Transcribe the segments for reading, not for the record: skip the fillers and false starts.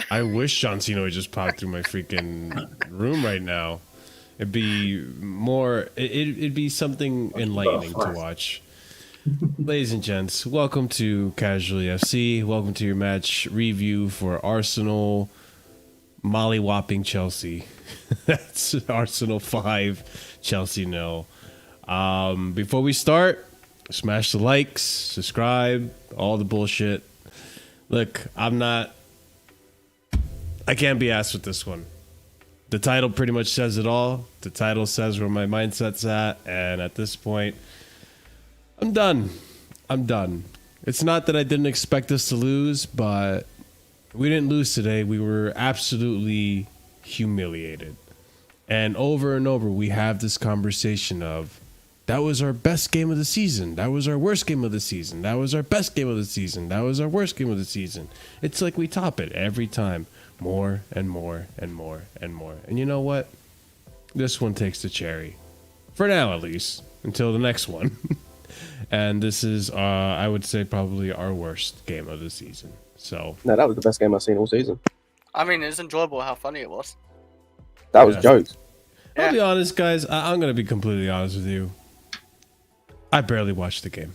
I wish John Cena would just pop through my freaking room right now. It'd be more. It'd be something enlightening to watch. Ladies and gents, welcome to Casually FC. Welcome to your match review for Arsenal molly-whopping Chelsea. That's Arsenal 5, Chelsea 0. Before we start, smash the likes, subscribe, all the bullshit. Look, I can't be asked with this one. The title pretty much says it all. The title says where my mindset's at, and at this point, I'm done. It's not that I didn't expect us to lose, but we didn't lose today. We were absolutely humiliated. And over, we have this conversation of, that was our best game of the season. That was our worst game of the season. That was our best game of the season. That was our worst game of the season. It's like we top it every time. More and more and more and more. And you know what? This one takes the cherry. For now, at least. Until the next one. And this is, I would say, probably our worst game of the season. So no, that was the best game I've seen all season. I mean, it's enjoyable how funny it was. That was jokes. I'll be honest, guys. I'm going to be completely honest with you. I barely watched the game.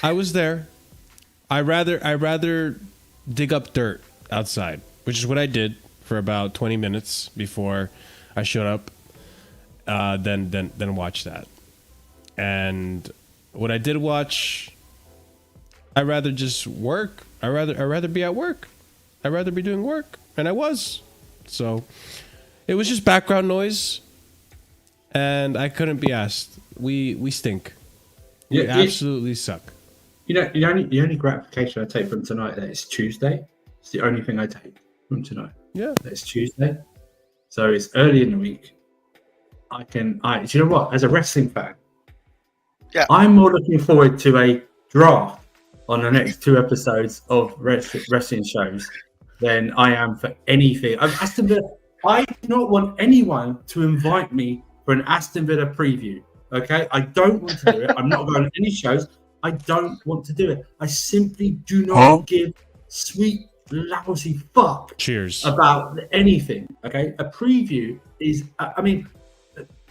I was there. I rather dig up dirt outside, which is what I did for about 20 minutes before I showed up. Then watch that. And what I did watch, I'd rather just work. I'd rather be at work. I'd rather be doing work, and I was. So it was just background noise, and I couldn't be asked. We stink. We absolutely suck. You know, the only gratification I take from tonight that it's Tuesday. It's the only thing I take from tonight. Yeah, that it's Tuesday, so it's early in the week. Do you know what? As a wrestling fan, I'm more looking forward to a draft on the next 2 episodes of wrestling shows than I am for anything. Aston Villa. I do not want anyone to invite me for an Aston Villa preview. Okay, I don't want to do it. I'm not going to any shows. I don't want to do it. I simply do not give sweet, lousy fuck. Cheers about anything. Okay, a preview is. I mean,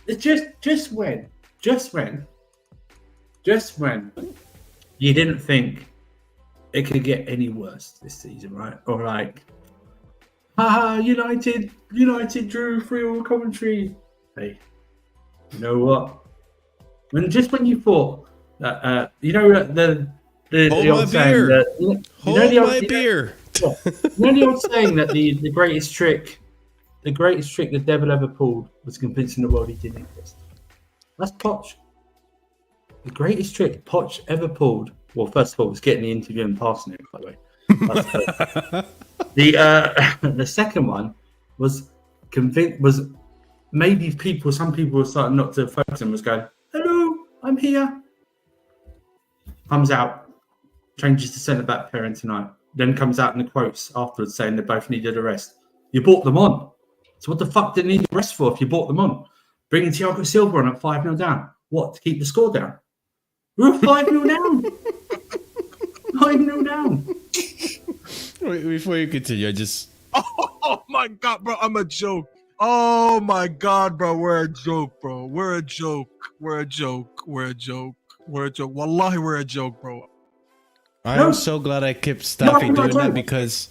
it's just when you didn't think it could get any worse this season, right? Or like, United drew 3-3 Coventry. Hey, you know what? When you thought that, the old saying that, beer. The old saying that the greatest trick the devil ever pulled was convincing the world he didn't exist. That's Poch. The greatest trick Poch ever pulled. Well, first of all, was getting the interview and passing it. By the way, the second one was maybe some people were starting not to focus and was going, "Hello, I'm here." Comes out, changes to centre back pairing tonight. Then comes out in the quotes afterwards saying they both needed a rest. You brought them on. So what the fuck did they need a rest for if you brought them on? Bringing Thiago Silva on at 5-0 down. What, to keep the score down? We were 5-0 down. 5-0 down. Wait, before you continue, I just... Oh my God, bro, I'm a joke. Oh my God, bro, we're a joke, bro. We're a joke. Wallahi, we're a joke, bro. I'm so glad I kept Staffy doing that because...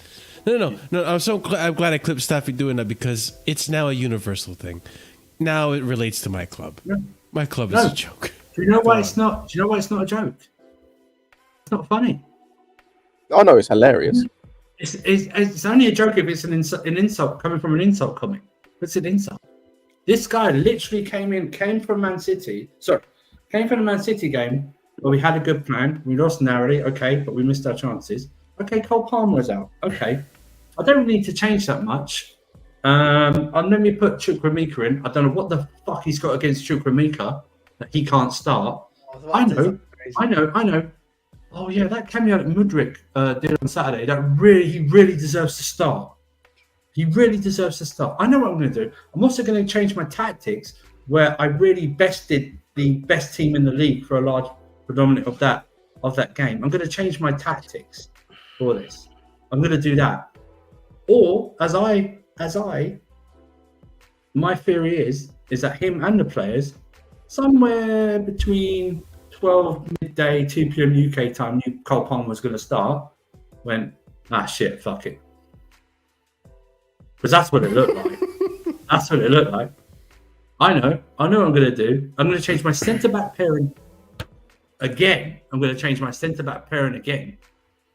No. I'm glad I clipped Staffy doing that because it's now a universal thing. Now it relates to my club. Yeah. My club is a joke. Do you know why it's not? Do you know why it's not a joke? It's not funny. Oh no, it's hilarious. It's only a joke if it's an insult coming from an insult comic. It's an insult. This guy literally came from Man City. Sorry, came from the Man City game where we had a good plan. We lost narrowly, okay, but we missed our chances. Okay, Cole Palmer's out. Okay, I don't need to change that much. And let me put Chukwuemeka in. I don't know what the fuck he's got against Chukwuemeka that he can't start. I know. Oh yeah, that cameo that Mudryk did on Saturday. He really deserves to start. He really deserves to start. I know what I'm going to do. I'm also going to change my tactics where I really bested the best team in the league for a large predominant of that game. I'm going to change my tactics. for this. I'm going to do that. Or my theory is that him and the players, somewhere between 12 midday, 2 p.m. UK time, Cole Palmer was going to start, went, shit, fuck it. Because that's what it looked like. That's what it looked like. I know what I'm going to do. I'm going to change my centre-back pairing again. I'm going to change my centre-back pairing again.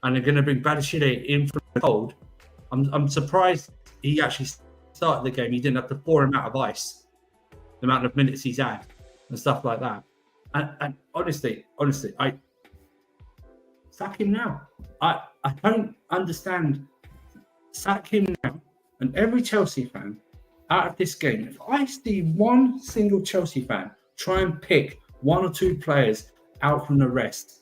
And they're going to bring Badiashile in from the cold. I'm surprised he actually started the game. He didn't have to pour him out of ice. The amount of minutes he's had and stuff like that. And honestly, I sack him now. I don't understand. Sack him now. And every Chelsea fan out of this game, if I see one single Chelsea fan try and pick one or two players out from the rest,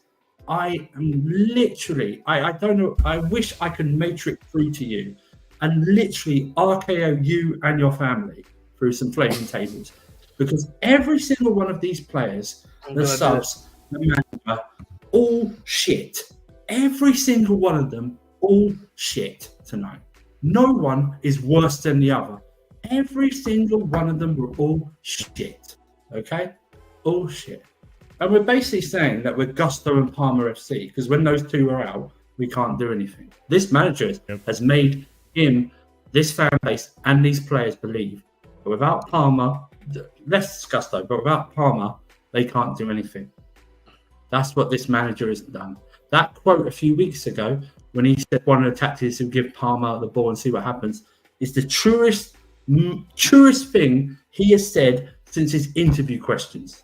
I am literally, I don't know, I wish I could matrix through to you and literally RKO you and your family through some flaming tables. Because every single one of these players, the subs, the manager, all shit. Every single one of them, all shit tonight. No one is worse than the other. Every single one of them were all shit. Okay? All shit. And we're basically saying that we're Gusto and Palmer FC, because when those two are out, we can't do anything. This manager has made him, this fan base, and these players believe that without Palmer, less Gusto, but without Palmer, they can't do anything. That's what this manager has done. That quote a few weeks ago, when he said one of the tactics is to give Palmer the ball and see what happens, is the truest thing he has said since his interview questions.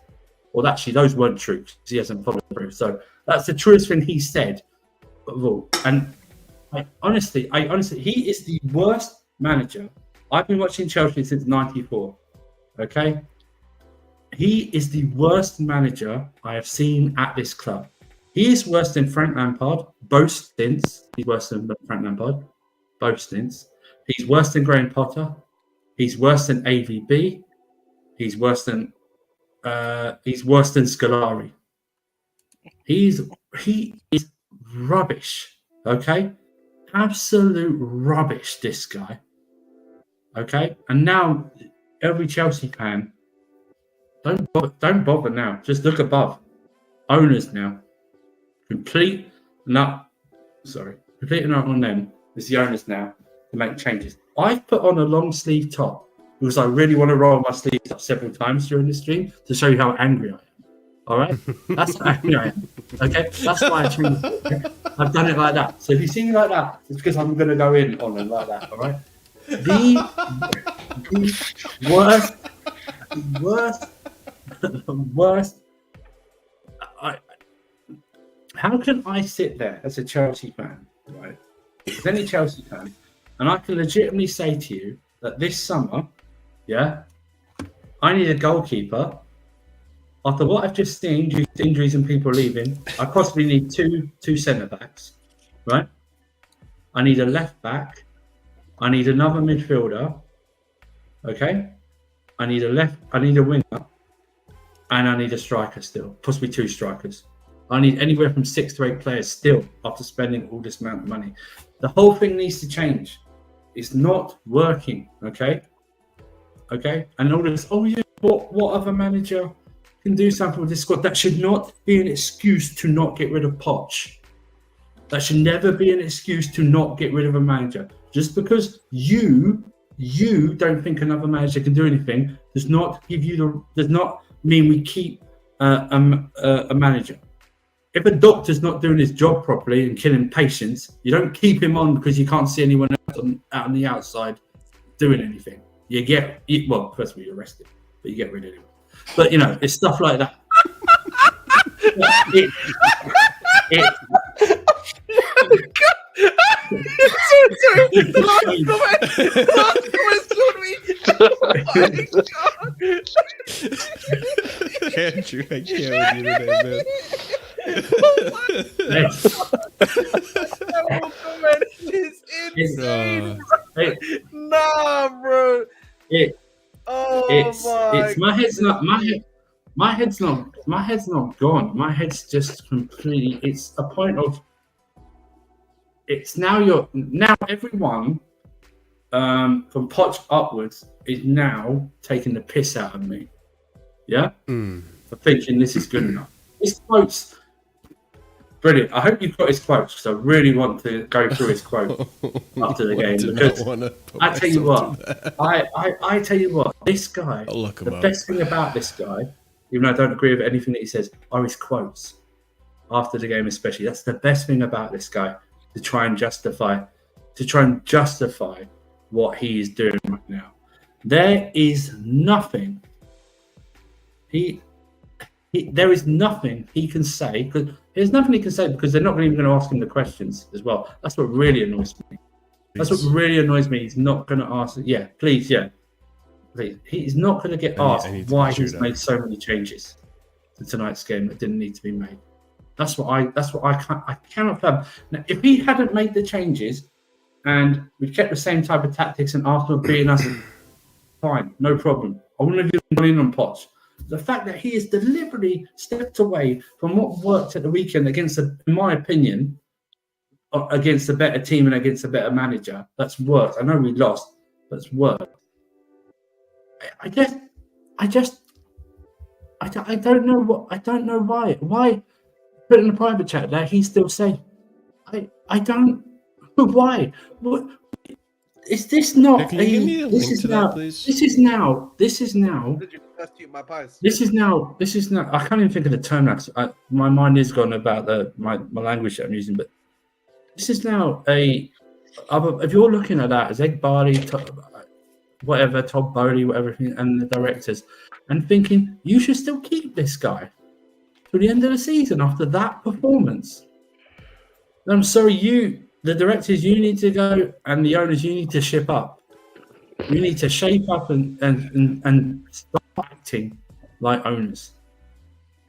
Well, actually, those weren't true because he hasn't followed through. So that's the truest thing he said of all. And I honestly, he is the worst manager. I've been watching Chelsea since '94. Okay, he is the worst manager I have seen at this club. He is worse than Frank Lampard, both stints. He's worse than Frank Lampard, both stints. He's worse than Graham Potter. He's worse than AVB. He's worse than Scolari. He is rubbish. Okay, absolute rubbish. This guy. Okay, and now every Chelsea fan, don't bother now. Just look above. Owners now. Complete and on them is the owners now to make changes. I've put on a long sleeve top because I really want to roll my sleeves up several times during the stream to show you how angry I am. All right, that's how angry I am. Okay, that's why I changed. I've done it like that. So if you see me like that, it's because I'm going to go in on them like that. All right. The worst. How can I sit there as a Chelsea fan, right? As any Chelsea fan, and I can legitimately say to you that this summer, I need a goalkeeper. After what I've just seen, due to injuries and people leaving, I possibly need two centre backs, right? I need a left back. I need another midfielder. Okay, I need a winger, and I need a striker still, possibly two strikers. I need anywhere from 6 to 8 players still after spending all this amount of money. The whole thing needs to change. It's not working, okay? Okay? And all this, what other manager can do something with this squad? That should not be an excuse to not get rid of Poch. That should never be an excuse to not get rid of a manager. Just because you don't think another manager can do anything does not mean we keep a manager. If a doctor's not doing his job properly and killing patients, you don't keep him on because you can't see anyone else out on the outside doing anything. First of all, you're arrested, but you get rid of him. But, it's stuff like that. Andrew, I can't with you today, man. It's insane. Nah, bro. My head's not gone. My head's just completely. It's a point of. it's now everyone from Poch upwards is now taking the piss out of me. Yeah, for thinking this is good enough. His quotes, brilliant. I hope you've got his quotes because I really want to go through his quote after the game. Because I tell you what, I tell you what, this guy. The best thing about this guy, even though I don't agree with anything that he says, are his quotes after the game, especially. That's the best thing about this guy to try and justify what he is doing right now. There is nothing. There is nothing he can say because there's nothing he can say because they're not even going to ask him the questions as well. That's what really annoys me. That's what really annoys me. He's not going to ask. Yeah, please. He's not going to get asked why he's made so many changes to tonight's game that didn't need to be made. That's what I cannot fathom. Now, if he hadn't made the changes and we kept the same type of tactics and Arsenal beating us, fine, no problem. I wouldn't have given in on Poch. The fact that he has deliberately stepped away from what worked at the weekend against, in my opinion, against a better team and against a better manager, that's worked. I know we lost, but it's worked. I don't know why. Why put in a private chat that he's still saying, I don't. Why? What? Is this not? Can you give me a link to that, please? This is now. I can't even think of the term now. My mind is gone about my language that I'm using, but this is now if you're looking at that as Egg Barley, Todd Bowley, whatever, and the directors, and thinking you should still keep this guy to the end of the season after that performance. I'm sorry, the directors, you need to go, and the owners, you need to ship up. You need to shape up and start acting like owners.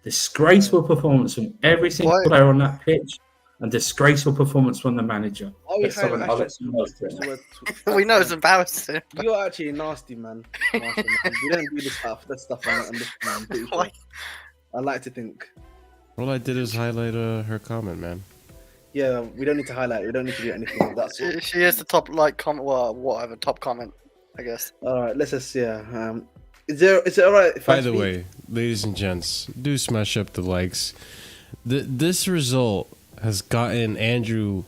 Disgraceful performance from every single player on that pitch, and disgraceful performance from the manager. We know it's embarrassing. You're actually nasty, man. You don't do this stuff. That stuff I'm not understanding. Sure. I like to think. All I did is highlight her comment, man. Yeah, we don't need to highlight. We don't need to do anything. That's she is the top comment. Well, whatever, top comment, I guess. All right, let's just Is it all right? By the way, ladies and gents, do smash up the likes. This result has gotten Andrew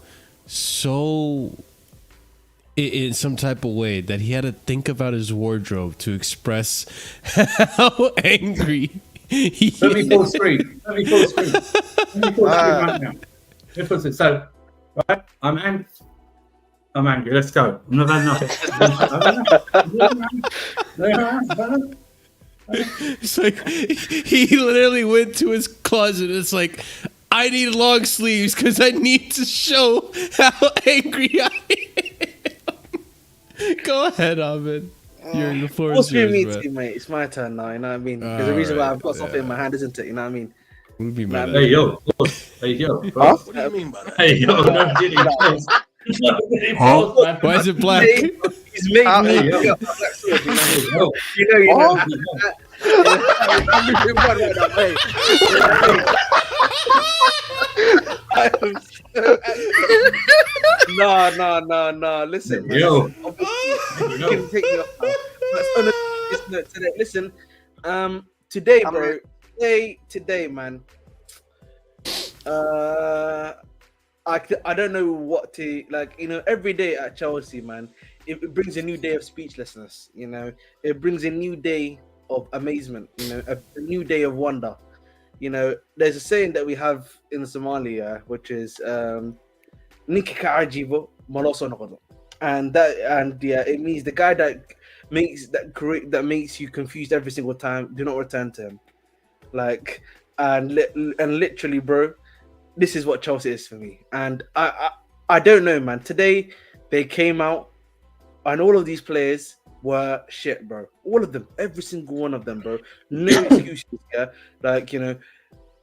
so in some type of way that he had to think about his wardrobe to express how angry he is. Let me full screen right now. So, right, I'm angry. Let's go. I'm not having nothing. It's like he literally went to his closet. It's like, I need long sleeves because I need to show how angry I am. Go ahead, Ahmed. The floor is yours, mate. It's my turn now. You know what I mean? There's a reason why I've got something in my hand, isn't it? You know what I mean? Hey yo, huh? What do you mean by that? Hey yo, no kidding. Why is it black? He's making me. No. Listen, yo. You can take me off now. Listen, today, bro. Today, man. I don't know what to like. You know, every day at Chelsea, man, it brings a new day of speechlessness. You know, it brings a new day of amazement. You know, a new day of wonder. You know, there's a saying that we have in Somalia, which is "Nikika ajibo maloso nokodo," and it means the guy that makes you confused every single time. Do not return to him. Like, and literally, bro, this is what Chelsea is for me. And I don't know, man. Today they came out, and all of these players were shit, bro. All of them, every single one of them, bro. No excuses, yeah. Like, you know,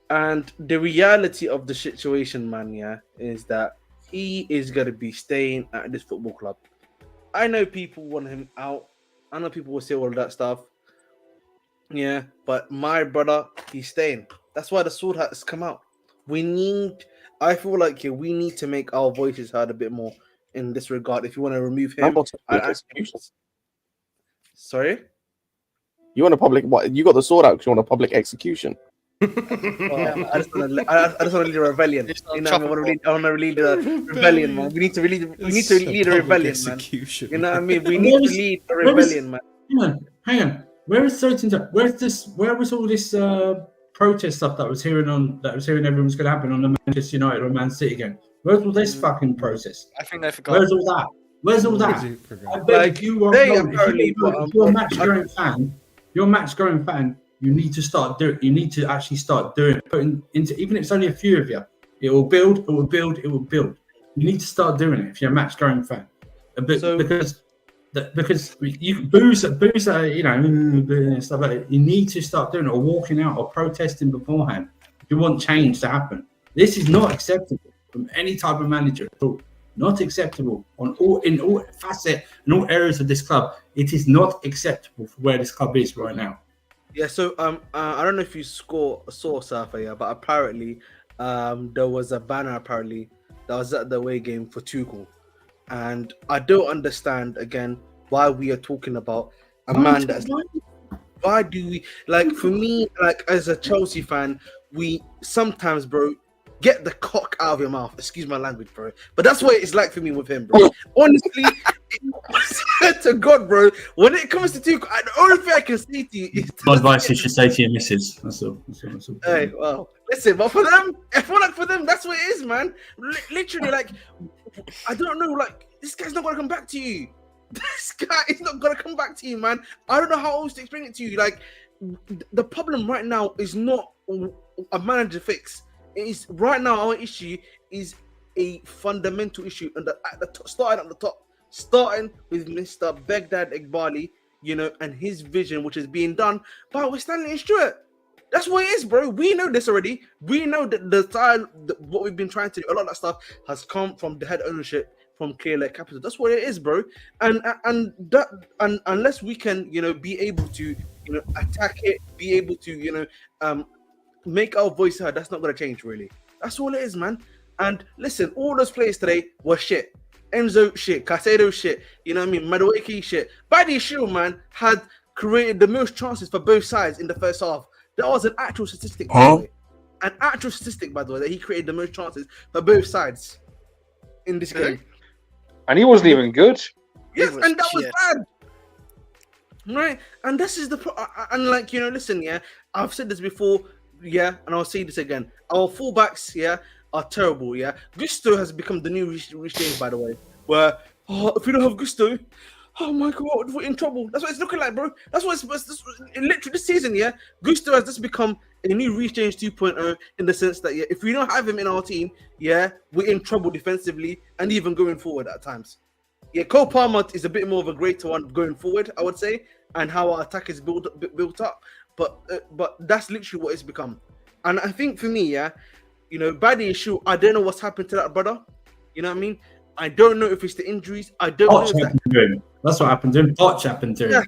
and the reality of the situation, man, yeah, is that he is gonna be staying at this football club. I know people want him out. I know people will say all of that stuff. Yeah, but my brother, he's staying. That's why the sword has come out. I feel like we need to make our voices heard a bit more in this regard. If you want to remove him, Lampard's a public execution. sorry. You want a public? What? You got the sword out because you want a public execution. I just want to lead a rebellion. It's not You know, what I choppable. want to lead a rebellion, man. We need to lead a rebellion, man. Execution. You know what I mean? We need to lead a rebellion, man. Hang on. Where is Where was all this protest stuff that was hearing everyone was going to happen on the Manchester United or Man City game? Where's all this fucking process? I think they forgot. Where's all that? Where's all that? I bet Like, you are they if apparently, you're a match going fan, you need to start doing. You need to actually start doing. Putting into, even if it's only a few of you, it will build. It will build. It will build. You need to start doing it if you're a match going fan, because you booze, you know, stuff like that. You need to start doing it, or walking out, or protesting beforehand if you want change to happen. This is not acceptable from any type of manager at all. Not acceptable in all facets and all areas of this club. It is not acceptable for where this club is right now. Yeah, so I don't know if you saw Safa, yeah, but apparently there was a banner apparently that was at the away game for Tuchel, and I don't understand again why we are talking about a man that's. Why do we like? For me, like as a Chelsea fan, we sometimes, bro, get the cock out of your mouth. Excuse my language, bro, but that's what it's like for me with him, bro. Honestly, I swear to God, bro, when it comes to Tuchel, the only thing I can say to you is My advice you should say to your missus. That's all. hey, well, listen, but for them, I feel like for them, that's what it is, man. Literally, like, I don't know, like, this guy's not gonna come back to you. This guy is not gonna come back to you, man. I don't know how else to explain it to you. Like, the problem right now is not a manager fix. It is right now our issue is a fundamental issue, and starting at the top, starting with Mr. Baghdad Iqbali, you know, and his vision, which is being done by Stanley Stewart. That's what it is, bro. We know this already. We know that the style, what we've been trying to do, a lot of that stuff has come from the head ownership, from Clear Lake Capital. That's what it is, bro. And unless we can, you know, be able to, you know, attack it, be able to, you know, make our voice heard, that's not gonna change, really. That's all it is, man. And listen, all those players today were shit. Enzo shit, Caicedo shit, you know what I mean? Madueke shit. Buddy Shield, man, had created the most chances for both sides in the first half. That was an actual statistic, by the way. An actual statistic, by the way, that he created the most chances for both sides in this game. And he wasn't even good. Yes, was and that was shit. bad. Right? And this is the and like, you know, listen, yeah, I've said this before, yeah, and I'll say this again. Our fullbacks, yeah, are terrible, yeah. Gusto has become the new Rich James, by the way. Where, if we don't have Gusto, oh my God, we're in trouble. That's what it's looking like, bro. That's what it's literally this season, yeah. Gusto has just become a new Rich James 2.0 in the sense that, yeah, if we don't have him in our team, yeah, we're in trouble defensively and even going forward at times. Yeah, Cole Palmer is a bit more of a greater one going forward, I would say, and how our attack is built up. But that's literally what it's become. And I think for me, yeah, you know, by the issue, I don't know what's happened to that brother. You know what I mean? I don't know if it's the injuries. I don't know. That's what happened to him. Poch happened to him.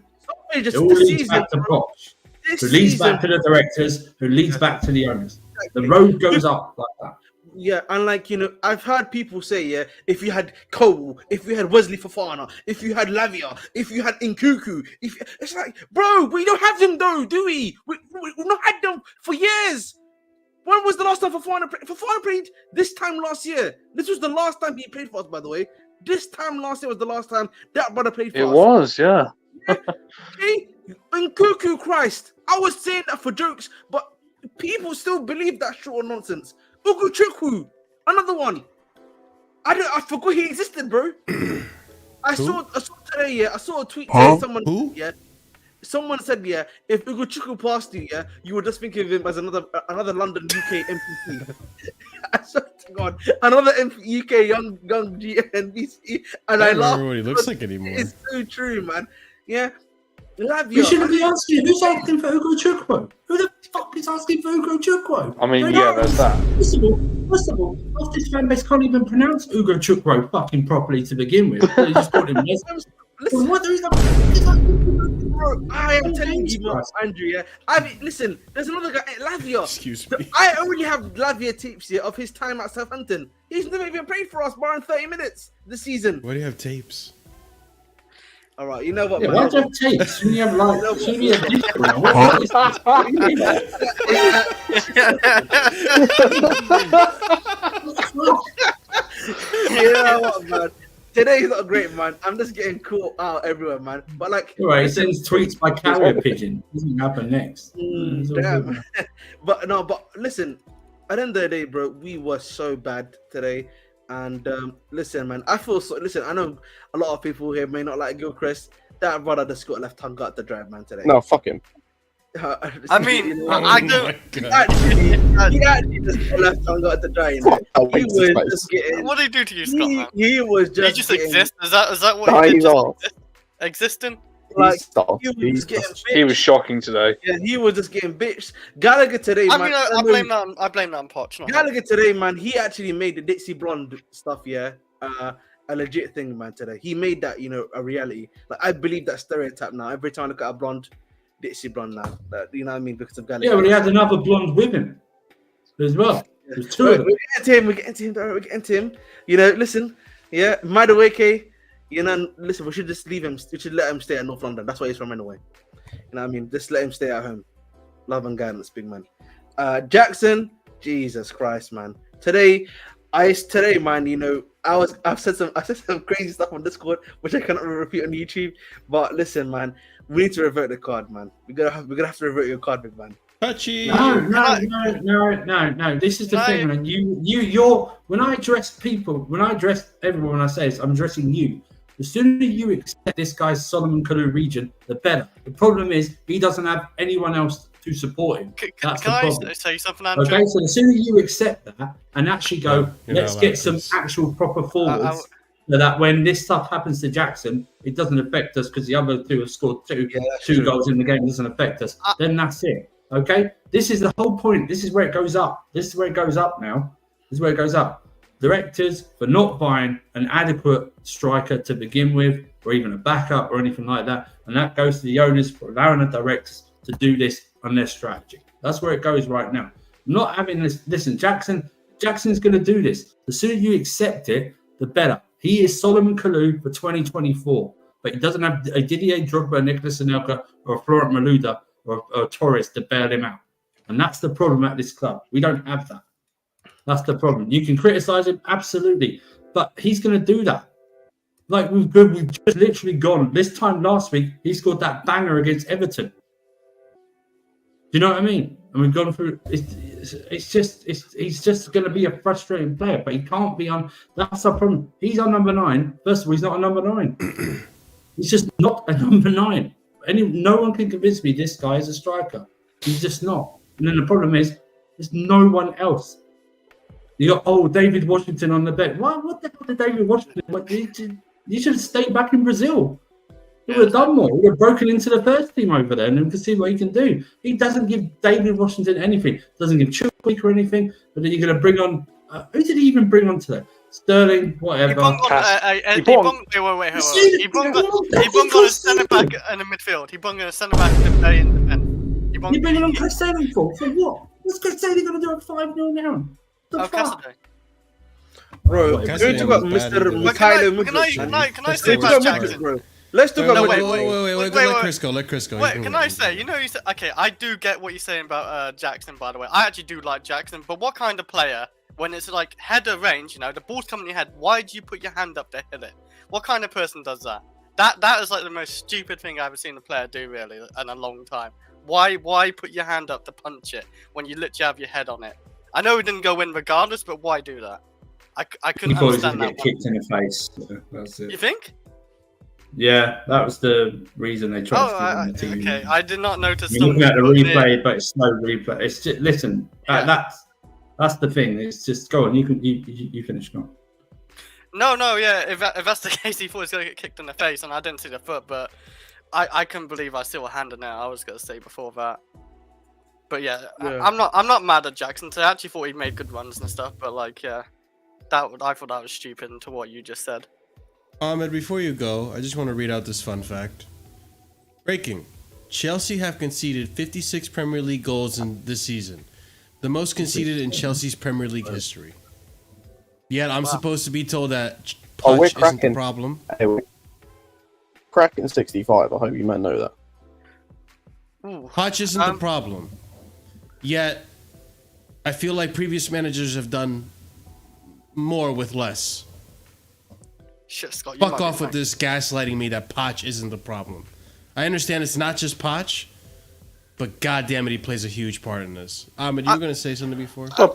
Yeah, just it all this leads season, back to bro. Poch, who leads back to the directors, who leads back to the owners. The road goes up like that. Yeah, and like, you know, I've heard people say, yeah, if you had Cole, if you had Wesley Fofana, if you had Lavia, if you had Nkuku, it's like, bro, we don't have them though, do we? We've not had them for years. When was the last time Fofana played? Fofana played this time last year. This was the last time he played for us, by the way. This time last year was the last time that brother played for us. It was, yeah. Okay? Nkuku, Christ. I was saying that for jokes, but people still believe that shit or nonsense. Ugochukwu, another one. I forgot he existed, bro. I saw today, yeah. I saw a tweet saying someone, yeah. Someone said, yeah, if Ugochukwu passed you, yeah, you would just think of him as another London UK MPC. I swear to God, another UK young GNBC, and I laugh. I don't remember what he looks like anymore. It's so true, man. Yeah. Lavia, You shouldn't be asking. Who's asking for Ugochukwu? Who the fuck is asking for Ugochukwu? I mean, yeah, there's that. First of all, half this fan base can't even pronounce Ugochukwu fucking properly to begin with. They just called him. Listen, What? Who's asking bro, I am telling you, Christ. Andrew. Yeah, listen. There's another guy, Lavia. Excuse me. I already have Lavia tapes here of his time at Southampton. He's never even played for us, barring 30 minutes this season. Why do you have tapes? All right, you know what, Yeah, man? why do you have tapes? Shouldn't you have like? Shouldn't you have disc around? What is You know what, man? Today's not great, man. I'm just getting caught out everywhere, man. But like, All right, he listen, sends tweets by carrier pigeon. Doesn't happen next. It's all good, damn. man. but listen. At the end of the day, bro, we were so bad today. And listen, man, I feel so. Listen, I know a lot of people here may not like Gilchrist. That brother just got left tongue out the drive, man, today. No, fuck him. I mean, You know, I Oh don't. my God. he actually just got left tongue out the drive. You know? Fuck that He waste of was space. just getting. What did he do to you, Scott? Man? He was He just. just getting, exist. Is that what Nah, he did? he's Just off. existing? Like, He's soft. he was He's getting soft. He was bitched. shocking today. Yeah, he was just getting bitched. Gallagher today, I man. mean, I blame that. I blame that on Poch. not him. Gallagher today, man. He actually made the Dixie Blonde stuff, yeah, a legit thing, man. Today, he made that, a reality. Like, I believe that stereotype now. Every time I look at a blonde, Dixie Blonde now. You know what I mean? Because of Gallagher. Yeah, but he had another blonde with him as well. There's two of them. We're getting to him. We're getting to him. Listen. Yeah, Madueke. Listen. We should just leave him. We should let him stay at North London. That's where he's from anyway. You know what I mean? Just let him stay at home. Love and guidance, big man. Jackson. Jesus Christ, man. Today, man. I've said some crazy stuff on Discord, which I cannot repeat on YouTube. But listen, man, we need to revert the card, man. We're gonna have to revert your card, big man. Touchy. No. This is the thing, man. You're when I address people, when I address everyone, when I say this, I'm addressing you. The sooner you accept this guy's Solomon Kalou region, the better. The problem is he doesn't have anyone else to support him. That's the Can problem. I say something, Andrew? Okay, so the sooner you accept that and actually go, You're let's not get allowed some this. actual proper forwards, so that when this stuff happens to Jackson, it doesn't affect us because the other two have scored two true. goals in the game, doesn't affect us. Then that's it. Okay, this is the whole point. This is where it goes up. This is where it goes up now. This is where it goes up. Directors for not buying an adequate striker to begin with, or even a backup or anything like that, and that goes to the owners for allowing the directors to do this on their strategy. That's where it goes right now. Not having this. Listen, Jackson's going to do this. The sooner you accept it, the better. He is Solomon Kalou for 2024, but he doesn't have a Didier Drogba, Nicolas Anelka, or Florent Malouda or Torres to bail him out. And that's the problem at this club. We don't have that. That's the problem. You can criticize him, absolutely, but he's going to do that. Like we've just literally gone. This time last week, he scored that banger against Everton. Do you know what I mean? And we've gone through. He's just going to be a frustrating player, but he can't be on. That's our problem. He's on number 9. First of all, he's not a number 9. He's just not a number 9. No one can convince me this guy is a striker. He's just not. And then the problem is, there's no one else. You got David Washington on the bench. What the hell did David Washington? You should have stayed back in Brazil. He would have done more. He would have broken into the first team over there and then could see what he can do. He doesn't give David Washington anything. Doesn't give Chilwell or anything. But then you're going to bring on. Who did he even bring on today? Sterling, whatever. He bunged on a centre back and a midfield. He bunged on a centre back and a defence. You're bringing on Sterling for what? What's Sterling going to do at 5-0 down? The fuck? Bro, Cassidy going to talk about was bad Mr. in Mikhailo Can I say Let's about talk Jackson? bro. Let's talk No, about wait, Mudryk. wait, let Chris go. Let Chris go. Wait, can I say? You said okay. I do get what you're saying about Jackson. By the way, I actually do like Jackson. But what kind of player, when it's like header range, the ball's coming in your head, why do you put your hand up to hit it? What kind of person does that? That is like the most stupid thing I've ever seen a player do really in a long time. Why put your hand up to punch it when you literally have your head on it? I know it didn't go in regardless, but why do that? I couldn't understand that. Get kicked in the face. That's it. You think? Yeah, that was the reason they tried to do it. Okay. I did not notice. You're looking at the replay, but it's slow replay. It's just listen. That's the thing. It's just go on. You finish now. No, yeah. If that's the case, he thought he was gonna get kicked in the face, and I didn't see the foot, but I couldn't believe I saw a hand in there. I was gonna say before that. But yeah, I'm not mad at Jackson. I actually thought he made good runs and stuff, but like, yeah, I thought that was stupid to what you just said. Ahmed, before you go, I just want to read out this fun fact. Breaking. Chelsea have conceded 56 Premier League goals in this season. The most conceded in Chelsea's Premier League history. Yet I'm supposed to be told that Oh, we're Poch isn't the cracking. problem. Hey, we're cracking 65. I hope you men know that. Ooh. Poch isn't the problem. Yet I feel like previous managers have done more with less. Shit, Scott. You Fuck might be off with right. this gaslighting me that Poch isn't the problem. I understand it's not just Poch, but goddamn it, he plays a huge part in this. Ahmed, you were going to say something before? So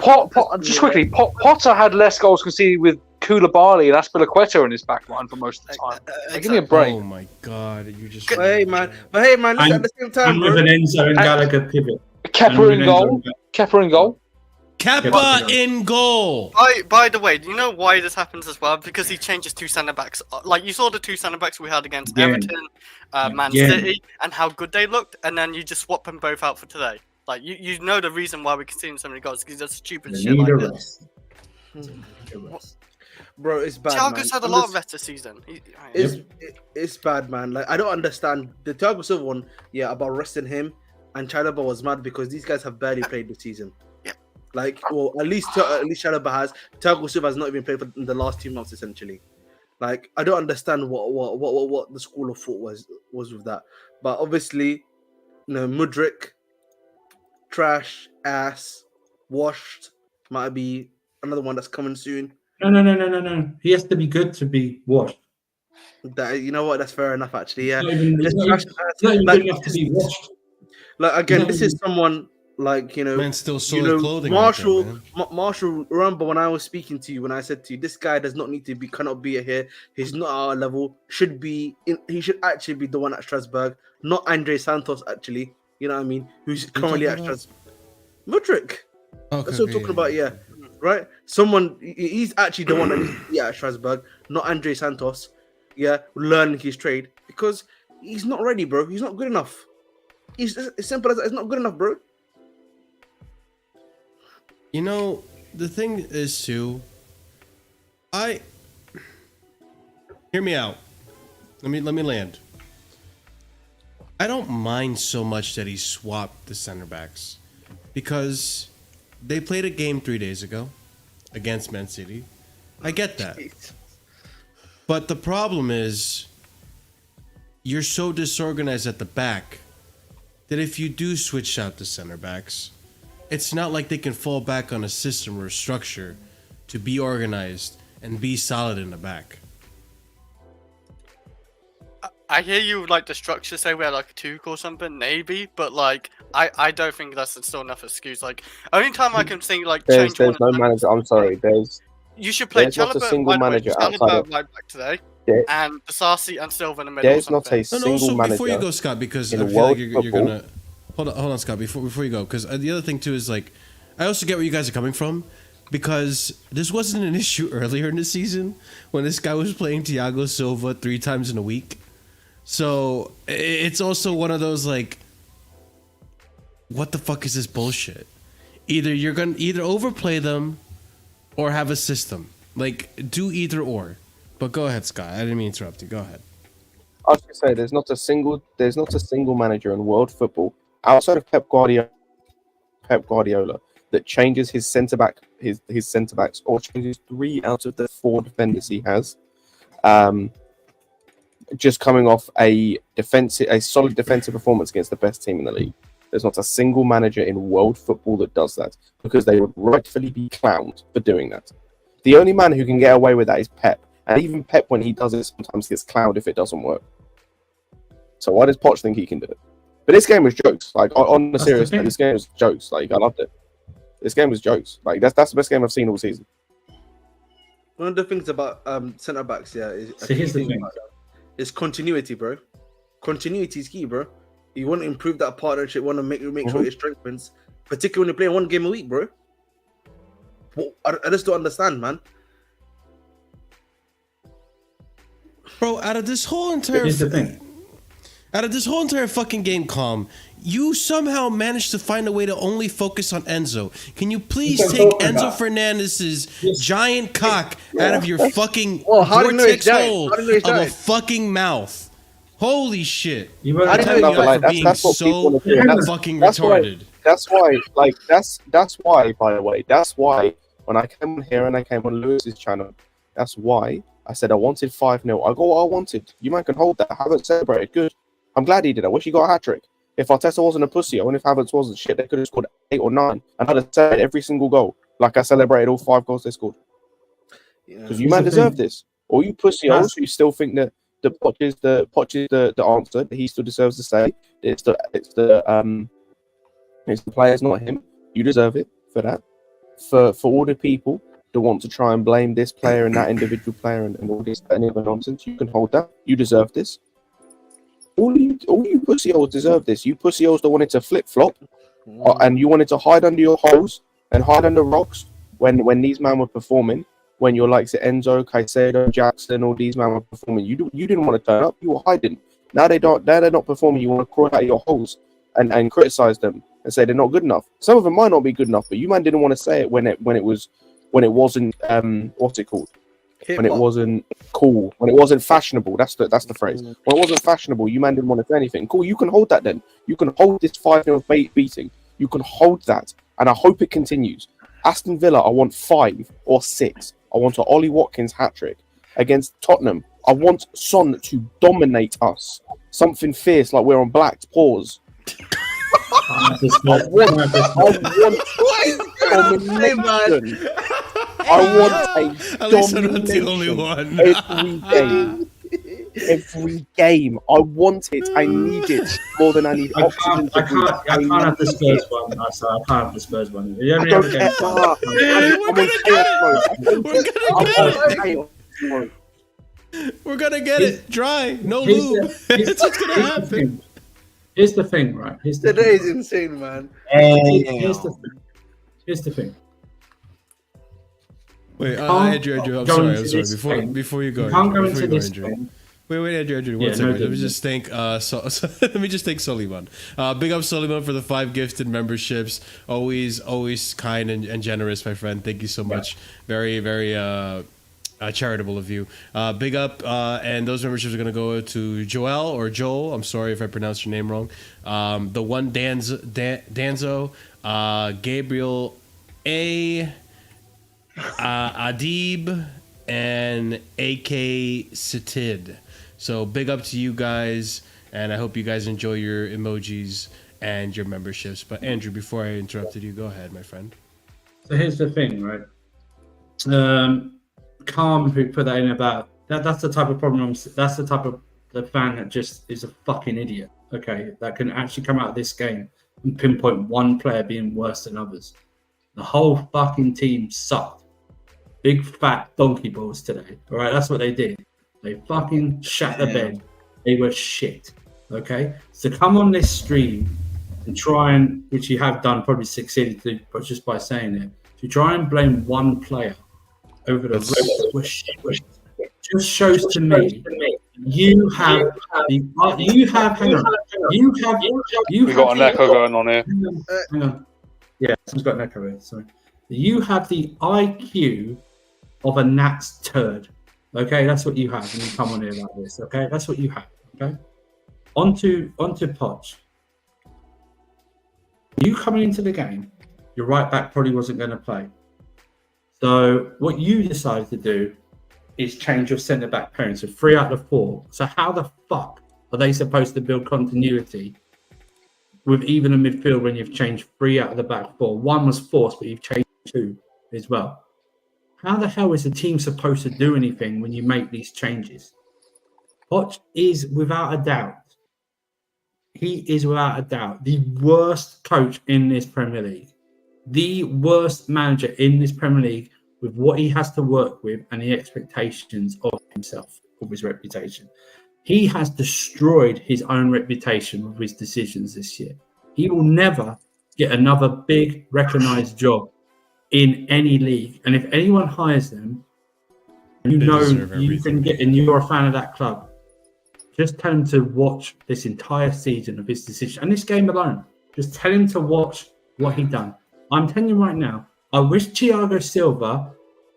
just quickly, Potter had less goals conceded with Koulibaly and Aspilicueta in his back line for most of the time. Like, give me a break. Oh my god, you just. But hey, man, listen, at the same time, And with bro. an Enzo and Gallagher pivot. Kepa in goal. Kepa in goal. Kepa in goal. By the way, do you know why this happens as well? Because he changes two centre backs. Like you saw the two centre backs we had against Everton, Man City, and how good they looked, and then you just swap them both out for today. Like you know the reason why we conceded so many goals because he does stupid shit like this. Bro, it's bad. Thiago's had a lot of better season. It's bad, man. Like I don't understand the Thiago Silva one. Yeah, about resting him, and Chalobah was mad because these guys have barely played this season. Yeah. Like, well, at least Chalobah has. Thiago Silva has not even played for the last 2 months essentially. Like I don't understand what the school of thought was with that. But obviously, Mudryk, trash, ass, washed. Might be another one that's coming soon. No. He has to be good to be washed. That you know what? That's fair enough, actually. Yeah. Not even Just good like, enough to be washed. like again, this is someone like Man still sold clothing. Marshall. Marshall. Remember when I was speaking to you when I said to you, this guy does not need to be, cannot be here. He's not at our level. Should be. He should actually be the one at Strasbourg, not Andre Santos. Actually, you know what I mean? Who's currently at Strasbourg? Mudryk. Okay, That's what I'm talking about. Yeah. Right? Someone, he's actually the one that needs to be at Strasbourg, not Andre Santos. Yeah, learning his trade because he's not ready, bro. He's not good enough. He's as simple as that. It's not good enough, bro. You know, the thing is too. Hear me out. Let me land. I don't mind so much that he swapped the center backs because they played a game 3 days ago against Man City. I get that. But the problem is you're so disorganized at the back that if you do switch out the center backs, it's not like they can fall back on a system or a structure to be organized and be solid in the back. I hear you like the structure say we had like a Tuchel or something, maybe, but like I don't think that's still enough excuse. Like only time I can think like There's change no manager. I'm sorry. you should play there's not a Chalobah, single by the way, manager Chalobah outside of- right back today, There- and Sarsi and Silva in the middle. There's or not a something. And single also, manager. before you go, Scott, because I in feel like world you're football- gonna hold on, Scott. Before you go, because the other thing too is like, I also get where you guys are coming from, because this wasn't an issue earlier in the season when this guy was playing Thiago Silva 3 times in a week. So it's also one of those like, what the fuck is this bullshit? Either you're gonna overplay them, or have a system. Like do either or. But go ahead, Scott. I didn't mean to interrupt you. Go ahead. I was going to say there's not a single manager in world football outside of Pep Guardiola that changes his centre backs or changes 3 out of the 4 defenders he has. Just coming off a solid defensive performance against the best team in the league. There's not a single manager in world football that does that because they would rightfully be clowned for doing that. The only man who can get away with that is Pep. And even Pep, when he does it, sometimes gets clowned if it doesn't work. So why does Poch think he can do it? But this game was jokes. Like on the serious note, this game was jokes. Like I loved it. This game was jokes. Like that's the best game I've seen all season. One of the things about centre backs, is here's the thing. is continuity, bro. Continuity is key, bro. You want to improve that partnership, want to make sure it strengthens, particularly when you're playing 1 game a week, bro. Well, I just don't understand, man. Bro, out of this whole entire fucking game, calm, you somehow managed to find a way to only focus on Enzo. Can you please take Enzo Fernandez's giant cock out of your fucking Well, how do you know it's vortex giant? hole How do you know it's of a giant? fucking mouth? Holy shit! You were I didn't know You you guys for like, being that's what so people want to do. And fucking that's why- retarded. That's why, like, that's why, by the way, that's why when I came on here and I came on Lewis's channel, that's why I said I wanted 5-0. I got what I wanted. You man can hold that. Havertz celebrated. Good. I'm glad he did. I wish he got a hat-trick. If Arteta wasn't a pussy, I wonder if Havertz wasn't shit, they could have scored 8 or 9. And I'd have celebrated every single goal. Like I celebrated all 5 goals they scored. Because you man deserve this. Or you pussy holes who still think that the Poch is the answer, that he still deserves to say. It's the players, not him. You deserve it for that. For all the people that want to try and blame this player and that individual player and all this and other nonsense, you can hold that. You deserve this. All you pussy holes deserve this. You pussy holes that wanted to flip flop and you wanted to hide under your holes and hide under rocks when these men were performing. When your likes of Enzo, Caicedo, Jackson, all these men were performing, you didn't want to turn up. You were hiding. Now they're not performing. You want to crawl out of your holes and criticize them and say they're not good enough. Some of them might not be good enough, but you man didn't want to say it when it wasn't what's it called? When it wasn't cool, when it wasn't fashionable. That's the phrase. When it wasn't fashionable, you man didn't want to say anything. Cool, you can hold that then. You can hold this 5-0 beating. You can hold that, and I hope it continues. Aston Villa, I want 5 or 6. I want an Ollie Watkins hat-trick. Against Tottenham, I want Son to dominate us. Something fierce like we're on Black's paws. I want domination. I want At least I'm not the only one. Every game. I want it. I need it more than I need oxygen. I can't have the Spurs one. I can't have the Spurs one. You only I have don't a game. We're gonna get it dry, no lube. It's what's gonna happen. Here's the thing, right? Today is insane, man. Here's the thing. Wait, Andrew, I'm sorry. Before you go, Can't go Andrew, into this game. Wait, Andrew, one second. Let me just thank let me just thank Soliman. Big up Soliman for the 5 gifted memberships. Always kind and generous, my friend. Thank you so much. Very, very charitable of you. Big up, and those memberships are gonna go to Joel or Joel. I'm sorry if I pronounced your name wrong. The one Danzo, Gabriel A. Adib and AK Satid. So big up to you guys, and I hope you guys enjoy your emojis and your memberships. But Andrew, before I interrupted you, go ahead, my friend. So here's the thing, right? Calm, who put that in about that's the type of problem. That's the type of the fan that just is a fucking idiot. Okay, that can actually come out of this game and pinpoint one player being worse than others. The whole fucking team sucked. Big fat donkey balls today. All right, that's what they did. They fucking shat the bed. They were shit. Okay, so come on this stream and try and, which you have done, probably succeeded to, but just by saying it, to try and blame one player over the rest were shit. Just shows to me you have we got an echo going on here. Hang on. Yeah, someone's got an echo here. Sorry. You have the IQ of a gnat's turd. Okay, that's what you have when you come on here like this. Okay, that's what you have. Okay, onto Poch. You coming into the game, your right back probably wasn't going to play. So what you decided to do is change your centre back pairing. So 3 out of 4. So how the fuck are they supposed to build continuity with even a midfield when you've changed 3 out of the back 4? 1 was forced, but you've changed 2 as well. How the hell is the team supposed to do anything when you make these changes? Poch is without a doubt, the worst coach in this Premier League. The worst manager in this Premier League with what he has to work with and the expectations of himself, of his reputation. He has destroyed his own reputation with his decisions this year. He will never get another big, recognised job in any league. And if anyone hires them, you know you can get, and you're a fan of that club, just tell him to watch this entire season of his decision and this game alone. Just tell him to watch what he done. I'm telling you right now, I wish Thiago Silva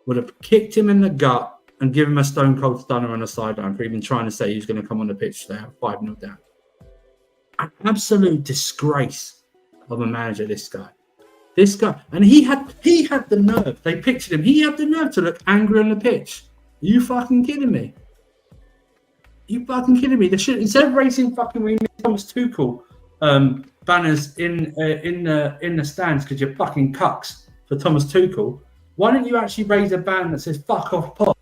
would have kicked him in the gut and give him a stone cold stunner on the sideline for even trying to say he's going to come on the pitch there 5-0 down. An absolute disgrace of a manager, this guy. And he had the nerve. They pictured him. He had the nerve to look angry on the pitch. Are you fucking kidding me? They should, instead of raising fucking Thomas Tuchel banners in the stands because you're fucking cucks for Thomas Tuchel, why don't you actually raise a banner that says "fuck off, Poch"?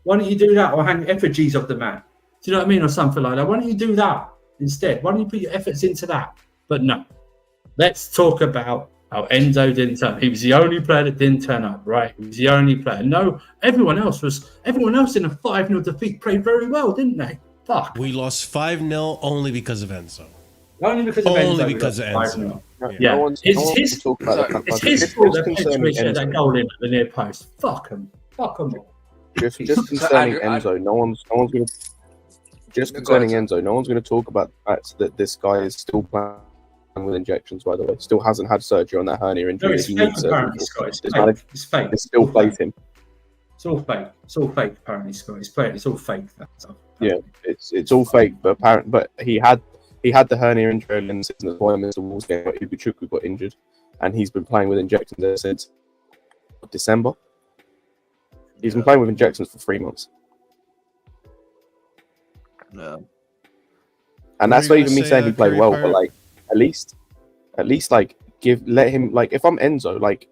Why don't you do that, or hang effigies of the man? Do you know what I mean, or something like that? Why don't you do that instead? Why don't you put your efforts into that? But no, let's talk about how Enzo didn't turn up. He was the only player that didn't turn up, right? He was the only player. No, everyone else in a 5-0 defeat played very well, didn't they? Fuck. We lost 5-0 only because of Enzo. Only because of Enzo. Yeah. It's his fault that Petrovich had that goal in at the near post. Fuck him all. Just concerning Enzo, no one's going to. Just concerning Enzo, no one's going to talk about the fact that this guy is still playing with injections. By the way, still hasn't had surgery on that hernia injury. No, it's fake. Apparently, Scott. It's fake. It's still plays him. It's all fake. It's all fake. Apparently, Scott. It's all fake. Yeah, it's all fake. But he had the hernia injury and since the Mr. Wolves game, but Ibuchuku got injured, and he's been playing with injections ever since December. He's been playing with injections for 3 months. No. And that's not even me saying he played well, but like at least like let him, like if I'm Enzo, like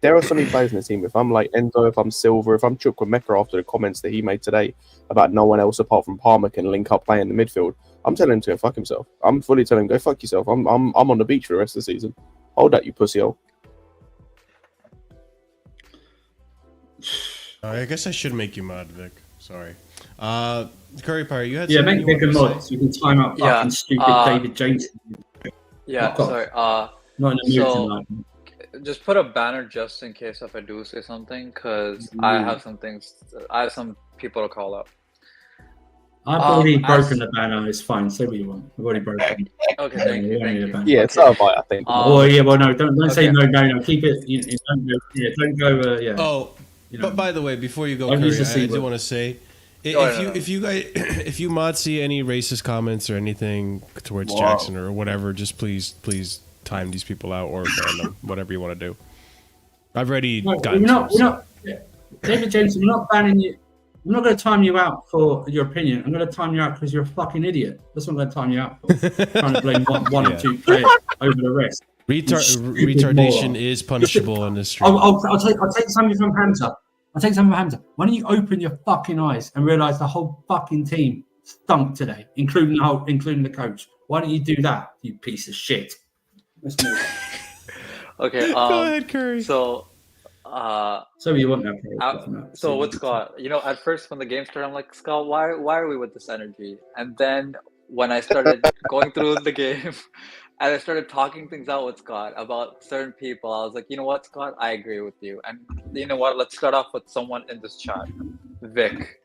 there are so many players in the team. If I'm like Enzo, if I'm Silva, if I'm Chukwuemeka after the comments that he made today about no one else apart from Palmer can link up play in the midfield, I'm telling him to go fuck himself. I'm fully telling him go fuck yourself. I'm on the beach for the rest of the season. Hold that, you pussy hole. I guess I should make you mod, Vic. Sorry. Curry Pirate, you had make Vic a mod so you can time up fucking stupid David James. Yeah, sorry. Not in the mood tonight. Just put a banner just in case if I do say something, because I have some people to call up. I've already broken the banner. It's fine. Say what you want. I've already broken it. Okay, thank you. Yeah, it's not I think. No, don't say no. Keep it. Don't go. Yeah. Oh, but by the way, before you go, Curry, I do want to say, if you mod see any racist comments or anything towards Jackson or whatever, just please time these people out or ban them, whatever you want to do. I've already gotten David James, we're not banning you. I'm not going to time you out for your opinion. I'm going to time you out because you're a fucking idiot. That's what I'm going to time you out for. Trying to blame one or two players over the rest. Retardation is punishable in this stream. I'll take something from Hamza. Why don't you open your fucking eyes and realize the whole fucking team stunk today, including the coach? Why don't you do that, you piece of shit? Let's move on. Okay. Go ahead, Curry. So you want that? So with Scott, at first when the game started, I'm like, Scott, why are we with this energy? And then when I started going through the game and I started talking things out with Scott about certain people, I was like, you know what, Scott, I agree with you. And you know what? Let's start off with someone in this chat, Vic.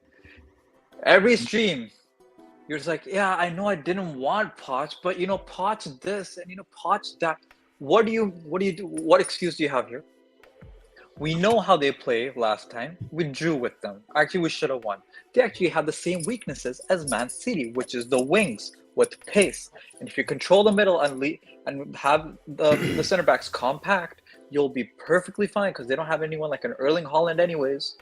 Every stream, you're just like, yeah, I know I didn't want Poch, but Poch this and Poch that. What do you do? What excuse do you have here? We know how they play last time. We drew with them. Actually, we should have won. They actually have the same weaknesses as Man City, which is the wings with pace. And if you control the middle and have the center backs compact, you'll be perfectly fine because they don't have anyone like an Erling Haaland anyways.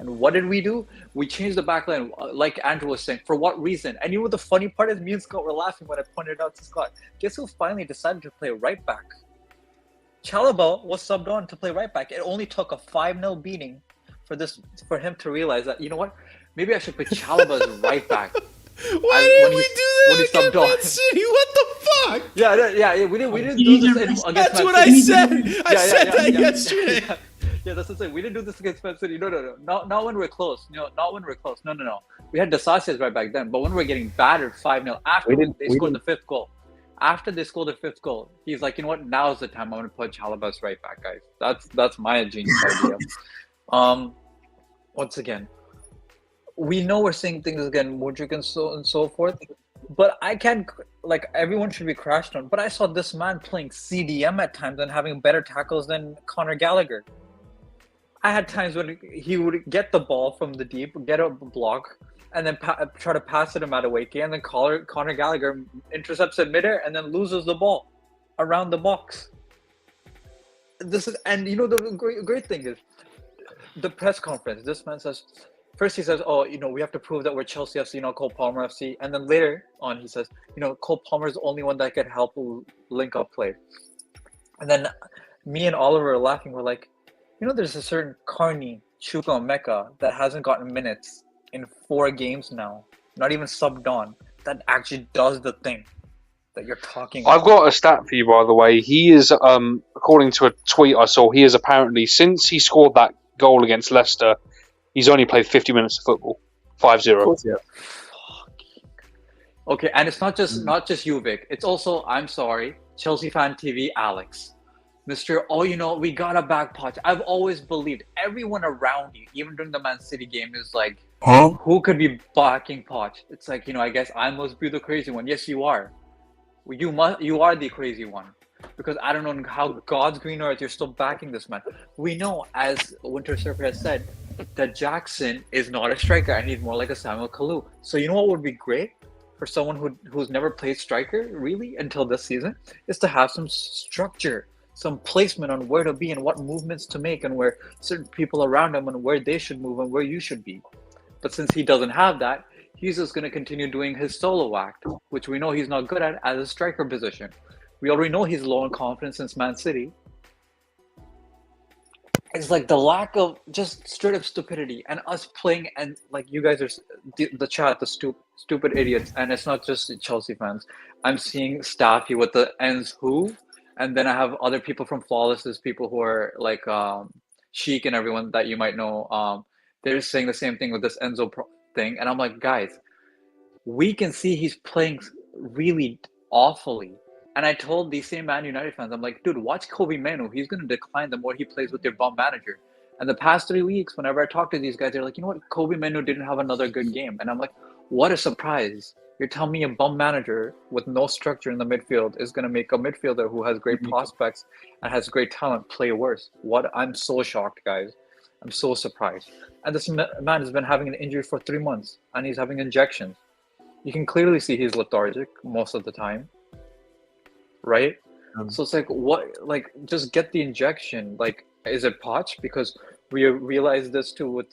And what did we do? We changed the back line, like Andrew was saying. For what reason? And the funny part is me and Scott were laughing when I pointed out to Scott. Guess who finally decided to play right back? Chalaba was subbed on to play right back. It only took a 5-0 beating for him to realize that, you know what? Maybe I should put Chalaba as right back. Why did we do that against Man City? What the fuck? Yeah. We didn't do this against Man City. That's what I said. I said that yesterday. Yeah, that's what I'm saying. We didn't do this against Man City. No. Not when we're close. Not when we're close. No. We had Desasias right back then, but when we're getting battered 5-0 after they scored the fifth goal. After they scored the fifth goal, he's like, you know what? Now's the time I'm going to put Chalabas right back, guys. That's my genius idea. Once again, we know we're saying things again, Mudrik and so forth, but I can't, like, everyone should be crashed on. But I saw this man playing CDM at times and having better tackles than Conor Gallagher. I had times when he would get the ball from the deep, get a block, and then try to pass it to Madueke, and then Conor Gallagher intercepts it midair and then loses the ball around the box. And you know the great thing is the press conference. This man says, first he says, "Oh, you know, we have to prove that we're Chelsea FC, not Cole Palmer FC," and then later on he says, "You know, Cole Palmer is the only one that can help link up play." And then me and Oliver are laughing. We're like, you know, there's a certain Carney, Chuka, and Mecca that hasn't gotten minutes in 4 games now, not even subbed on, that actually does the thing that you're talking about. I've got a stat for you, by the way. He is, according to a tweet I saw, he is apparently, since he scored that goal against Leicester, he's only played 50 minutes of football. 5-0. Yeah. Okay, and it's not just you, Vic. It's also, I'm sorry, Chelsea Fan TV, Alex. Mr. Oh, you know, we gotta back Poch. I've always believed everyone around you, even during the Man City game, is like, who could be backing Poch? It's like, you know, I guess I must be the crazy one. Yes, you are. You are the crazy one. Because I don't know how God's green earth you're still backing this man. We know, as Winter Surfer has said, that Jackson is not a striker and he's more like a Samuel Kalou. So you know what would be great for someone who's never played striker, really, until this season, is to have some structure, some placement on where to be and what movements to make and where certain people around him and where they should move and where you should be. But since he doesn't have that, he's just going to continue doing his solo act, which we know he's not good at as a striker position. We already know he's low in confidence since Man City. It's like the lack of just straight up stupidity and us playing, and like you guys are the chat, the stupid idiots. And it's not just Chelsea fans. I'm seeing Staffy with the ends who, and then I have other people from Flawless's people who are like Sheik and everyone that you might know. They're saying the same thing with this Enzo thing, and I'm like, guys, we can see he's playing really awfully. And I told these same Man United fans, I'm like, dude, watch Kobe Manu. He's going to decline the more he plays with their bum manager. And the past 3 weeks, whenever I talk to these guys, they're like, you know what? Kobe Manu didn't have another good game. And I'm like, what a surprise. You're telling me a bum manager with no structure in the midfield is going to make a midfielder who has great prospects and has great talent play worse. I'm so shocked, guys. I'm so surprised. And this man has been having an injury for 3 months and he's having injections. You can clearly see he's lethargic most of the time. Right? So it's like, what, like, just get the injection. Like, is it Poch? Because we realized this too with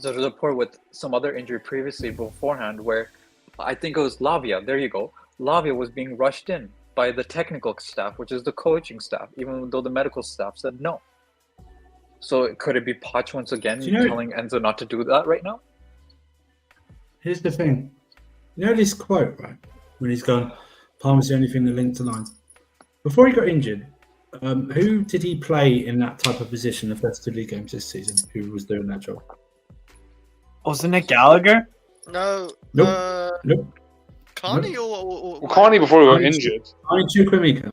the report with some other injury previously beforehand, where I think it was Lavia. There you go. Lavia was being rushed in by the technical staff, which is the coaching staff, even though the medical staff said no. So could it be Poch once again telling Enzo not to do that right now? Here's the thing. You know this quote, right? When he's gone, Palmer's the only thing that linked to lines. Before he got injured, who did he play in that type of position the first 2 league games this season? Who was doing that job? Wasn't it Gallagher? No. Nope. Carney or Carney before he got injured. Carney Chukwuemeka.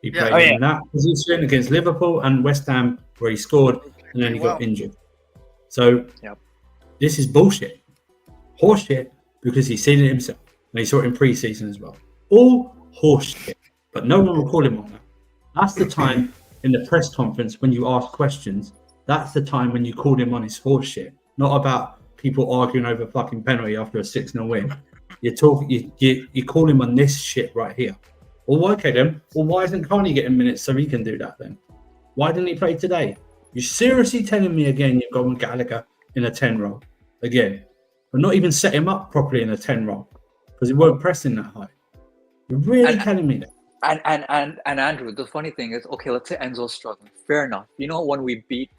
He played in that position against Liverpool and West Ham, where he scored and then he got injured. So this is bullshit. Horseshit, because he's seen it himself. And he saw it in pre-season as well. All horseshit. But no one will call him on that. That's the time in the press conference when you ask questions. That's the time when you call him on his horseshit. Not about people arguing over fucking penalty after a 6-0 win. You call him on this shit right here. Well, okay then. Well, why isn't Carney getting minutes so he can do that then? Why didn't he play today? You're seriously telling me again you've got Gallagher in a 10 role again, but not even set him up properly in a 10 role because he weren't pressing that high. You're really telling me that. And Andrew, the funny thing is, okay, let's say Enzo's struggling. Fair enough. You know, when we beat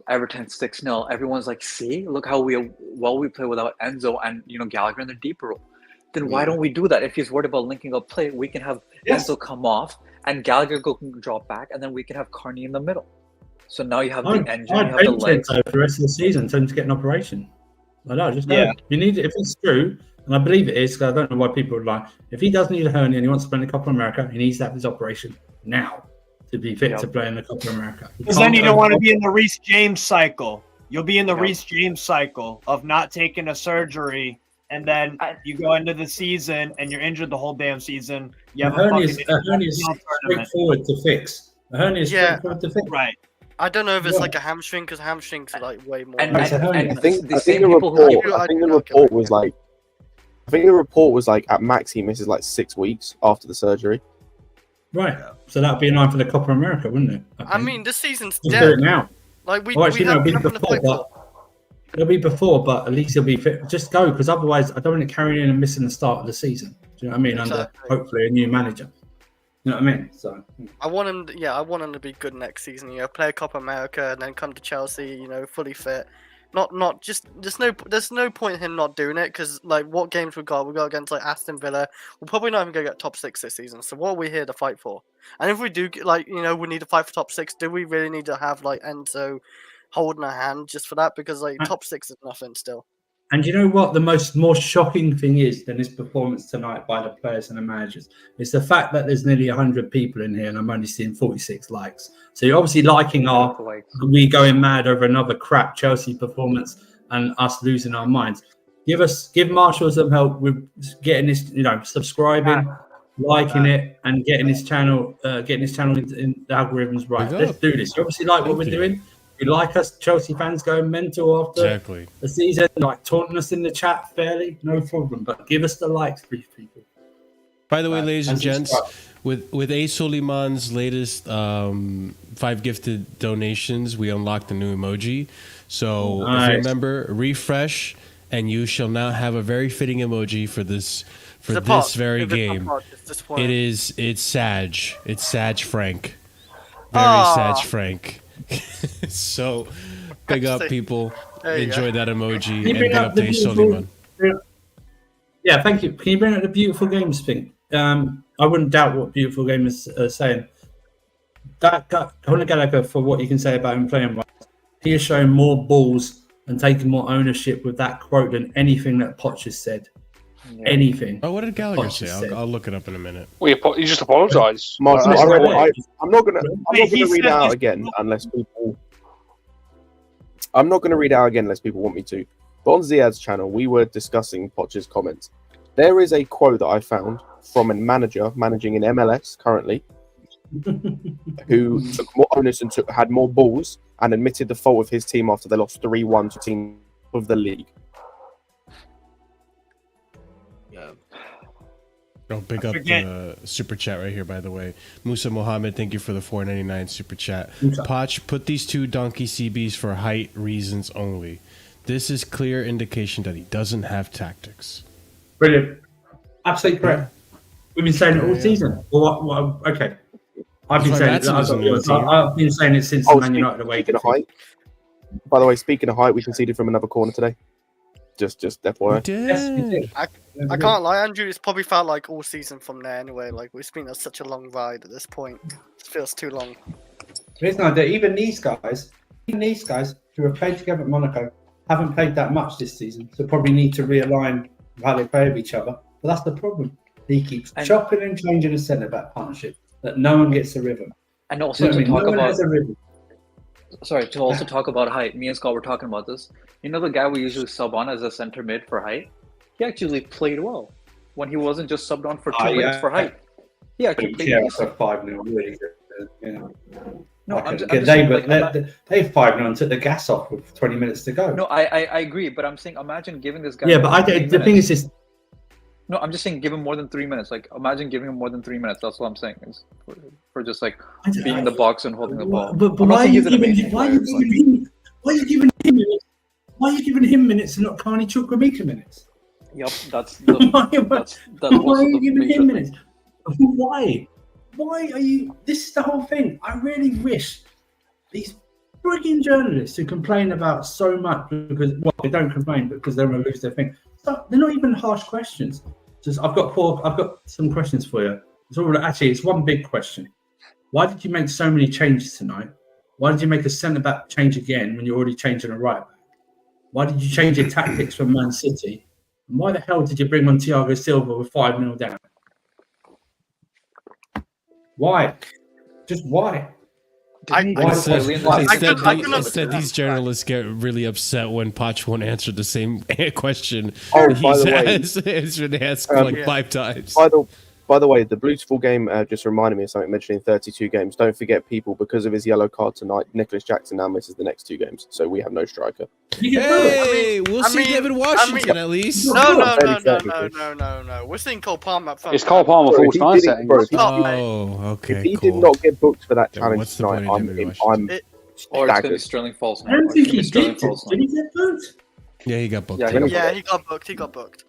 Everton 6-0, everyone's like, see, look how we play without Enzo and, you know, Gallagher in the deeper role. Then why don't we do that? If he's worried about linking up play, we can have Enzo come off and Gallagher go drop back, and then we can have Carney in the middle. So now you have the engine, you have the legs. For the rest of the season, tell him to get an operation. I know, just go. You need it if it's true. And I believe it is, because I don't know why people would like. If he does need a hernia and he wants to play in the Copa America, he needs to have his operation now to be fit to play in the Copa America. Because then you don't want to be in the Reece James cycle. You'll be in the Reece James cycle of not taking a surgery, and then you go into the season and you're injured the whole damn season. You have a hernia is straightforward to fix. A hernia is straightforward to fix. Right. I don't know if it's like a hamstring because hamstrings are like way more. It's a hernia. I think the the same people who report. give I think the report was like. I think the report was like at max he misses like 6 weeks after the surgery. Right. So that'd be in line for the Copa America, wouldn't it? I mean, this season's Let's do dead. it now. Like we Actually, no, have it'll be nothing to before, fight for. it'll be before, but at least he'll be fit. Just go, because otherwise I don't want to carry in and missing the start of the season. Do you know what I mean? Under hopefully a new manager. You know what I mean? So I want him. I want him to be good next season. Play a Copa America and then come to Chelsea. Fully fit. Not just. There's no point in him not doing it because like what games we got against like Aston Villa. We're probably not even gonna get top 6 this season. So what are we here to fight for? And if we do we need to fight for top 6. Do we really need to have like Enzo holding a hand just for that? Because like top 6 is nothing still. And you know what the more shocking thing is than his performance tonight by the players and the managers? It's the fact that there's nearly 100 people in here and I'm only seeing 46 likes. So you're obviously liking we going mad over another crap Chelsea performance and us losing our minds. Give Marshall some help with getting this, subscribing, liking it, and getting his channel in the algorithms right. Let's do this. You obviously like what we're doing. You like us Chelsea fans going mental after the season, like taunting us in the chat fairly, no problem. But give us the likes, please, people. By the way, ladies and gents, with A. Soliman's latest 5 gifted donations, we unlocked a new emoji. So if you remember, refresh, and you shall now have a very fitting emoji for this very game. It's Sag. It's Sag Frank. Very Sag Frank. So big up, people. Enjoy that emoji and big up to Soliman. Yeah, thank you. Can you bring up the beautiful games thing? I wouldn't doubt what beautiful game is saying. Conor Gallagher, for what you can say about him playing right, he has shown more balls and taken more ownership with that quote than anything that Poch has said. Yeah. Anything. Oh, what did Gallagher say? I'll look it up in a minute. You just apologise. I'm not gonna read it out again unless people. I'm not gonna read it out again unless people want me to. But on Ziad's channel, we were discussing Poch's comments. There is a quote that I found from a manager managing in MLS currently, who took more onus and had more balls and admitted the fault of his team after they lost 3-1 to team of the league. Oh, big up the super chat right here, by the way. Musa Mohammed, thank you for the $4.99 super chat. Poch, put these 2 donkey CBs for height reasons only. This is clear indication that he doesn't have tactics. Brilliant. Absolutely correct. We've been saying it all season. Well, okay. I've been saying it since Man United away. By the way, speaking of height, we conceded from another corner today. Just FYI. I can't lie, Andrew. It's probably felt like all season from there anyway. Like we've been on such a long ride at this point. It feels too long. There's no idea. Even these guys who have played together at Monaco haven't played that much this season, so probably need to realign how they play with each other. But that's the problem. He keeps chopping and changing the centre back partnership that no one gets a rhythm. And also to talk about height. Me and Scott were talking about this. You know the guy we usually sub on as a centre mid for height? He actually played well when he wasn't just subbed on for 2 minutes for height. He actually played decent. 5-0, really good. Yeah. No, they 5-0 and took the gas off with 20 minutes to go. No, I agree, but I'm saying imagine giving this guy. Yeah, but the thing is this. No, I'm just saying give him more than 3 minutes. Like imagine giving him more than 3 minutes. That's what I'm saying. Is for just like being in the box and holding the ball. But why are you giving him minutes and not Carney Chukwuemeka minutes? Yep, that's why are you giving him minutes? Why? Why are you? This is the whole thing. I really wish these frigging journalists who complain about so much because they don't complain because they're going to lose their thing. They're not even harsh questions. I've got some questions for you. It's one big question. Why did you make so many changes tonight? Why did you make a centre back change again when you're already changing a right back? Why did you change your tactics from Man City? And why the hell did you bring on Thiago Silva with 5-0 down? Why? Just why? Instead, these journalists get really upset when Poch won't answer the same question. Oh, by the way, it's been asked like 5 times. By the way, the beautiful game just reminded me of something mentioning 32 games. Don't forget, people, because of his yellow card tonight, Nicholas Jackson now misses the next 2 games. So we have no striker. Hey, we'll see David Washington at least. No. We're seeing Cole Palmer up front. It's Cole Palmer Bro, full he time didn't- setting. bro, Okay. If he cool. did not get booked for that Then challenge what's the tonight, point of David I'm Or it's going to be staggered. Sterling Falls. I don't think he did. Did he get booked? Yeah, he got booked. Yeah, too. Yeah, he got booked.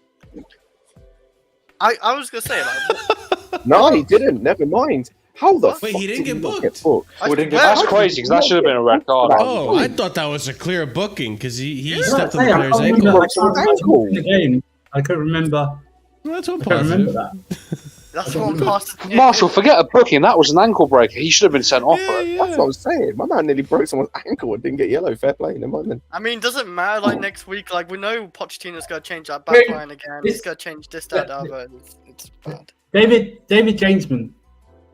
I was gonna say like. No, he didn't. Never mind. How the Wait, fuck he didn't did get not booked? That's crazy because that should have been a red card. Oh, I thought that was a clear booking because he Yeah, stepped on hey, the I player's can't ankle. remember- I can't remember the game. I couldn't remember. Well, that's all I can't remember positive. that. That's one past. Marshall, forget a booking. That was an ankle breaker. He should have been sent off for it. That's what I was saying. My man nearly broke someone's ankle and didn't get yellow. Fair play. Never mind then. I mean, doesn't matter. Like next week, like we know Pochettino's gonna change that back line again. He's gonna change this, that, the other. It's bad. David Jamesman,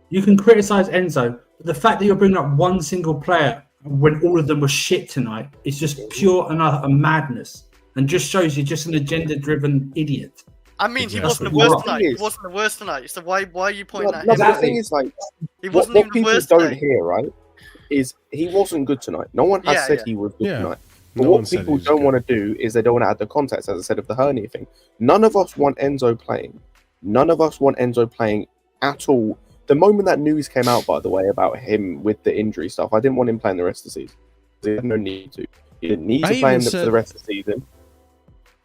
you can criticize Enzo, but the fact that you're bringing up one single player when all of them were shit tonight is just pure and utter madness, and just shows you're just an agenda-driven idiot. I mean, he That's wasn't the what worst you are. tonight. He wasn't the worst tonight. So why are you pointing at No, him? but the thing is, like, He what wasn't even the people worst don't today. hear, right, is he wasn't good tonight. No one has Yeah, said yeah. he was good Yeah. tonight. But No one what said people he was don't good. want to do is they don't want to add the context, as I said, of the hernia thing. None of us want Enzo playing. None of us want Enzo playing at all. The moment that news came out, by the way, about him with the injury stuff, I didn't want him playing the rest of the season. He had no need to. He didn't need to I play him even for said- the rest of the season.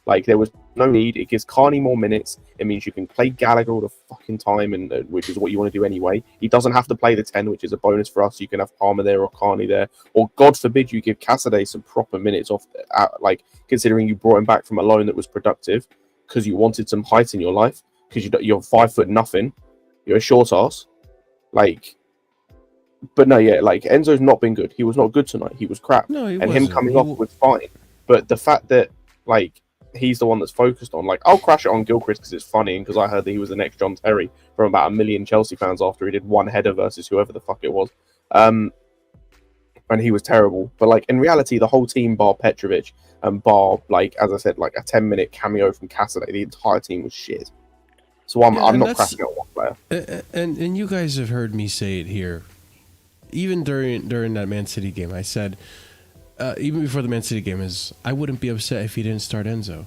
Like, there was no need. It gives Carney more minutes. It means you can play Gallagher all the fucking time, and which is what you want to do anyway. He doesn't have to play the 10, which is a bonus for us. You can have Palmer there or Carney there. Or, God forbid, you give Cassidy some proper minutes off, like, considering you brought him back from a loan that was productive because you wanted some height in your life, because you're 5 foot nothing. You're a short ass. Like, but no, yeah, like, Enzo's not been good. He was not good tonight. He was crap. No, he and him wasn't. coming He off w- was fine. But the fact that, like, he's the one that's focused on, like, I'll crash it on Gilchrist because it's funny and because I heard that he was the next John Terry from about 1 million Chelsea fans after he did one header versus whoever the fuck it was. And he was terrible. But, like, in reality, the whole team, bar Petrovic and bar, like, as I said, like a 10-minute cameo from Cassidy, the entire team was shit. So I'm and not that's- crashing on one player. And you guys have heard me say it here, even during that Man City game. I said, even before the Man City game, is I wouldn't be upset if he didn't start Enzo.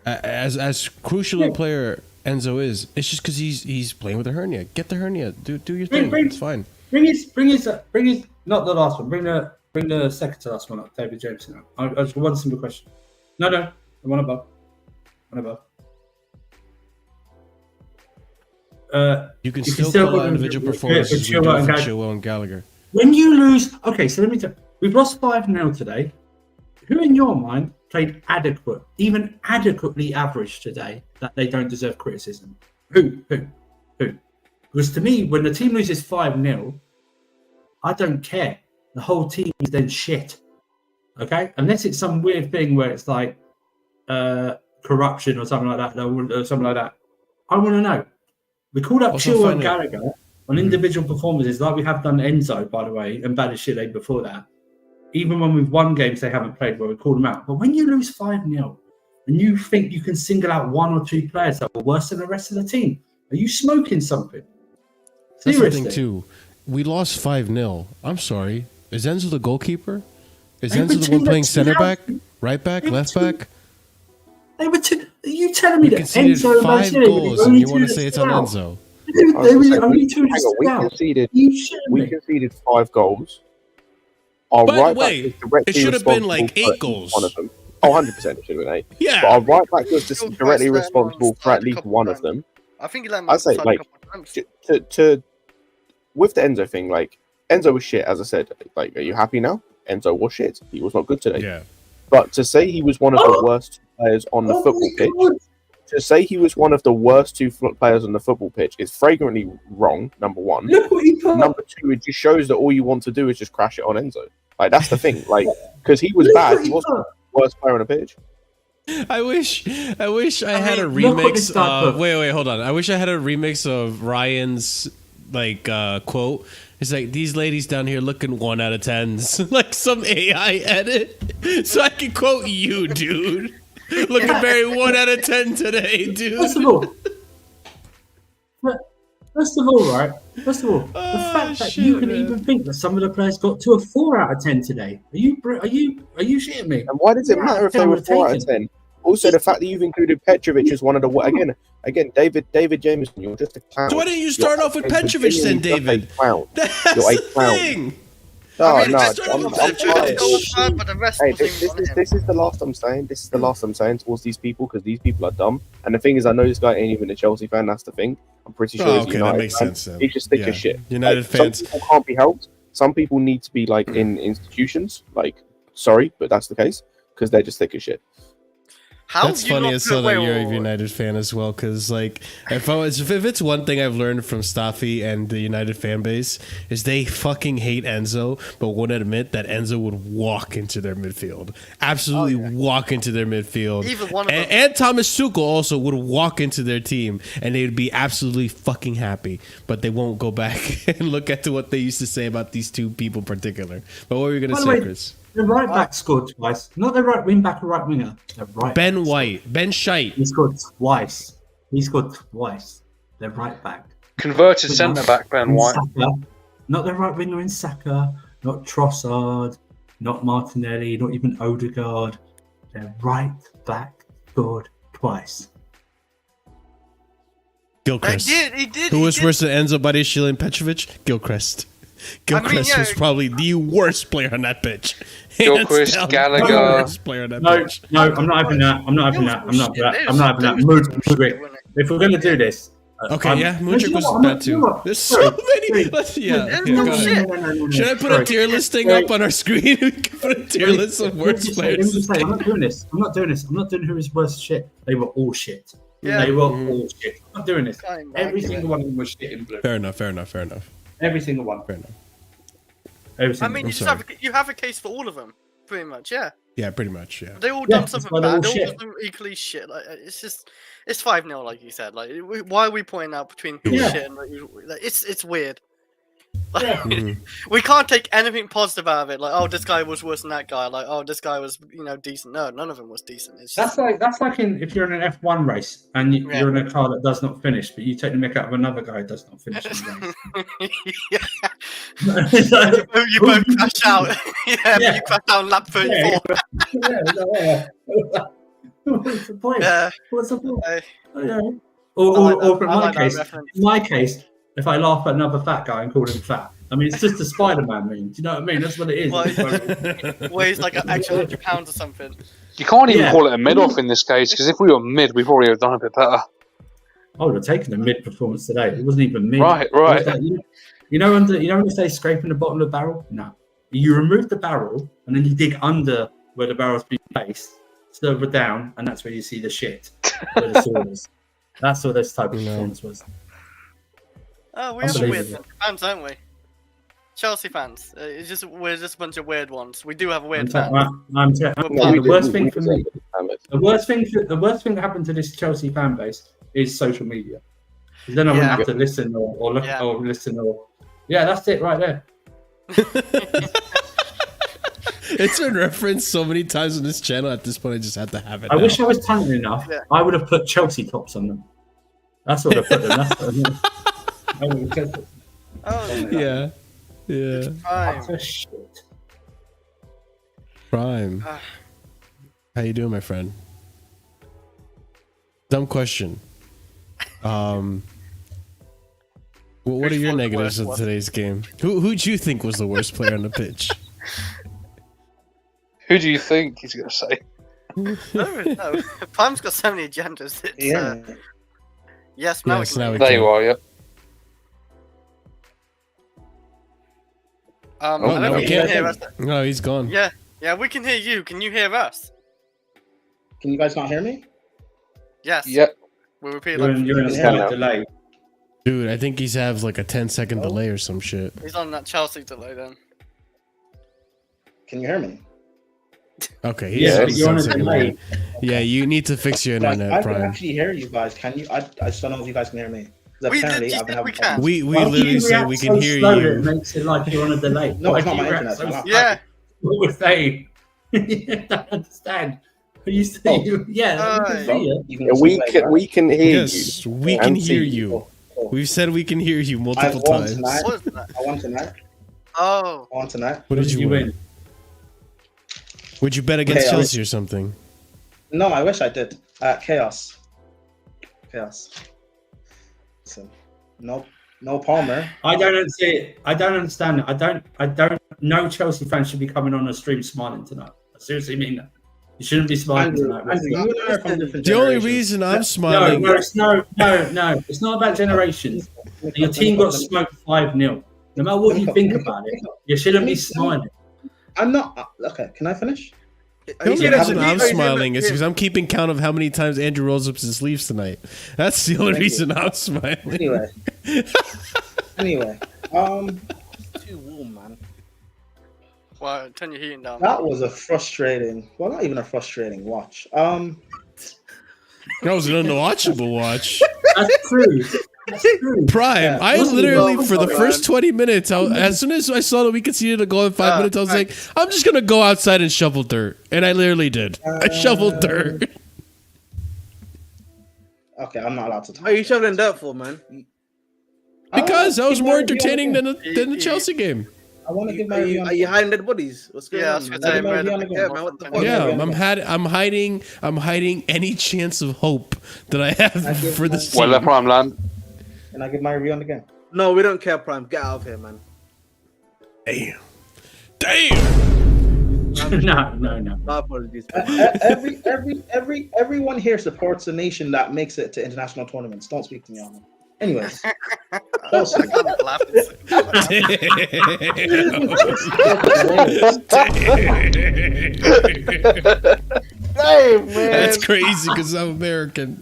As crucial a player Enzo is, it's just because he's playing with a hernia. Get the hernia, do your thing. It's fine. Bring his not the last one. Bring the second to last one up, David Jameson. I just one simple question. No, the one above. You can still call out individual performances we do for Chilwell and Gallagher. When you lose, okay, so let me tell. We've lost 5-0 today. Who in your mind played even adequately average today that they don't deserve criticism? Who? Because to me, when the team loses 5-0, I don't care. The whole team is then shit. Okay? Unless it's some weird thing where it's like corruption or something like that. I want to know. We called up Also Chilwell find and it- Gallagher on individual performances like we have done Enzo, by the way, and Badiashile before that. Even when we've won games they haven't played well, we call them out. But when you lose 5-0 and you think you can single out 1 or 2 players that were worse than the rest of the team, are you smoking something? That's the Seriously. thing too. We lost 5-0. I'm sorry. Is Enzo the goalkeeper? Is They were Enzo the two one playing left center out. back, right back, They were left two- back? They were two. Are you telling me We that conceded Enzo and 5 Badiashile were goals, the and only you two want to that say it's stood on out? Enzo? They were the only two that Hang on, stood out. conceded. Are you shitting We me? conceded 5 goals. Our By the right way, back was directly it should have been like responsible for 8 goals. One of them. Oh, 100% it should have been 8. Yeah. But our right back was Still quite directly standing responsible on for side at a least couple one of times. them. I think he let him I'd say, outside like, a couple of times. to with the Enzo thing, like, Enzo was shit, as I said. Like, are you happy now? Enzo was shit. He was not good today. Yeah. But to say he was one of the worst players on the football pitch, to say he was one of the worst 2 players on the football pitch is flagrantly wrong, number one. Look what he put. Number 2, it just shows that all you want to do is just crash it on Enzo. Like, that's the thing. Like, because he was Look bad. what He he wasn't put. the worst player on the pitch. I wish I had a look what this remix guy of put. wait, hold on. I wish I had a remix of Ryan's like quote. It's like, these ladies down here looking 1 out of 10s. Like some AI edit. So I can quote you, dude. Looking very 1 out of 10 today, dude. First of all, First of all, right? First of all, the fact that you can even think that some of the players got to a 4 out of 10 today. Are you shitting me? And why does it matter if they were 4 out of 10? Also, the fact that you've included Petrovic as one of the again, David Jameson, you're just a clown. So why didn't you start off with Petrovic then, David? That's you're a clown. Thing. No, I mean, no, just I'm tired, but the rest Hey, wasn't even on him. this is the last I'm saying. This is the last I'm saying towards these people because these people are dumb. And the thing is, I know this guy ain't even a Chelsea fan. That's the thing. I'm pretty sure he's a United that makes fan. sense. Then. He's just thick as shit. United fans. Some people can't be helped. Some people need to be like in institutions. Like, sorry, but that's the case because they're just thick as shit. How That's do you funny not as put hell that away you're a all- United fan as well, because like if it's one thing I've learned from Staffy and the United fan base is they fucking hate Enzo, but won't admit that Enzo would walk into their midfield, absolutely walk into their midfield. Even one of them. And Thomas Tuchel also would walk into their team, and they'd be absolutely fucking happy, but they won't go back and look at what they used to say about these two people in particular. But what were you gonna By the say, way, Chris? The right back scored twice. Not the right wing back or right winger. The right Ben back White, Ben Shite. He scored twice. The right back. Converted centre back, Ben White. Saka, not the right winger in Saka, not Trossard, not Martinelli, not even Odegaard. The right back scored twice. Gilchrist. He did. Who he was did. worse than Enzo, Badiashile, and Petrovic? Gilchrist. Gilchrist was probably the worst player on that pitch. Gilchrist, Hands down, Gallagher. the worst player on that pitch. No, I'm not having that. I'm not having that. I'm not having that. Mudryk. If we're going to do this. Okay, yeah, Mudryk was bad too. There's so many. Should I put a tier list thing up on our screen? We can put a tier list of worst players. I'm not doing this. I'm not doing who is worst shit. They were all shit. Yeah. They were all shit. I'm not doing this. Fine, Every man. single one of them was shit in blue. Fair enough. Every single one. Fair enough. Every I single mean, one. you have a case for all of them, pretty much. Yeah, Yeah, pretty much, yeah. they all Yeah, done that's something why they're all bad. They all shit. done equally shit. Like it's 5-0, like you said. Like, why are we pointing out between who's Yeah. shit and like, it's weird. Like, Yeah. we can't take anything positive out of it. Like, oh, this guy was worse than that guy. Like, oh, this guy was decent. No, none of them was decent. It's just, That's like if you're in an F1 race and Yeah. you're in a car that does not finish, but you take the mick out of another guy who does not finish the yeah. race. It's like, You both crash out. Yeah, but Yeah. you crash out on lap 34. What's the point? Yeah. What's the point? Hey. Yeah. I Or like for that case, reference. in my case, if I laugh at another fat guy and call him fat, I mean, it's just a Spider-Man meme. Do you know what I mean? That's what it is. Well, weighs like an extra 100 pounds or something. You can't even Yeah. call it a mid-off in this case, because if we were mid, we probably would have done a bit better. I would have taken a mid performance today. It wasn't even mid. Right. It was like, you know when they say scraping the bottom of the barrel? No. You remove the barrel and then you dig under where the barrel's been placed, silver down, and that's where you see the shit. Where the sword is. That's what this type of performance was. Oh, we have weird Unbelievable. fans, don't we? Chelsea fans. We're just a bunch of weird ones. We do have I'm weird te- fans. I'm te- Well, the worst thing for me, Ahmed. the worst thing that happened to this Chelsea fan base is social media. 'Cause then I wouldn't Yeah. have to listen or look Yeah. or listen or that's it right there. It's been referenced so many times on this channel. At this point, I just had to have it. I now. wish I was talented enough. Yeah. I would have put Chelsea tops on them. That's what I put them. That's what I would have kept it. Oh, Yeah. fine. Utter shit. Prime. Ah. How you doing, my friend? Dumb question. What are Which your one's the negatives worst of one? today's game? Who'd you think was the worst player on the pitch? Who do you think he's going to say? No. Prime's got so many agendas. It's, Yeah. yes, now Yes, we now can. we There can. you are, yeah. Oh, I no, don't we think you can can't. hear us. No, he's gone. Yeah, we can hear you. Can you hear us? Can you guys not hear me? Yes. Yeah. We'll repeat You're in a Yeah. slight delay. Dude, I think he's have like a 10-second delay or some shit. He's on that Chelsea delay then. Can you hear me? Okay, Yeah, he's but you're on a 10-second delay. Yeah, you need to fix your Like, internet, I can Prime. actually hear you guys. Can you? I just don't know if you guys can hear me. 'Cause We did, apparently you I've said been having we can. problems. We Why do literally you said react we so can hear slow that you. It makes it like you're on a delay. No, Why it's do not you my react internet, so it's not. slow? Yeah. What was saying? I don't understand. You say, yeah, we can see you. You can Yeah, see we like can that. we can hear Yes, we can and hear see you. Cool. We've said we can hear you I multiple won times. tonight. What is that? I won tonight. Oh, I won tonight. What did you win? Would you bet against Chaos. Chelsea or something? No, I wish I did. Chaos. Listen, no Palmer. I don't see it. I don't understand it. I don't. No Chelsea fans should be coming on a stream smiling tonight. I seriously mean that. You shouldn't be smiling Andrew, tonight. Andrew, you and I are from different The only generations. reason I'm No, smiling. no, it's no. It's not about generations. Your team got smoked 5-0. No matter what you think about it, you shouldn't be smiling. I'm not. Okay, can I finish? The only saying that reason to me? I'm Are you doing smiling that is to because I'm keeping count of how many times Andrew rolls up his sleeves tonight. That's the only Thank you. reason I'm smiling. Anyway, too warm, man. well, turn your heating down. That was a frustrating. Well, not even a frustrating watch. That was an unwatchable watch. That's true. That's true. Prime. Yeah. I Listen, literally, bro, for the man. first 20 minutes, as soon as I saw that we conceded a goal in 5 minutes, I was like, I'm just going to go outside and shovel dirt. And I literally did. I shoveled dirt. Okay, I'm not allowed to What talk. are you shoveling dirt for, man? Because that was Keep more my review on entertaining the than the Chelsea game. I want to give my Are review you, on are you hiding dead bodies? What's going Yeah, I on? was Man? gonna say, Let me where be the on fuck- again. Yeah, man, what the fuck? Yeah, Yeah. I'm hiding any chance of hope that I have I give for my- this Well, team. let Prime land. Can I give my review on the game? No, we don't care, Prime. Get out of here, man. Damn. No. My apologies. Man. Everyone here supports a nation that makes it to international tournaments. Don't speak to me on it. Anyways, Chelsea. Damn, man. That's crazy because I'm American.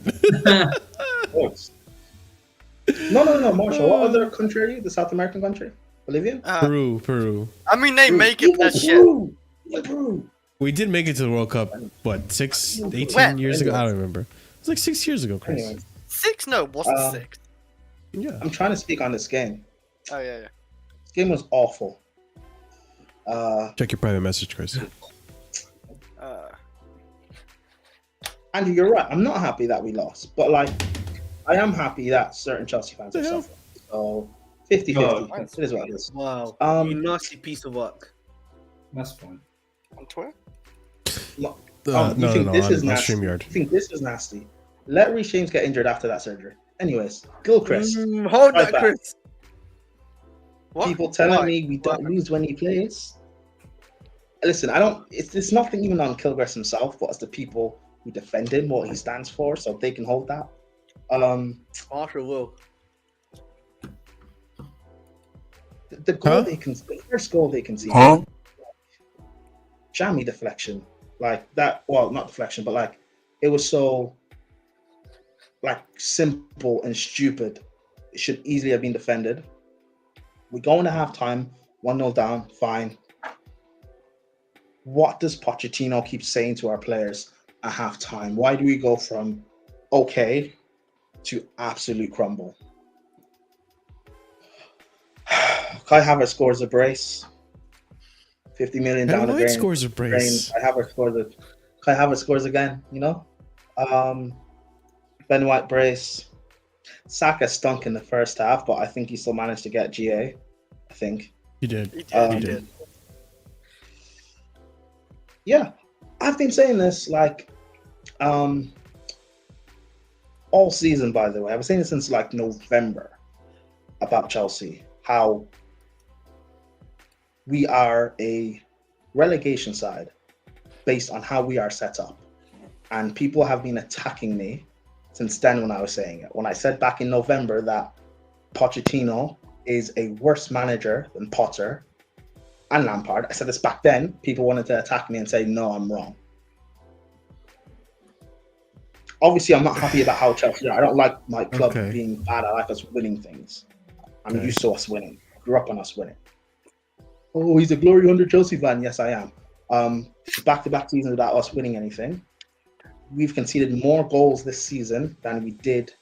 No, Marshall. What other country are you? The South American country? Bolivia? Peru. I mean, they make it Even that shit. Peru. Even Peru. We did make it to the World Cup, what, 18 When? years ago? I don't remember. It was like 6 years ago, Chris. Anyways, 6? No, what's the 6? Yeah. I'm trying to speak on this game. Oh, yeah. This game was awful. Check your private message, Chris. Andrew, you're right. I'm not happy that we lost, but like, I am happy that certain Chelsea fans are suffering. So 50-50. It is what it is. Wow. You nasty piece of work. That's fine. On Twitter? No, you think this is on nasty? StreamYard. You think this is nasty? Let Reece James get injured after that surgery. Anyways, Gilchrist. Hold right that, back. Chris. What? People telling Why? me we don't lose when he plays. Listen, I don't. It's nothing even on Kilgrist himself, but it's the people who defend him, what he stands for, so they can hold that. Marshall will. The goal they can, the first goal they conceded, jammy deflection, like that. Well, not deflection, but like it was so like simple and stupid. It should easily have been defended. We go into halftime, 1-0 down, fine. What does Pochettino keep saying to our players at halftime? Why do we go from okay to absolute crumble? Kai Havertz scores a brace. 50 million down the drain. Scores a brace. Kai Havertz scores again, you know? Ben White brace. Saka stunk in the first half, but I think he still managed to get GA. I think. He did. He did. Yeah, I've been saying this like all season, by the way. I've been saying this since like November about Chelsea, how we are a relegation side based on how we are set up. And people have been attacking me since then when I was saying it. When I said back in November that Pochettino is a worse manager than Potter and Lampard, I said this back then, people wanted to attack me and say, no, I'm wrong. Obviously, I'm not happy about how Chelsea are. I don't like my club being bad. I like us winning things. I'm used to us winning. Grew up on us winning. Oh, he's a glory hunter Chelsea fan. Yes, I am. Back-to-back seasons without us winning anything. We've conceded more goals this season than we did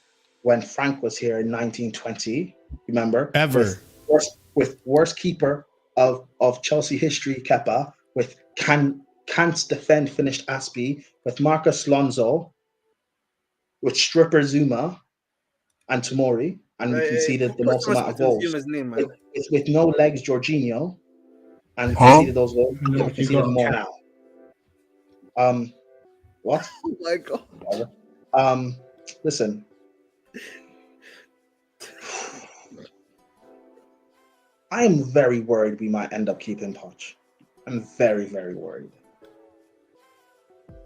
when Frank was here in 1920. Remember? Ever. With worst keeper of Chelsea history, Kepa, with can't defend finished Aspie, with Marcus Lonzo, with stripper Zuma and Tomori, and we conceded the most amount of goals. It's with no legs, Jorginho, and we conceded those goals. Yeah, we conceded more now. What? Oh my god. Listen. I am very worried we might end up keeping Poch. I'm very, very worried.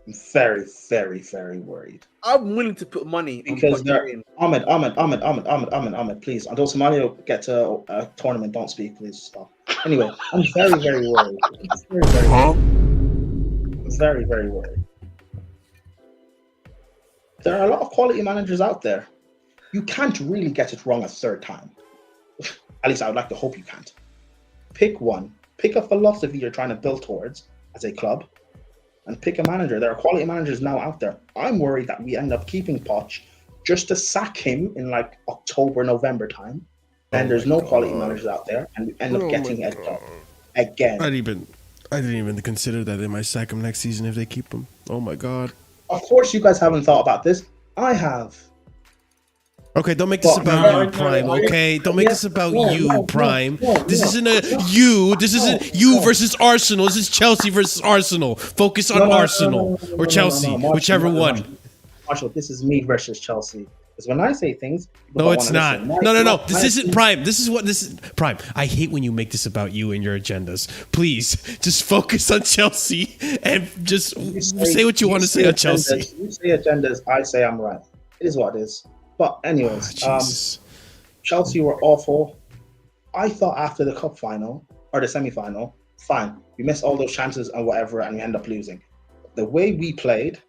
I'm very, very, very worried. I'm willing to put money because on they're Ahmed, please. Until Somalia get to a tournament, don't speak, please stop. Anyway, I'm very, very worried. Very, very worried. There are a lot of quality managers out there. You can't really get it wrong a third time. At least I would like to hope you can't. Pick one. Pick a philosophy you're trying to build towards as a club, and pick a manager. There are quality managers now out there. I'm worried that we end up keeping Poch just to sack him in like October, November time. And there's no quality managers out there, and we end up getting a job again. I didn't even consider that they might sack him next season if they keep him. Oh my god. Of course, you guys haven't thought about this. I have. Okay, don't make this about you, Prime. Okay, don't make this about you, Prime. This isn't a you. This isn't you versus Arsenal. This is Chelsea versus Arsenal. Focus on Arsenal or Chelsea, whichever one. Marshall, this is me versus Chelsea. Because when I say things, no, it's not. No. This isn't Prime. This is Prime. I hate when you make this about you and your agendas. Please, just focus on Chelsea and just say what you want to say on Chelsea. You say agendas, I say I'm right. It is what it is. But anyways, Chelsea were awful. I thought after the cup final or the semi-final, fine, we missed all those chances and whatever, and we end up losing. The way we played,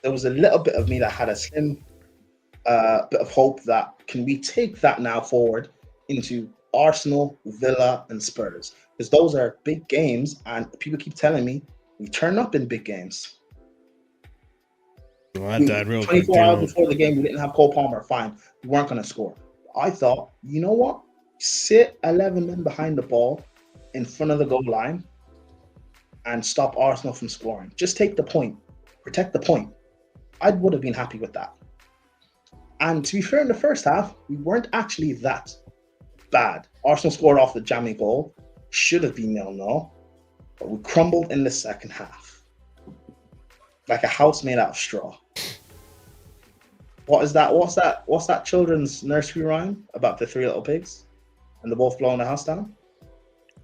there was a little bit of me that had a slim bit of hope that can we take that now forward into Arsenal, Villa, and Spurs, because those are big games, and people keep telling me we turn up in big games. Well, I died real 24 hours before the game, we didn't have Cole Palmer. Fine, we weren't going to score. I thought, you know what? Sit 11 men behind the ball in front of the goal line and stop Arsenal from scoring. Just take the point, protect the point. I would have been happy with that. And to be fair, in the first half, we weren't actually that bad. Arsenal scored off the jammy goal. Should have been 0-0, but we crumbled in the second half. Like a house made out of straw. What is that? What's that children's nursery rhyme about the three little pigs and the wolf blowing the house down?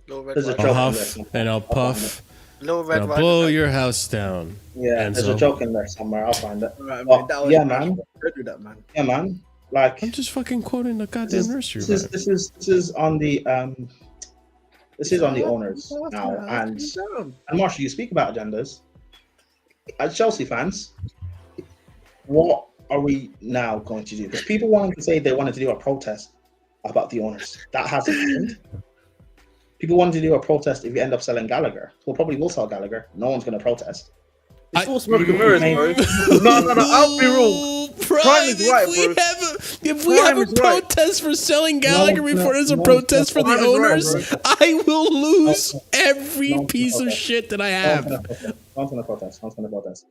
There's a joke I'll huff and I'll puff. And I'll blow your house down. Yeah, there's a joke in there somewhere. I'll find it. Right, man. Don't do that, man. Yeah, man. Like I'm just fucking quoting the goddamn nursery. This is on the owners now, and Marshall, you speak about agendas. As Chelsea fans, what are we now going to do? Because people wanted to say they wanted to do a protest about the owners. That hasn't happened. People wanted to do a protest if you end up selling Gallagher. We'll probably will sell Gallagher. No one's going to protest. It's all smoke and mirrors, bro. No, I'll be real. Prime is right, bro. If we have a protest for selling Gallagher before there's a protest for the owners, I will lose every piece of shit that I have. No one's going to protest.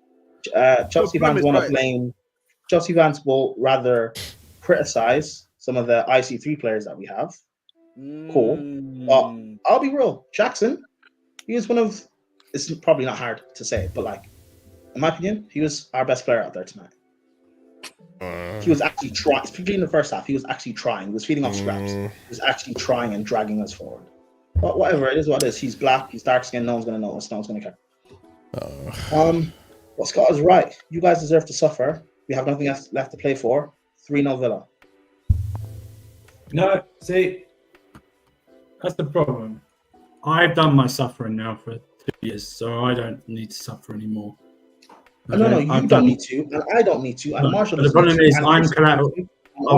Chelsea fans want to blame. Chelsea fans will rather criticize some of the IC3 players that we have. Cool. But I'll be real. Jackson, he was one of, it's probably not hard to say, but like, in my opinion, he was our best player out there tonight. He was actually trying, especially in the first half, he was actually trying. He was feeding off scraps. He was actually trying and dragging us forward. But whatever, it is what it is. He's black, he's dark skinned, no one's going to notice, no one's going to care. But Scott is right. You guys deserve to suffer. We have nothing else left to play for. 3-0 Villa. No, see, that's the problem. I've done my suffering now for 2 years, so I don't need to suffer anymore. No, you don't need to, and I don't need to, and Marshall doesn't. The problem is, I'm collateral.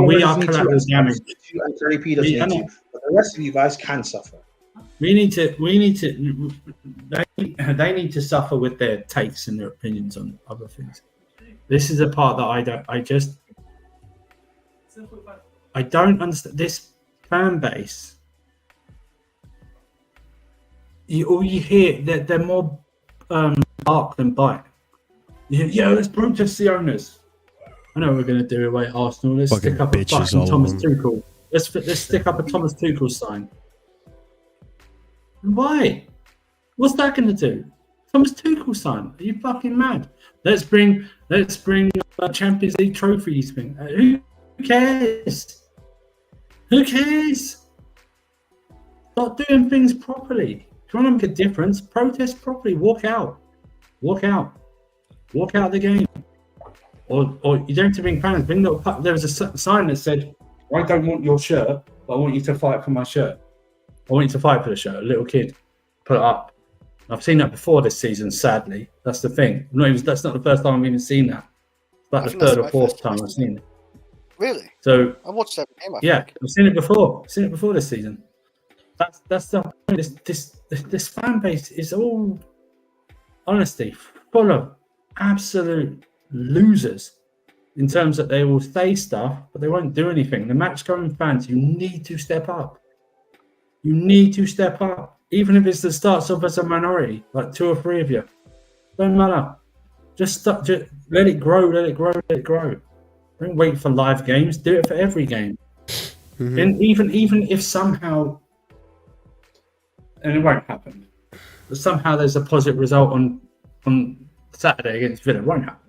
We are collateral damage. And Terry P doesn't need to, but the rest of you guys can suffer. We need to. They need to suffer with their takes and their opinions on other things. This is a part that I don't understand. This fan base. All you hear that they're more bark than bite. Yeah, let's protest the owners. I know what we're going to do away at Arsenal. Let's Fucking stick up a bitches, fucking all of Thomas them. Tuchel. Let's stick up a Thomas Tuchel sign. Why? What's that going to do? Thomas Tuchel sign? Are you fucking mad? Let's bring Champions League trophies. Who cares? Who cares? Start doing things properly. If you want to make a difference, protest properly. Walk out. Walk out the game. Or you don't have to bring fans. There was a sign that said, I don't want your shirt, but I want you to fight for my shirt. I want you to fight for the shirt. A little kid put it up. I've seen that before this season, sadly. That's the thing. That's not the first time I've even seen that. It's like the third or fourth time I've seen it. Really? So I watched every game. I've seen it before. I've seen it before this season. That's the this fan base is all honesty full of absolute losers in terms that they will say stuff but they won't do anything. The match going fans, you need to step up. You need to step up, even if it's the starts off as a minority, like 2 or 3 of you. Don't matter. Just let it grow. Don't wait for live games. Do it for every game. Mm-hmm. And even if somehow, and it won't happen, but somehow there's a positive result on Saturday against Villa, it won't happen.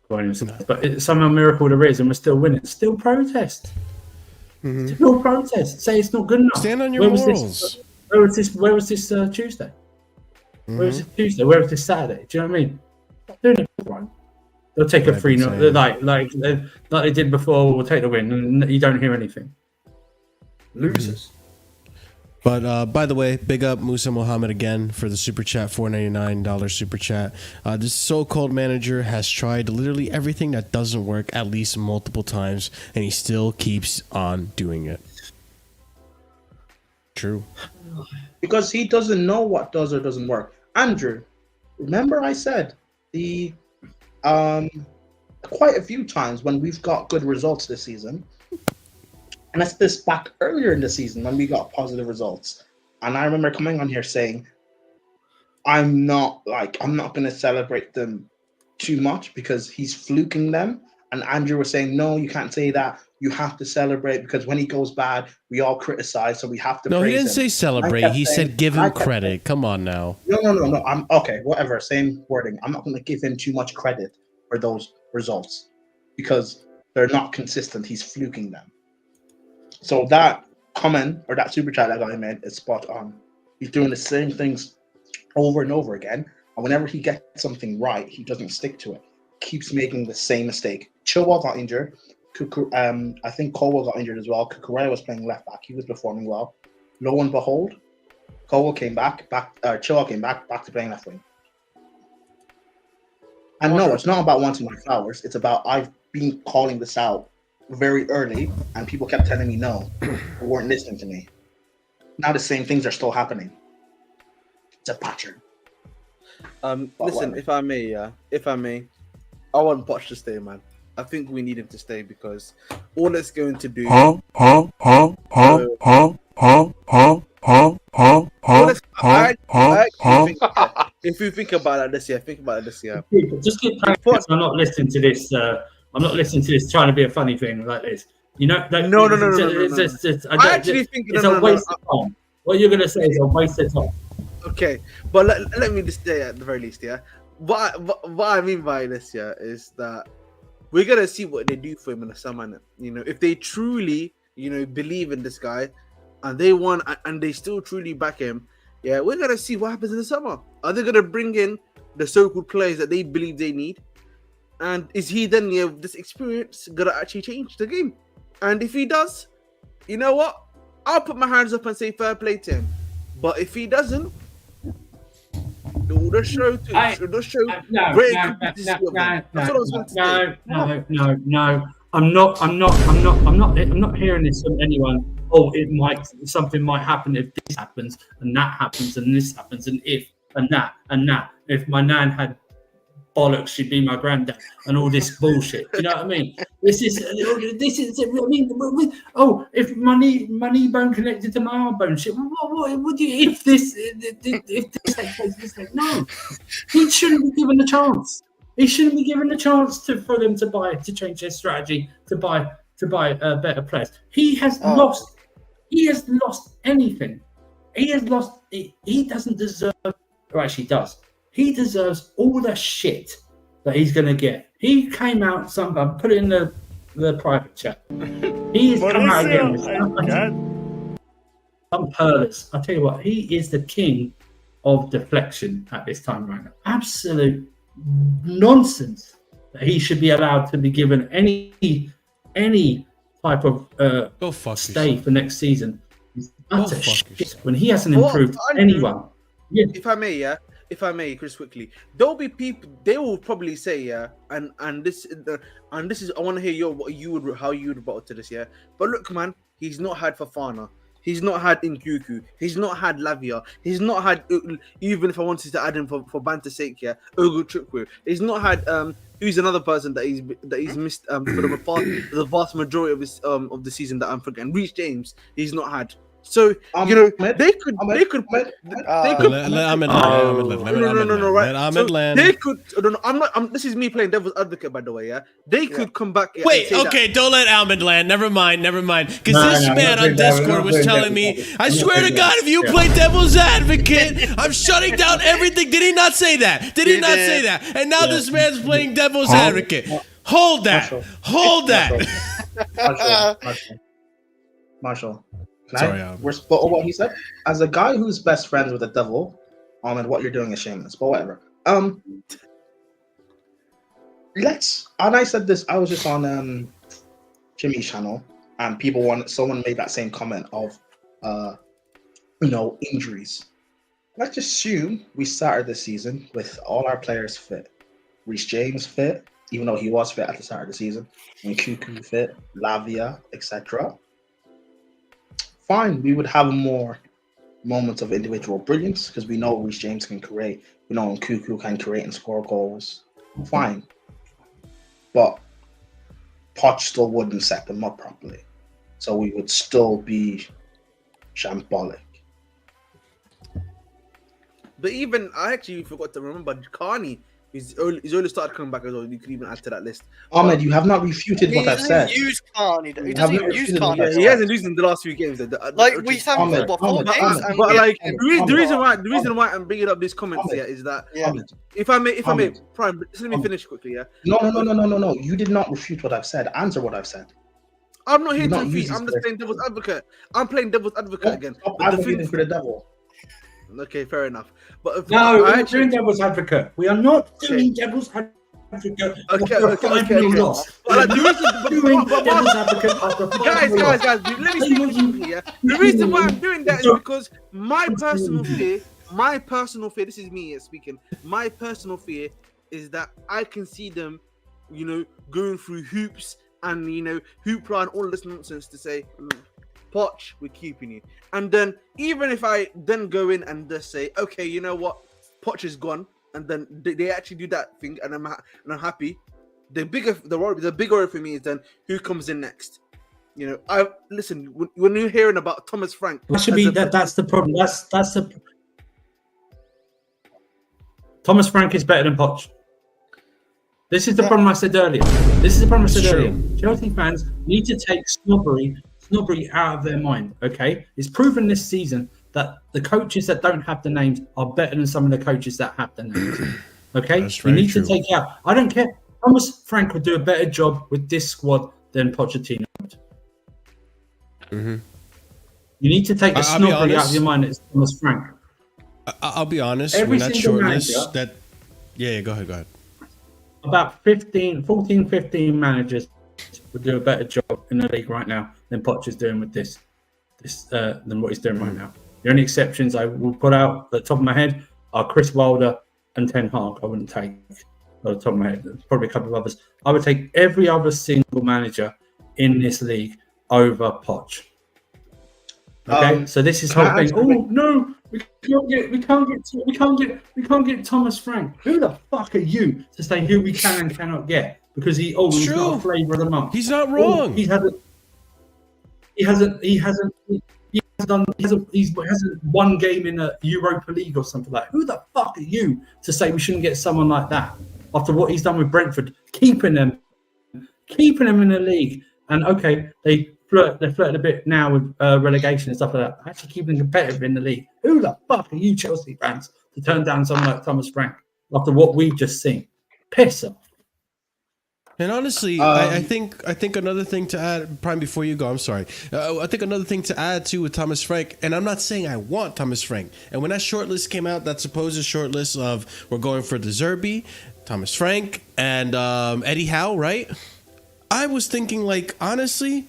But it's somehow miracle there is, and we're still winning. Still protest. Mm-hmm. Still protest. Say it's not good enough. Stand on your morals. Where was this Tuesday? Mm-hmm. Where was this Tuesday? Where was this Saturday? Do you know what I mean? They're doing it right. They'll take a 3-0 like they did before. We'll take the win, and you don't hear anything. Losers. But by the way, big up Musa Mohammed again for the super chat, $4.99 super chat. This so-called manager has tried literally everything that doesn't work at least multiple times, and he still keeps on doing it. True. Because he doesn't know what does or doesn't work. Andrew, remember I said quite a few times when we've got good results this season. And that's this back earlier in the season when we got positive results. And I remember coming on here saying, I'm not going to celebrate them too much because he's fluking them. And Andrew was saying, no, you can't say that. You have to celebrate because when he goes bad, we all criticize, so we have to praise him. No, he didn't say celebrate. He said give him credit. Come on now. No. I'm okay, whatever. Same wording. I'm not going to give him too much credit for those results because they're not consistent. He's fluking them. So that comment or that super chat that I made is spot on. He's doing the same things over and over again. And whenever he gets something right, he doesn't stick to it. Keeps making the same mistake. Chilwell got injured. I think Colwell got injured as well. Kukurea was playing left back. He was performing well. Lo and behold, Colwell came back. Chilwell came back to playing left wing. And no, it's not about wanting my flowers. It's about I've been calling this out very early, and people kept telling me no, they weren't listening to me. Now the same things are still happening. It's a pattern. Listen, if I may, I want Poch to stay, man. I think we need him to stay because all it's going to do. If you think about it this year, Just keep practicing. I'm not listening to this. I'm not listening to this trying to be a funny thing like this. You know, like, no. I actually think it's a waste of time. What you're gonna say is a waste of time. Okay, but let me just say at the very least, yeah. What I mean by this, yeah, is that we're gonna see what they do for him in the summer. You know, if they truly, believe in this guy, and they want, and they still truly back him, yeah, we're gonna see what happens in the summer. Are they gonna bring in the so-called players that they believe they need? And is he then, this experience gonna actually change the game? And if he does, you know what? I'll put my hands up and say fair play to him. But if he doesn't, it will show too. No. I'm not hearing this from anyone. Oh, something might happen if this happens and that happens and this happens and if and that and that. If my nan had bollocks, she'd be my granddad and all this bullshit. You know what I mean? This is. I mean, oh, if my knee bone connected to my arm bone, shit. What would you? If this takes place, no, he shouldn't be given the chance. He shouldn't be given the chance for them to change their strategy, to buy better players. He has lost. He has lost anything. He has lost. He doesn't deserve. Or actually, does. He deserves all the shit that he's going to get. He came out. Somebody put it in the private chat. He's come out again with some pearlers. I tell you what, he is the king of deflection at this time right now. Absolute nonsense that he should be allowed to be given any type of stay for next season. He's utter shit when he hasn't improved anyone. Yeah. If I may, Chris, quickly, there'll be people. They will probably say, and this is. I want to hear how you would rebuttal to this, yeah. But look, man, he's not had Fofana. He's not had Nkuku. He's not had Lavia. He's not had, even if I wanted to add him for banter's sake, yeah, Ogo Chukwu. He's not had who's another person that he's missed for the vast majority of his of the season that I'm forgetting. Reece James, he's not had. So they could let Ahmed land. They could. I'm not. This is me playing devil's advocate, by the way. Yeah, they could come back. Wait, okay, don't let Ahmed land. Never mind. Because this man on Discord was telling me, I swear to God, if you play devil's advocate, I'm shutting down everything. Did he not say that? And now this man's playing devil's advocate. Hold that. Marshall. Sorry, respond what he said. As a guy who's best friends with the devil, and what you're doing is shameless, but whatever. And I said this, I was just on Jimmy's channel, and someone made that same comment of injuries. Let's just assume we started the season with all our players fit. Reece James fit, even though he was fit at the start of the season, and Nkuku fit, Lavia, etc. Fine, we would have more moments of individual brilliance because we know Reece James can create, we know Nkuku can create and score goals. Fine. But Poch still wouldn't set them up properly. So we would still be shambolic. But even, I actually forgot to remember Carney. He's only started coming back as well. You could even add to that list. Ahmed, you have not refuted what I've said. He doesn't even use Carney. He hasn't used in the last few games. We signed for 4 games. But like the reason why I'm bringing up these comments here is that if I may, Prime, just let me finish quickly. Yeah. No. You did not refute what I've said. Answer what I've said. I'm not here to refute. I'm just playing devil's advocate. I'm playing devil's advocate again. Stop advocating for the devil. Okay, fair enough. But no, we're doing devil's advocate. We are not doing devil's advocate. Okay. But devil's advocate. Guys, let me see here. The reason why I'm doing that is because my personal fear, this is me speaking, my personal fear is that I can see them, going through hoops and, hoopla and all this nonsense to say, Poch, we're keeping you. And then even if I then go in and just say, okay, you know what, Poch is gone, and then they actually do that thing, and I'm happy. The bigger worry for me is then who comes in next. I listen when you're hearing about Thomas Frank. That should be that's the problem. That's the Thomas Frank is better than Poch. This is the problem I said earlier. Chelsea fans need to take snobbery out of their mind, okay? It's proven this season that the coaches that don't have the names are better than some of the coaches that have the names, okay? You need to take out. I don't care. Thomas Frank would do a better job with this squad than Pochettino would. Mm-hmm. You need to take the snobbery out of your mind. It's Thomas Frank. I'll be honest. Every when that single shortlist, manager, go ahead. About 15 managers would do a better job in the league right now than Poch is doing with this than what he's doing right now. The only exceptions I will put out at the top of my head are Chris Wilder and Ten Hag. I wouldn't take at the top of my head. There's probably a couple of others. I would take every other single manager in this league over Poch. Okay, so this is whole thing. Oh no, we can't get Thomas Frank. Who the fuck are you to say who we can and cannot get? Because he's not a flavour of the month. He's not wrong. He hasn't one game in a Europa League or something like that. Who the fuck are you to say we shouldn't get someone like that? after what he's done with Brentford, keeping them in the league. And okay, they flirted a bit now with relegation and stuff like that. Actually keeping them competitive in the league. Who the fuck are you Chelsea fans to turn down someone like Thomas Frank after what we've just seen? Piss off. And honestly, I think another thing to add, Prime, before you go, I'm sorry. I think another thing to add too with Thomas Frank, and I'm not saying I want Thomas Frank. And when that short list came out, that supposed short list of we're going for De Zerbi, Thomas Frank, and Eddie Howe, right? I was thinking, like, honestly,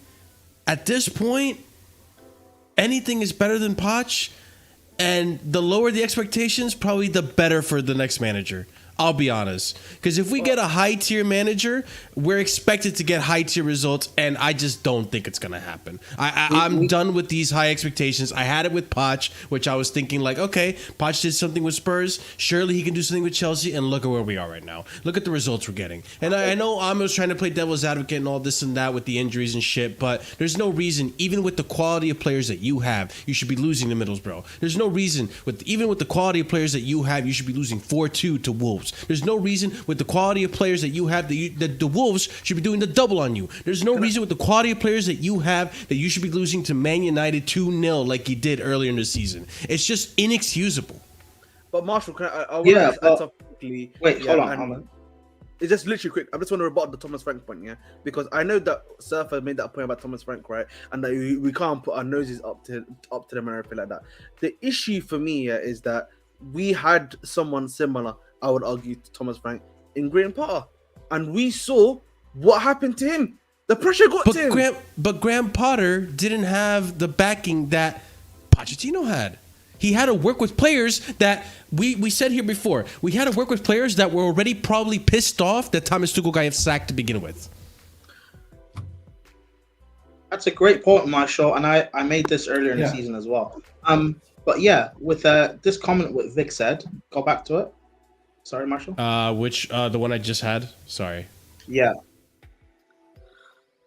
at this point, anything is better than Poch, and the lower the expectations, probably the better for the next manager. I'll be honest. Because if we get a high-tier manager, we're expected to get high-tier results, and I just don't think it's going to happen. I'm done with these high expectations. I had it with Poch, which I was thinking, like, okay, Poch did something with Spurs. Surely he can do something with Chelsea, and look at where we are right now. Look at the results we're getting. And I know Ahmed's trying to play devil's advocate and all this and that with the injuries and shit, but there's no reason, even with the quality of players that you have, you should be losing to Middlesbrough. There's no reason, even with the quality of players that you have, you should be losing 4-2 to Wolves. There's no reason with the quality of players that you have that the Wolves should be doing the double on you. There's no reason with the quality of players that you have that you should be losing to Man United 2-0 like you did earlier in the season. It's just inexcusable. But Marshall, can I want to add something quickly. Wait, hold on. It's just literally quick. I just want to rebut the Thomas Frank point, yeah, because I know that Surfer made that point about Thomas Frank, right, and that we can't put our noses up to them and everything like that. The issue for me is that we had someone similar, I would argue, to Thomas Frank in Graham Potter, and we saw what happened to him. The pressure got to him. But Graham Potter didn't have the backing that Pochettino had. He had to work with players that we said here before. We had to work with players that were already probably pissed off that Thomas Tuchel got sacked to begin with. That's a great point, Marshall, and I made this earlier in the season as well. But yeah, with this comment what Vic said, go back to it. Sorry, Marshall. The one I just had? Sorry. Yeah.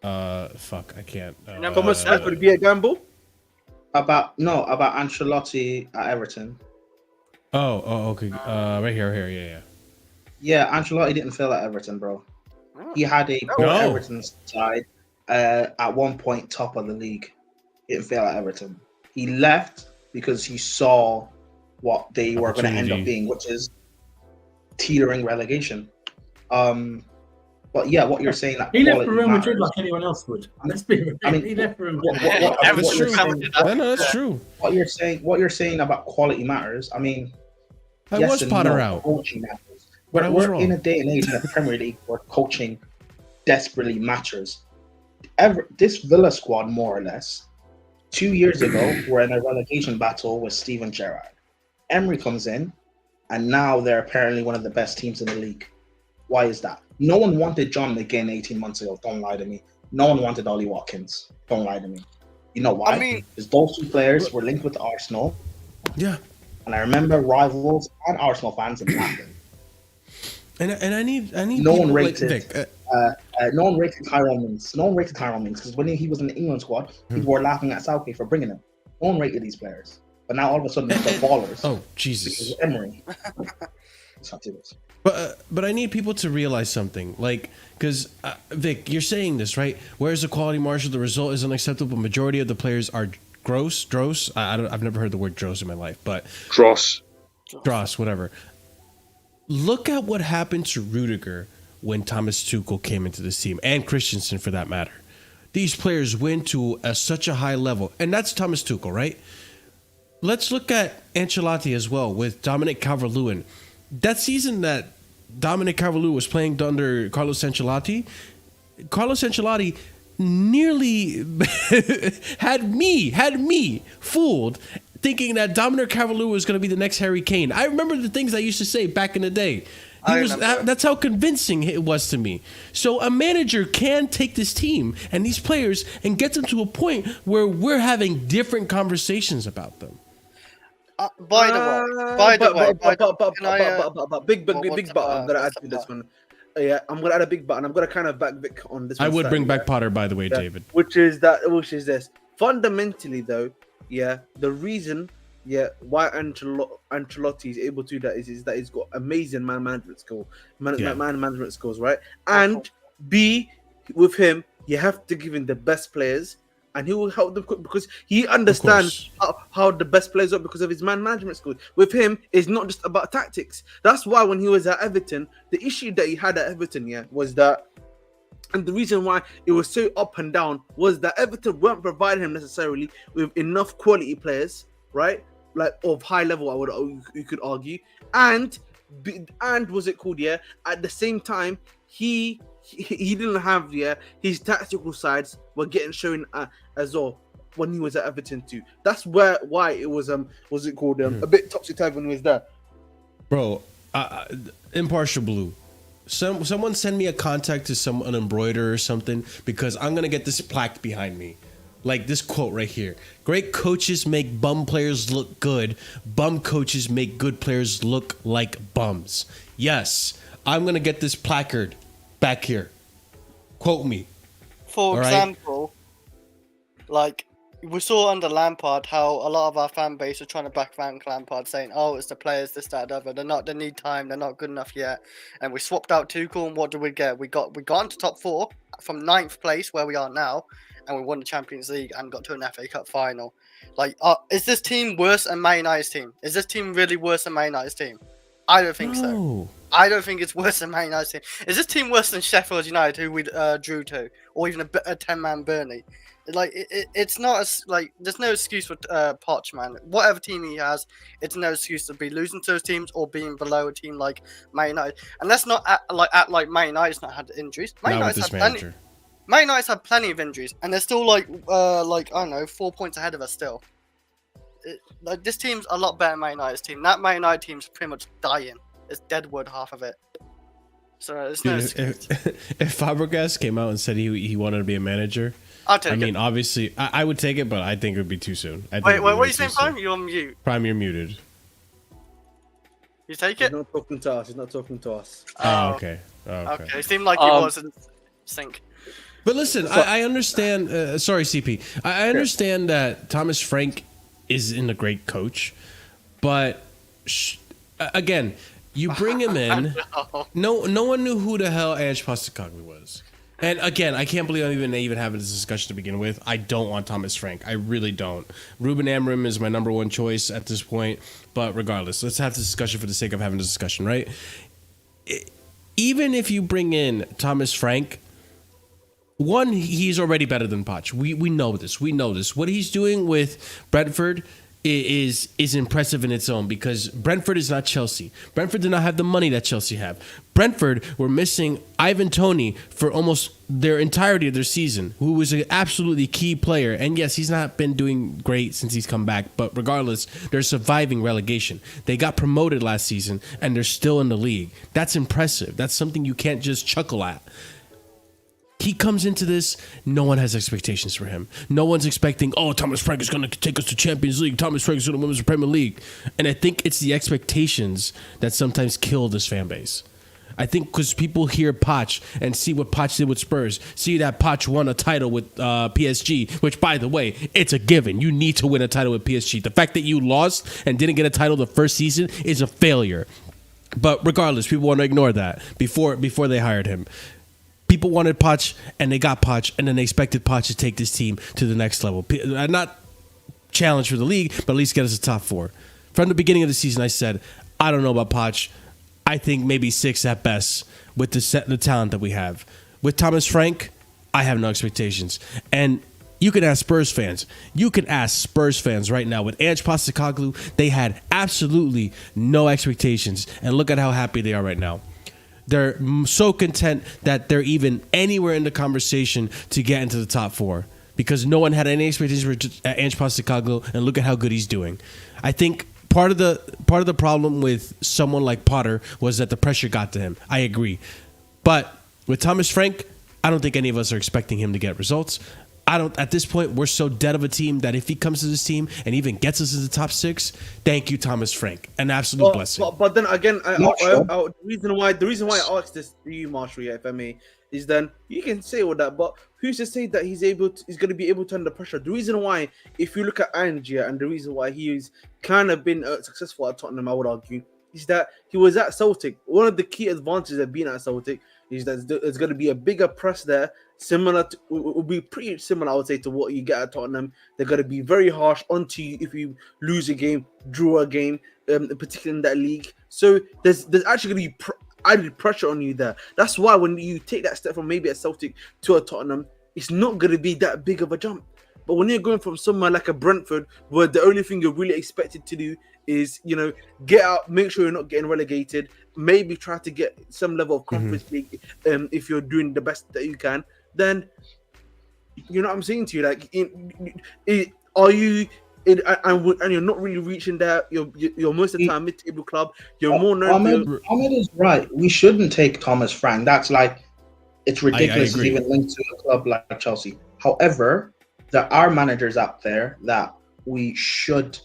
Fuck, I can't. Thomas Frank would be a gamble? About Ancelotti at Everton. Oh, okay. Right here, yeah. Yeah, Ancelotti didn't fail at Everton, bro. He had a poor Everton side at one point top of the league. He didn't fail at Everton. He left because he saw what they were going to end up being, which is teetering relegation. But yeah, what you're saying, that he left for Real Madrid like anyone else would. Let's be real. I mean, he left for Real Madrid. That's true. What you're saying about quality matters. I mean, I was Potter out. Coaching matters. We're in a day and age in the Premier League where coaching desperately matters. This Villa squad, more or less, 2 years ago, were in a relegation battle with Steven Gerrard. Emery comes in, and now they're apparently one of the best teams in the league. Why is that? No one wanted John McGinn 18 months ago. Don't lie to me. No one wanted Ollie Watkins. Don't lie to me. You know why? Because those two players were linked with Arsenal. Yeah. And I remember rivals and Arsenal fans in London. And I need no one rated like Vic, no one rated Tyrone Mings. No one rated Tyrone Mings because when he was in the England squad, people were laughing at Southgate for bringing him. No one rated these players. But now all of a sudden they're ballers. Oh, Jesus. Because of Emery. It's not serious. But I need people to realize something, like, because Vic, you're saying this, right? Where's the quality, Marshall? The result is unacceptable. Majority of the players are Dross. I've never heard the word Dross in my life, but Dross, whatever. Look at what happened to Rudiger when Thomas Tuchel came into this team, and Christensen for that matter. These players went to such a high level, and that's Thomas Tuchel, right? Let's look at Ancelotti as well with Dominic Calvert-Lewin. That season that Dominic Calvert-Lewin was playing under Carlos Ancelotti nearly had me fooled, thinking that Dominic Calvert-Lewin was going to be the next Harry Kane. I remember the things I used to say back in the day. That's how convincing it was to me. So a manager can take this team and these players and get them to a point where we're having different conversations about them. By the way, big button. I'm gonna add to this one. Yeah, I'm gonna add a big button. I'm gonna kind of back Vic on this. I would bring back Potter, by the way, David. Which is this. Fundamentally, though, yeah, the reason yeah, why Ancelotti is able to do that is that he's got amazing man management skills, right? And B, with him, you have to give him the best players, and he will help them because he understands how the best players are because of his man management skills. With him, it's not just about tactics. That's why when he was at Everton, the issue that he had at Everton, was that. And the reason why it was so up and down was that Everton weren't providing him necessarily with enough quality players, right? Like of high level, you could argue, and was it called? Yeah. At the same time, he didn't have his tactical sides were getting shown as well when he was at Everton too. That's why it was it called a bit topsy-turvy when he was there. Bro, impartial blue. Someone send me a contact to an embroiderer or something, because I'm gonna get this plaque behind me, like this quote right here: "Great coaches make bum players look good. Bum coaches make good players look like bums." Yes, I'm gonna get this placard back here. Quote me. For example, like we saw under Lampard how a lot of our fan base are trying to back Frank Lampard, saying, "Oh, it's the players, this, that, other. They need time. They're not good enough yet." And we swapped out Tuchel, and what did we get? We got into top 4 from 9th place where we are now, and we won the Champions League and got to an FA Cup final. Like, is this team worse than Man United's team? Is this team really worse than Man United's team? I don't think so. I don't think it's worse than Man United's team. Is this team worse than Sheffield United, who we drew to, or even a 10-man Burnley? Like, it's not like there's no excuse for Poch, man. Whatever team he has, it's no excuse to be losing to those teams or being below a team like Man United. And let's not act like Man United's not had injuries. Man United's had plenty of injuries, and they're still like I don't know, 4 points ahead of us still. Like, this team's a lot better than Man United's team. That Man United team's pretty much dying. It's deadwood, half of it. So there's no excuse. If Fabregas came out and said he wanted to be a manager, I'll take it. I mean, obviously, I would take it, but I think it would be too soon. Wait, what are you saying, Prime? You're on mute. Prime, you're muted. You take it? He's not talking to us. He's not talking to us. Oh, okay. Okay. It seemed like he was in sync. But listen, I understand. Sorry, CP. I understand that Thomas Frank isn't a great coach, but again, you bring him in. No one knew who the hell Ange Postecoglou was. And again, I can't believe I'm even having this discussion to begin with. I don't want Thomas Frank. I really don't. Ruben Amorim is my number one choice at this point. But regardless, let's have this discussion for the sake of having this discussion, right? Even if you bring in Thomas Frank, one, he's already better than Poch. We know this. We know this. What he's doing with Brentford is impressive in its own, because Brentford is not Chelsea. Brentford did not have the money that Chelsea have. Brentford were missing Ivan Toney for almost their entirety of their season, who was an absolutely key player. And yes, he's not been doing great since he's come back, but regardless, they're surviving relegation. They got promoted last season, and they're still in the league. That's impressive. That's something you can't just chuckle at. He comes into this, no one has expectations for him. No one's expecting, oh, Thomas Frank is going to take us to Champions League. Thomas Frank is going to win us the Premier League. And I think it's the expectations that sometimes kill this fan base. I think because people hear Poch and see what Poch did with Spurs, see that Poch won a title with PSG, which, by the way, it's a given. You need to win a title with PSG. The fact that you lost and didn't get a title the first season is a failure. But regardless, people want to ignore that before they hired him. People wanted Poch, and they got Poch, and then they expected Poch to take this team to the next level. Not challenge for the league, but at least get us to top 4. From the beginning of the season, I said, I don't know about Poch. I think maybe 6 at best with the talent that we have. With Thomas Frank, I have no expectations. And you can ask Spurs fans. You can ask Spurs fans right now. With Ange Postecoglou, they had absolutely no expectations. And look at how happy they are right now. They're so content that they're even anywhere in the conversation to get into the top 4, because no one had any expectations for Ange Postecoglou, and look at how good he's doing. I think part of the problem with someone like Potter was that the pressure got to him. I agree. But with Thomas Frank, I don't think any of us are expecting him to get results. At this point, we're so dead of a team that if he comes to this team and even gets us to the top 6, thank you, Thomas Frank. An absolute blessing. But then again, the reason why I asked this to you, Marshall, if I may, is then you can say all that, but who's to say that he's going to be able to under pressure? The reason why, if you look at Angia, and the reason why he's kind of been successful at Tottenham, I would argue, is that he was at Celtic. One of the key advantages of being at Celtic is that there's going to be a bigger press there, will be pretty similar, I would say, to what you get at Tottenham. They're going to be very harsh onto you if you lose a game, draw a game, particularly in that league. So there's actually going to be added pressure on you there. That's why when you take that step from maybe a Celtic to a Tottenham, it's not going to be that big of a jump. But when you're going from somewhere like a Brentford, where the only thing you're really expected to do is, get out, make sure you're not getting relegated, maybe try to get some level of Conference League if you're doing the best that you can, then, you know what I'm saying to you? Like, are you... and you're not really reaching there. You're most of the time mid-table club. You're more known. Ahmed is right. We shouldn't take Thomas Frank. That's like, it's ridiculous to even link to a club like Chelsea. However, there are managers out there that we should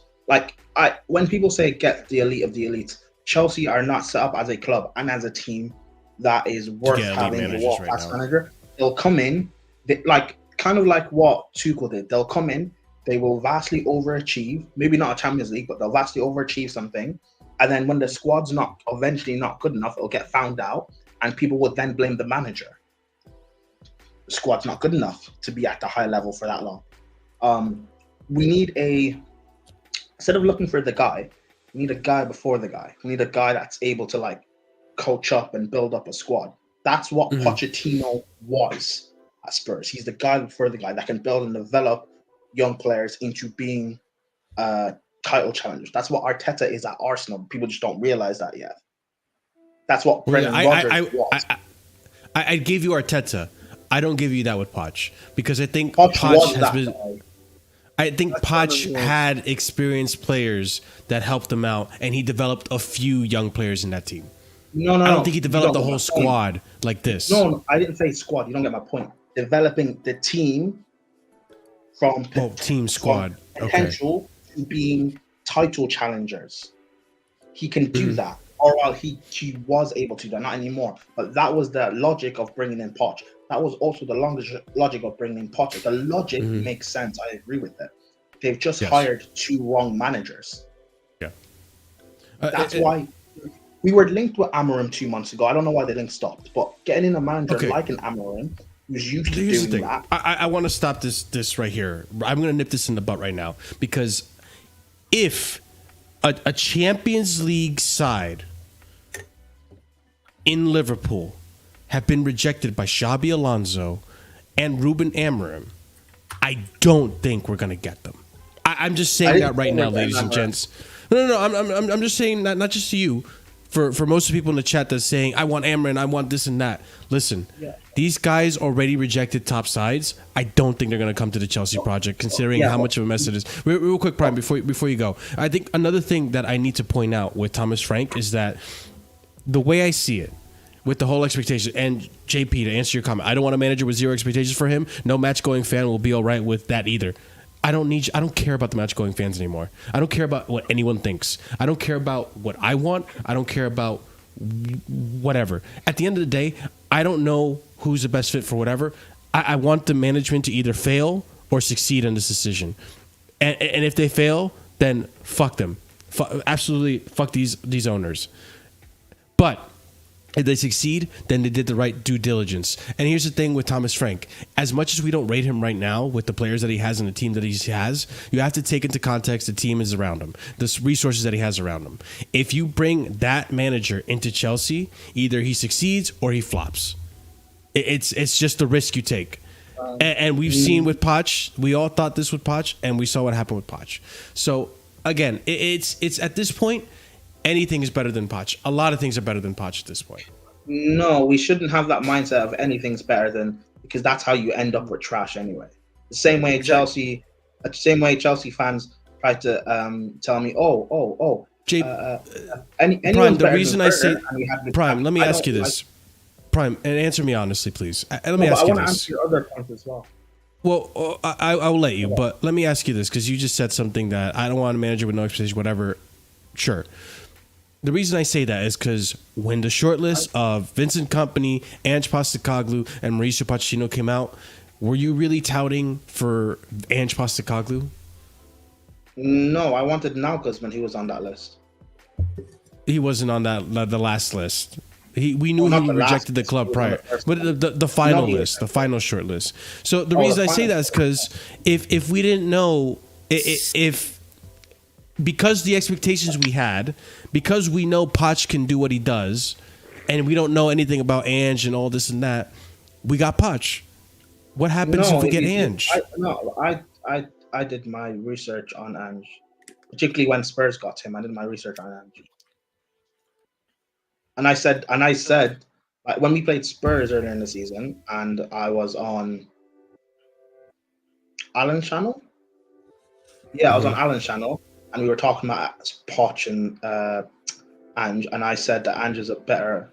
when people say get the elite of the elites, Chelsea are not set up as a club and as a team that is worth having a world-class manager. They'll come in, kind of like what Tuchel did. They'll come in, they will vastly overachieve, maybe not a Champions League, but they'll vastly overachieve something. And then when the squad's eventually not good enough, it'll get found out, and people would then blame the manager. The squad's not good enough to be at the high level for that long. We need instead of looking for the guy, we need a guy before the guy. We need a guy that's able to coach up and build up a squad. That's what Pochettino was at Spurs. He's the guy before the guy that can build and develop young players into being title challengers. That's what Arteta is at Arsenal. People just don't realize that yet. That's what Brendan Rodgers was. I gave you Arteta. I don't give you that with Poch, because I think Poch has been. I think Poch had experienced players that helped him out, and he developed a few young players in that team. No. I don't think he developed the whole squad like this. No, I didn't say squad. You don't get my point. Developing the team from team squad potential to being title challengers. He can do that, or he was able to do that, not anymore. But that was the logic of bringing in Poch. That was also the logic of bringing in Poch. The logic makes sense. I agree with it. They've just hired two wrong managers. Yeah, that's why we were linked with Amorim 2 months ago. I don't know why the link stopped, but getting in a manager like an Amorim who's used to doing that. I want to stop this right here. I'm going to nip this in the butt right now, because if a Champions League side in Liverpool have been rejected by Xabi Alonso and Ruben Amorim, I don't think we're going to get them. I'm just saying that right now, ladies and gents. No. I'm just saying that, not just to you. For most of the people in the chat that's saying, I want Amorim, I want this and that. Listen, these guys already rejected top sides. I don't think they're going to come to the Chelsea project, considering how much of a mess it is. Real quick, Prime, before you go. I think another thing that I need to point out with Thomas Frank is that the way I see it, with the whole expectation, and JP, to answer your comment, I don't want a manager with zero expectations for him. No match-going fan will be all right with that either. I don't care about the match-going fans anymore. I don't care about what anyone thinks. I don't care about what I want. I don't care about whatever. At the end of the day, I don't know who's the best fit for whatever. I want the management to either fail or succeed in this decision. And if they fail, then fuck them. Absolutely fuck these owners. But if they succeed, then they did the right due diligence. And here's the thing with Thomas Frank. As much as we don't rate him right now with the players that he has and the team that he has, you have to take into context the team is around him, the resources that he has around him. If you bring that manager into Chelsea, either he succeeds or he flops. It's just the risk you take. And we've seen with Poch, we all thought this with Poch, and we saw what happened with Poch. So, again, it's at this point, anything is better than Poch. A lot of things are better than Poch at this point. No, we shouldn't have that mindset of anything's better than, because that's how you end up with trash anyway. The same way Chelsea fans try to tell me, Prime, the reason I say Prime, let me ask you this. Prime, and answer me honestly, please. Let me ask you this. I want to answer your other points as well. Well, I will let you, but let me ask you this, because you just said something that I don't want a manager with no expectation, whatever. Sure. The reason I say that is because when the shortlist of Vincent Kompany, Ange Postecoglou, and Mauricio Pochettino came out, were you really touting for Ange Postecoglou? No, I wanted Nagelsmann. He was on that list. He wasn't on the last list. We knew not he the last rejected the list, club he was on prior, the first but the final No, he list, the final short list. So the Oh, reason I the say final that is because if we didn't know if because the expectations we had, because we know Poch can do what he does, and we don't know anything about Ange and all this and that, we got Poch. What happens if we get Ange? I did my research on Ange, particularly when Spurs got him. I did my research on Ange, and I said, like, when we played Spurs earlier in the season, and I was on Alan's channel. Yeah, I was on Alan's channel, and we were talking about Poch and Ange, and I said that Ange is a better,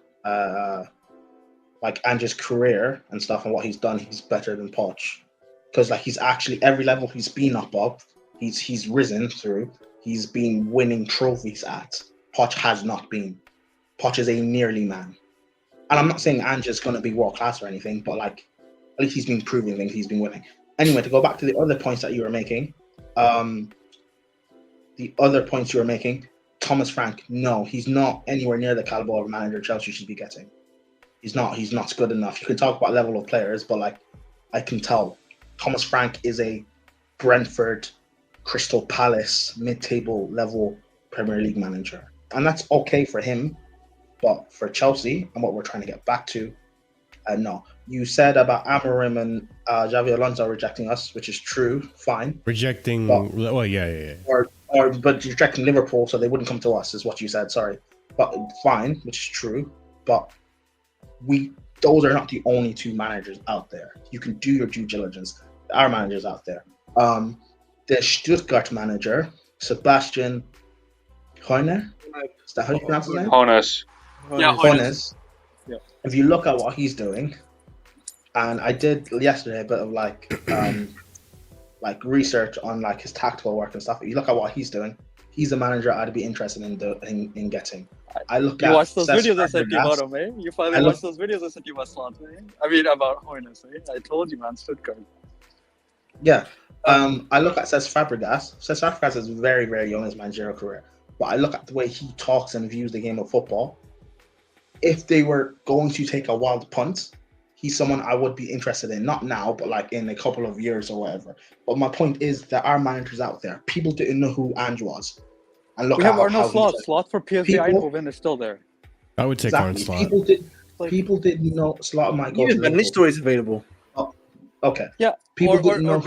like Ange's career and stuff and what he's done, he's better than Poch, because like he's actually every level he's been up of, he's risen through, he's been winning trophies at. Poch has not been. Poch is a nearly man, and I'm not saying Ange is going to be world class or anything, but like at least he's been proving things, he's been winning. Anyway, to go back to the other points that you were making. Thomas Frank, no, he's not anywhere near the caliber of manager Chelsea should be getting. He's not good enough. You can talk about level of players, but like I can tell Thomas Frank is a Brentford, Crystal Palace, mid-table level Premier League manager. And that's okay for him, but for Chelsea and what we're trying to get back to, no. You said about Amorim and Xavi Alonso rejecting us, which is true, fine. Rejecting, yeah. But rejecting Liverpool, so they wouldn't come to us, is what you said. Sorry, but fine, which is true. But those are not the only two managers out there. You can do your due diligence. There are managers out there. The Stuttgart manager, Sebastian Hoeneß. Is that how you pronounce his name? Hoeneß. Yeah, Hoeneß. Yeah. If you look at what he's doing, and I did yesterday a bit of like research on like his tactical work and stuff. If you look at what he's doing, he's a manager I'd be interested in getting. I look at. You watched those Cesc videos I sent you Fabregas. about him, eh? You finally watched those videos I sent you about Slot, eh? I mean, about Hoeneß, eh? I told you, man, Stuttgart. Yeah. I look at Cesc Fabregas. Cesc Fabregas is very, very young in his managerial career. But I look at the way he talks and views the game of football. If they were going to take a wild punt, he's someone I would be interested in. Not now, but like in a couple of years or whatever. But my point is there are managers out there. People didn't know who Ange was. And look We at have Arno Slot. he's Slot for PSV Eindhoven is still there. I would take Arne Slot. People didn't know Slot might go to Even Van Liverpool. Nistelrooy is available. Okay. Yeah, People didn't know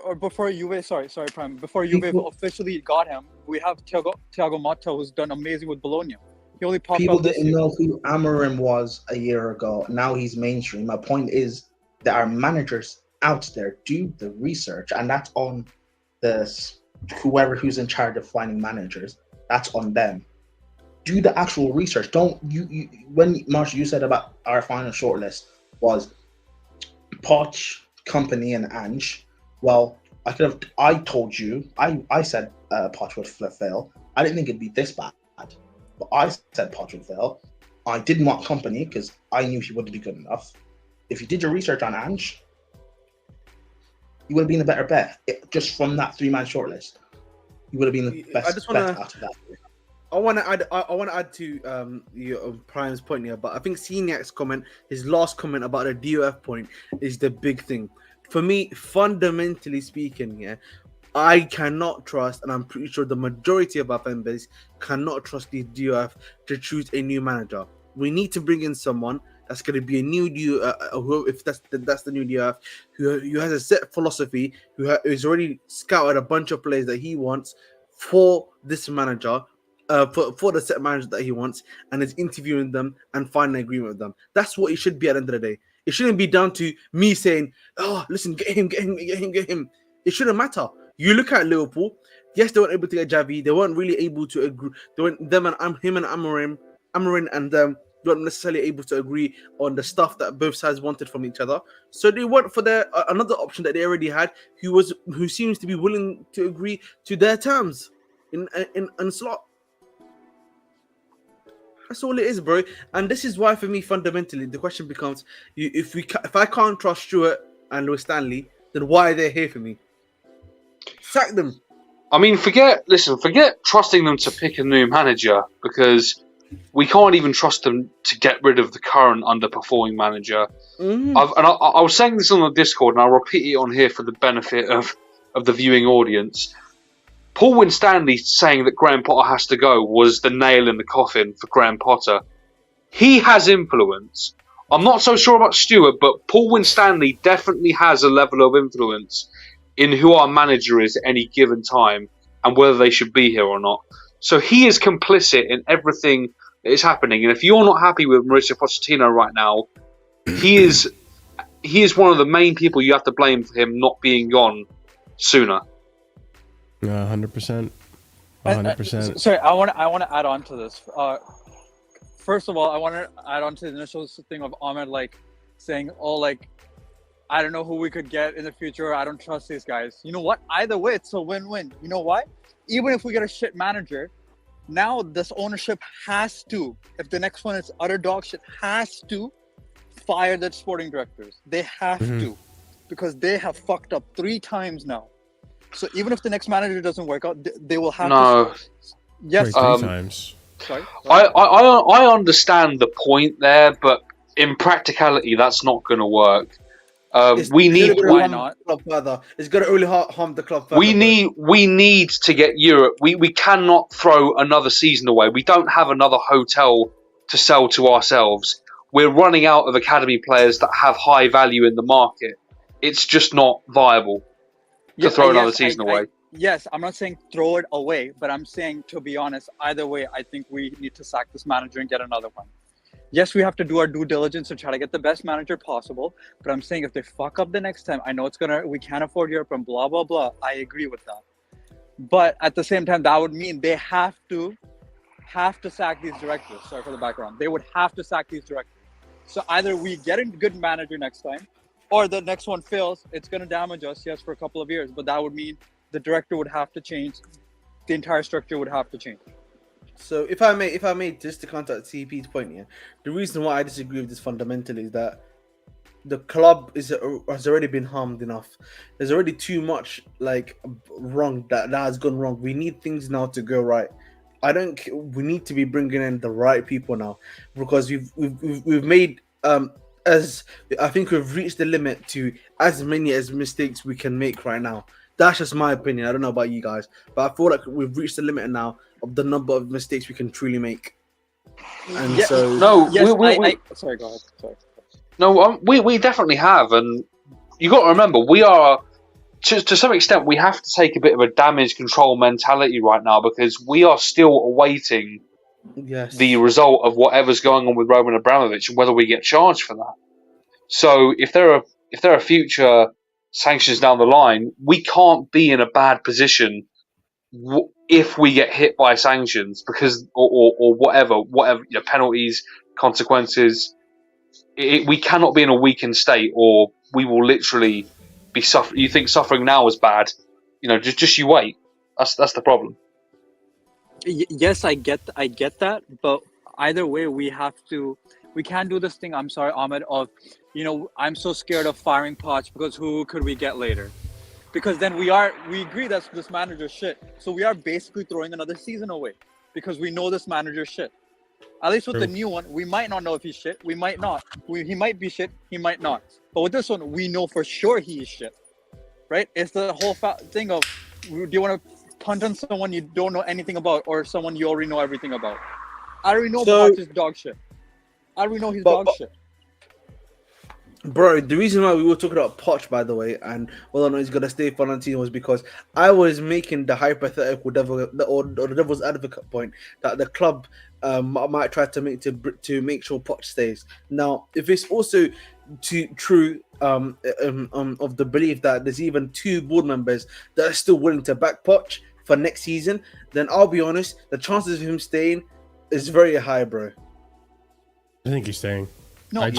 or before Juve. Sorry, Prime. Before Juve officially got him, we have Thiago Motta, who's done amazing with Bologna. He only popped People up this didn't year. know who Amorim was a year ago. Now he's mainstream. My point is there are managers out there. Do the research, and that's on whoever who's in charge of finding managers. That's on them. Do the actual research. Don't you when Marshall, you said about our final shortlist was Poch, Kompany, and Ange. Well, I told you. I said Poch would fail. I didn't think it'd be this bad. But I said Poch would fail. I didn't want Kompany because I knew he wouldn't be good enough. If you did your research on Ange, you would have been a better bet. Just from that 3-man shortlist, you would have been the best bet out of that. I want to add to your Prime's point here, but I think Seniac's comment, his last comment about the DOF point, is the big thing. For me, fundamentally speaking, yeah, I cannot trust, and I'm pretty sure the majority of our fan base cannot trust the DOF to choose a new manager. We need to bring in someone that's going to be a new DOF, if that's the new DOF, who has a set philosophy, who's already scouted a bunch of players that he wants for this manager. For the set manager that he wants, and is interviewing them and finding an agreement with them. That's what it should be at the end of the day. It shouldn't be down to me saying, "Oh, listen, get him." It shouldn't matter. You look at Liverpool. Yes, they weren't able to get Xavi. They weren't really able to agree. Him and Amorim and them weren't necessarily able to agree on the stuff that both sides wanted from each other. So they went for their another option that they already had, who seems to be willing to agree to their terms in Slot. That's all it is, bro. And this is why, for me, fundamentally, the question becomes: if I can't trust Stuart and Lewis Stanley, then why are they here for me? Sack them. I mean, forget trusting them to pick a new manager, because we can't even trust them to get rid of the current underperforming manager. I was saying this on the Discord, and I'll repeat it on here for the benefit of the viewing audience. Paul Winstanley saying that Graham Potter has to go was the nail in the coffin for Graham Potter. He has influence. I'm not so sure about Stuart, but Paul Winstanley definitely has a level of influence in who our manager is at any given time and whether they should be here or not. So he is complicit in everything that is happening. And if you're not happy with Mauricio Pochettino right now, he is one of the main people you have to blame for him not being gone sooner. 100%. 100%. Sorry, I want to add on to this. First of all, I want to add on to the initial thing of Ahmed saying, I don't know who we could get in the future. I don't trust these guys. You know what? Either way, it's a win-win. You know why? Even if we get a shit manager, now this ownership has to, if the next one is utter dog shit, has to fire the sporting directors. They have to, because they have fucked up 3 times now. So even if the next manager doesn't work out, they will have to. Yes. 3 times. Sorry. I understand the point there, but in practicality, that's not going to work. We need. Why not? It's going to only harm the club further. We need to get Europe. We cannot throw another season away. We don't have another hotel to sell to ourselves. We're running out of academy players that have high value in the market. It's just not viable to throw another season away. Yes, I'm not saying throw it away, but I'm saying, to be honest, either way, I think we need to sack this manager and get another one. Yes, we have to do our due diligence to try to get the best manager possible, but I'm saying if they fuck up the next time, I know we can't afford Europe and blah, blah, blah. I agree with that. But at the same time, that would mean they have to sack these directors. Sorry for the background. They would have to sack these directors. So either we get a good manager next time, or the next one fails. It's going to damage us, yes, for a couple of years, but that would mean the director would have to change. The entire structure would have to change. So if I may, just to contact CP's point here, the reason why I disagree with this fundamentally is that the club has already been harmed enough. There's already too much wrong that has gone wrong. We need things now to go right. We need to be bringing in the right people now, because we've made as I think we've reached the limit to as many mistakes we can make right now. That's just my opinion. I don't know about you guys, but I feel like we've reached the limit now of the number of mistakes we can truly make. And sorry, go ahead. Sorry. No, we definitely have, and you got to remember, we are to some extent we have to take a bit of a damage control mentality right now, because we are still awaiting the result of whatever's going on with Roman Abramovich and whether we get charged for that. So if there are future sanctions down the line, we can't be in a bad position if we get hit by sanctions, because or whatever penalties, consequences. We cannot be in a weakened state, or we will literally be suffering. You think suffering now is bad? Just you wait. That's the problem. Yes, I get that, but either way, we can't do this thing. I'm sorry, Ahmed. I'm so scared of firing Poch because who could we get later? Because then we agree that this manager's shit. So we are basically throwing another season away because we know this manager's shit. At least with the new one, we might not know if he's shit. We might not. He might be shit. He might not. But with this one, we know for sure he is shit. Right? It's the whole thing of, do you want to punt on someone you don't know anything about, or someone you already know everything about? I already know Poch is dog shit. I already know he's dog shit. Bro, the reason why we were talking about Poch, by the way, and whether or not he's going to stay for Valentino was because I was making the hypothetical the devil's advocate point that the club might try to make sure Poch stays. Now, if it's also true of the belief that there's even 2 board members that are still willing to back Poch for next season, then I'll be honest, the chances of him staying is very high, bro. I think he's staying. No, I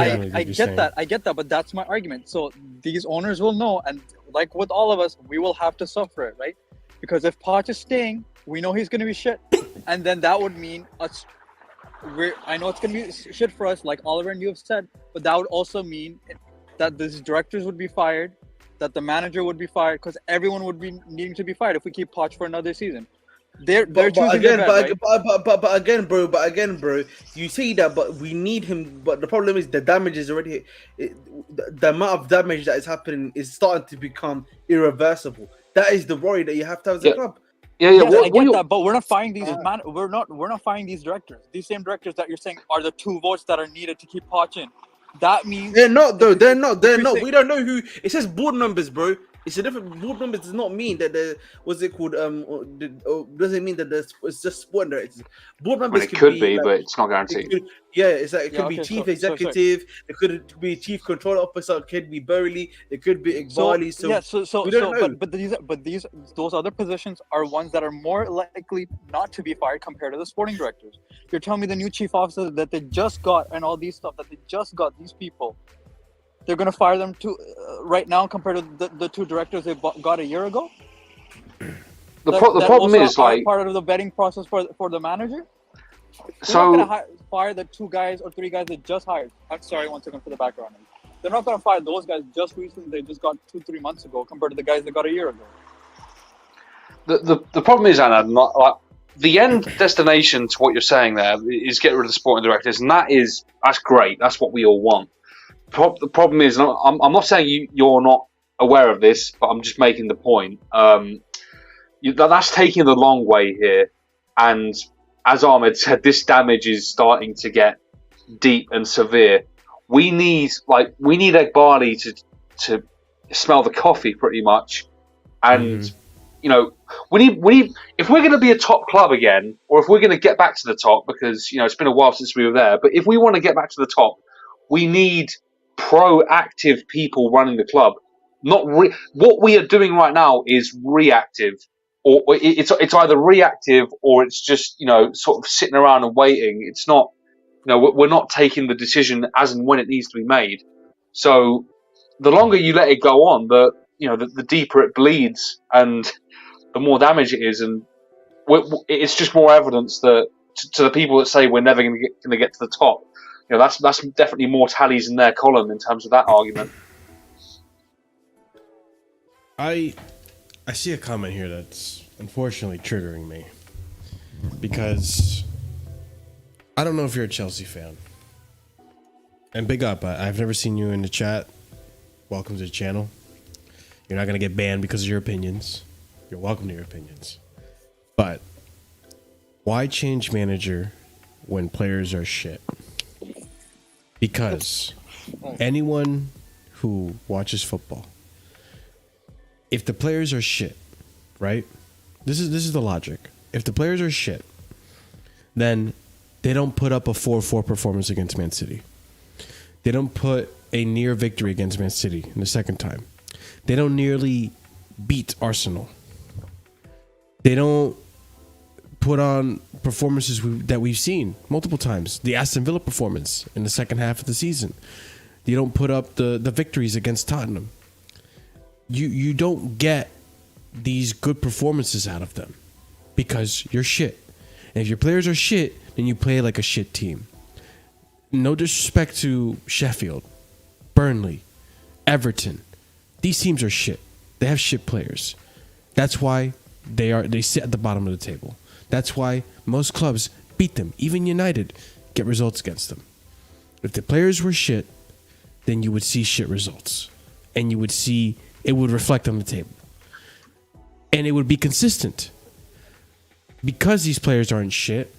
get that, but that's my argument. So these owners will know, and like with all of us, we will have to suffer it, right? Because if Poch is staying, we know he's going to be shit, and then that would mean us I know it's gonna be shit for us, like Oliver and you have said, but that would also mean that these directors would be fired, that the manager would be fired, because everyone would be needing to be fired if we keep Poch for another season. They're choosing their bed, right? But again, bro, you say that, but we need him. But the problem is the damage is already, the amount of damage that is happening is starting to become irreversible. That is the worry that you have to have as a club. Yes, I get that, but we're not firing these we're not firing these directors. These same directors that you're saying are the 2 votes that are needed to keep Poch in. That means they're not though. They're not. We don't know who. It says board members, bro. It's a different board members. Does not mean that the what's it called? Doesn't mean that it's just sporting directors. Board members could be, like, but it's not guaranteed. It could be chief executive. It could be chief control officer. It could be Burley. It could be Iqbali. Those other positions are ones that are more likely not to be fired compared to the sporting directors. You're telling me the new chief officer that they just got and all these stuff that they just got, these people, they're going to fire them to right now compared to the 2 directors they got a year ago? The problem is, like, part of the vetting process for the manager. So they're not going to fire the 2 guys or 3 guys they just hired. I'm sorry, 1 second for the background. They're not going to fire those guys just recently. They just got 2-3 months ago compared to the guys they got a year ago. The problem is, Anna, not like the end destination to what you're saying there is get rid of the sporting directors, and that's great. That's what we all want. The problem is, I'm not saying you're not aware of this, but I'm just making the point. That's taking the long way here, and as Ahmed said, this damage is starting to get deep and severe. We need Iqbali to smell the coffee pretty much, and we need if we're going to be a top club again, or if we're going to get back to the top, because it's been a while since we were there. But if we want to get back to the top, we need proactive people running the club. What we are doing right now is reactive, or it's either reactive or it's just sort of sitting around and waiting. It's not, we're not taking the decision as and when it needs to be made. So the longer you let it go on, the deeper it bleeds and the more damage it is, and it's just more evidence that to the people that say we're never going to get to the top. That's definitely more tallies in their column in terms of that argument. I see a comment here that's unfortunately triggering me, because I don't know if you're a Chelsea fan. And big up, I've never seen you in the chat. Welcome to the channel. You're not going to get banned because of your opinions. You're welcome to your opinions. But why change manager when players are shit? Because anyone who watches football, if the players are shit, right? This is the logic. If the players are shit, then they don't put up a 4-4 performance against Man City. They don't put a near victory against Man City in the second time. They don't nearly beat Arsenal. They don't put on performances that we've seen multiple times. The Aston Villa performance in the second half of the season. You don't put up the victories against Tottenham. You don't get these good performances out of them because you're shit. And if your players are shit, then you play like a shit team. No disrespect to Sheffield, Burnley, Everton. These teams are shit. They have shit players. That's why they sit at the bottom of the table. That's why most clubs beat them. Even United get results against them. If the players were shit, then you would see shit results. And you would see it would reflect on the table. And it would be consistent. Because these players aren't shit,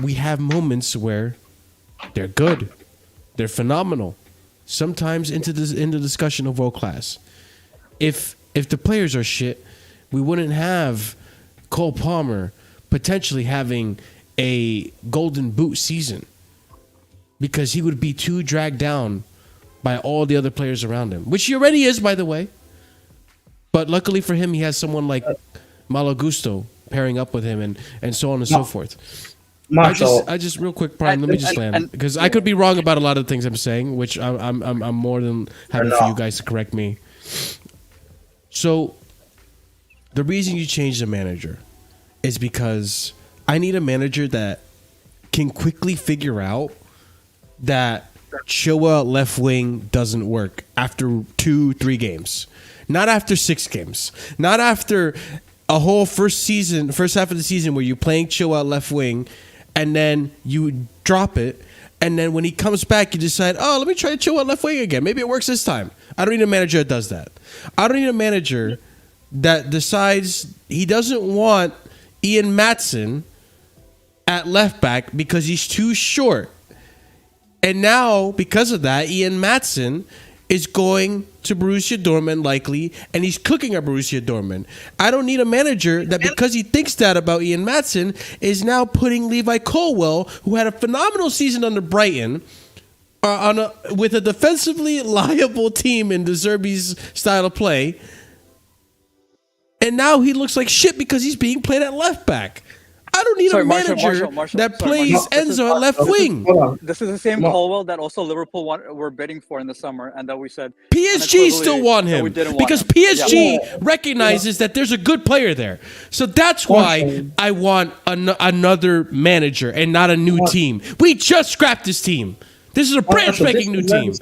we have moments where they're good. They're phenomenal. Sometimes into the discussion of world class. If the players are shit, we wouldn't have Cole Palmer potentially having a golden boot season, because he would be too dragged down by all the other players around him, which he already is, by the way. But luckily for him, he has someone like Malo Gusto pairing up with him and so on and so forth. Marshall, I just real quick, Brian, let me just land, because I could be wrong about a lot of the things I'm saying, which I'm more than happy for you guys to correct me. So the reason you change the manager is because I need a manager that can quickly figure out that Chilwell left wing doesn't work after 2-3 games, not after 6 games, not after a whole first half of the season where you're playing Chilwell left wing, and then you drop it, and then when he comes back, you decide, oh, let me try Chilwell left wing again. Maybe it works this time. I don't need a manager that does that. I don't need a manager that decides he doesn't want Ian Maatsen at left back because he's too short. And now, because of that, Ian Maatsen is going to Borussia Dortmund likely, and he's cooking at Borussia Dortmund. I don't need a manager that, because he thinks that about Ian Maatsen, is now putting Levi Colwill, who had a phenomenal season under Brighton, with a defensively liable team in De Zerbi's style of play, and now he looks like shit because he's being played at left back. I don't need a manager that plays Enzo at left wing. This is the same Colwell that also Liverpool were bidding for in the summer, and that we said PSG still want him because PSG recognizes that there's a good player there. So that's why I want another manager and not a new team. We just scrapped this team. This is a brand spanking new team.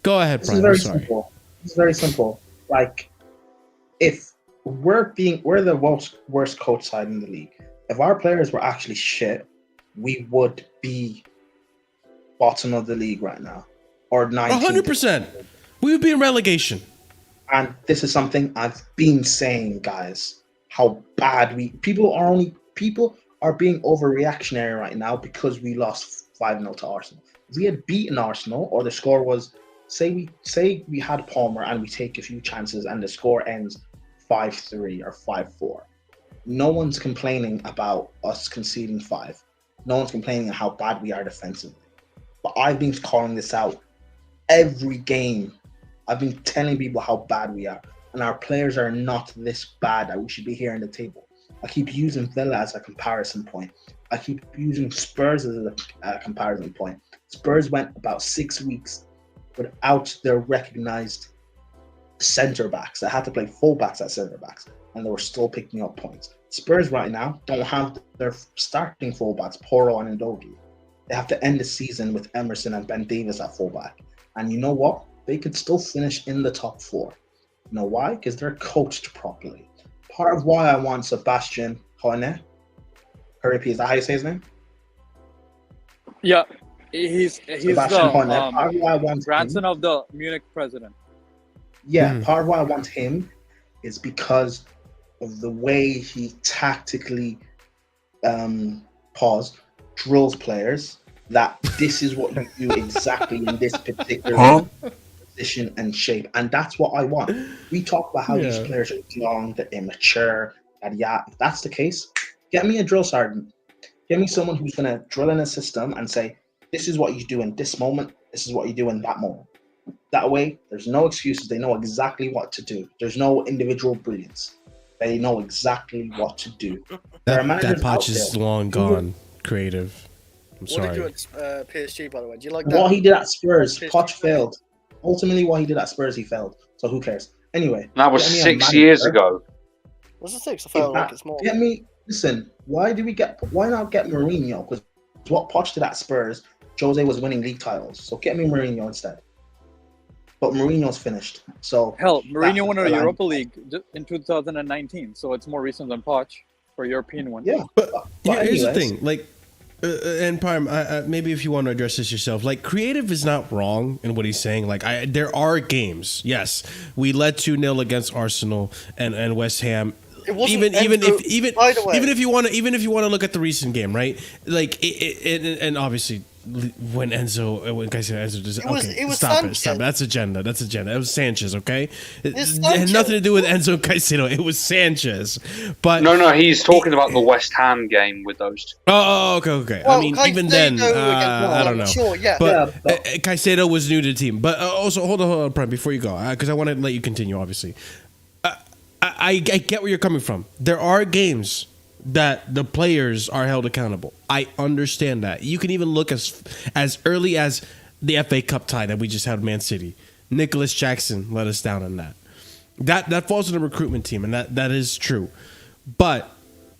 Go ahead, Brian. This is very simple. It's very simple. Like, if we're the worst coach side in the league. If our players were actually shit, we would be bottom of the league right now, or 19th. 100%. We would be in relegation. And this is something I've been saying, guys. How bad people are being overreactionary right now because we lost 5-0 to Arsenal. If we had beaten Arsenal, or the score was, say we had Palmer and we take a few chances and the score ends 5-3 or 5-4. No one's complaining about us conceding 5. No one's complaining how bad we are defensively. But I've been calling this out every game. I've been telling people how bad we are. And our players are not this bad that we should be here in the table. I keep using Villa as a comparison point. I keep using Spurs as a comparison point. Spurs went about 6 weeks without their recognized centre-backs. They had to play full-backs at centre-backs, and they were still picking up points. Spurs right now don't have their starting fullbacks, Porro and Ndogi. They have to end the season with Emerson and Ben Davies at fullback. And you know what? They could still finish in the top 4. You know why? Because they're coached properly. Part of why I want Sebastian Hoene, is that how you say his name? Yeah, he's the grandson of the Munich president. Yeah, part of why I want him is because of the way he tactically drills players, that this is what you do exactly in this particular position and shape. And that's what I want. We talk about how these players are young, they're immature, and if that's the case, get me a drill sergeant. Get me someone who's going to drill in a system and say, this is what you do in this moment, this is what you do in that moment. That way, there's no excuses. They know exactly what to do. There's no individual brilliance. They know exactly what to do. That Poch is long gone. Creative. I'm sorry. What did you do at PSG, by the way? Do you like that? What he did at Spurs, Poch failed. Ultimately, what he did at Spurs, he failed. So who cares? Anyway. That was 6 years ago. Was it 6? I felt like it's more. Listen, why not get Mourinho? Because what Poch did at Spurs, Jose was winning league titles. So get me Mourinho instead. But Mourinho's finished. So hell, Mourinho won a Europa League in 2019, so it's more recent than Poch for European one. Yeah, but here's the thing, like, and Prime, maybe if you want to address this yourself, like, Creative is not wrong in what he's saying. Like, there are games. Yes, we led 2-0 against Arsenal and West Ham. Even if you want to look at the recent game, right? Like, and obviously, when Enzo does it was stop it. That's agenda. It was Sanchez, okay? It had nothing to do with Enzo Caicedo. It was Sanchez. But no, he's talking about the West Ham game with those two. Oh, okay. Well, I mean, Caicedo even then, I don't know. Sure, yeah. But Caicedo was new to the team. But also, hold on, Prime, before you go, because I want to let you continue, obviously. I get where you're coming from. There are games that the players are held accountable. I understand that. You can even look as early as the FA Cup tie that we just had with Man City. Nicholas Jackson let us down on that. That falls on the recruitment team, and that is true. But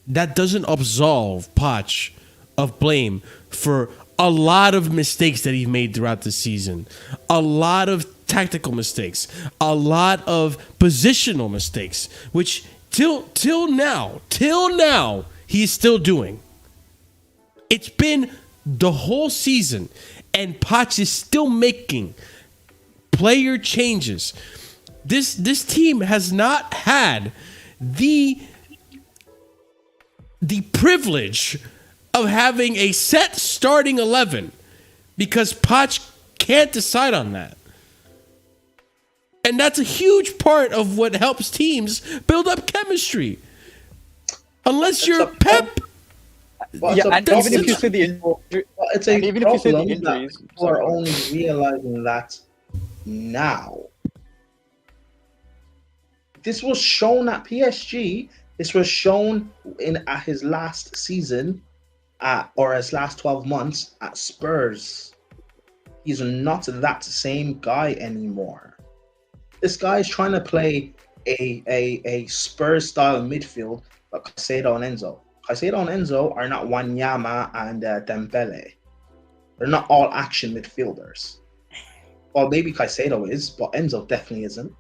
that doesn't absolve Poch of blame for a lot of mistakes that he made throughout the season, a lot of tactical mistakes, a lot of positional mistakes, which till now, he's still doing. It's been the whole season, and Poch is still making player changes. This team has not had the privilege of having a set starting 11 because Poch can't decide on that. And that's a huge part of what helps teams build up chemistry. Unless you're Pep. Yeah, and even if you see the injuries, people are only realizing that now. This was shown at PSG. This was shown at his last season, or his last 12 months at Spurs. He's not that same guy anymore. This guy is trying to play a Spurs-style midfield, but Caicedo and Enzo. Caicedo and Enzo are not Wanyama and Dembele. They're not all action midfielders. Well, maybe Caicedo is, but Enzo definitely isn't.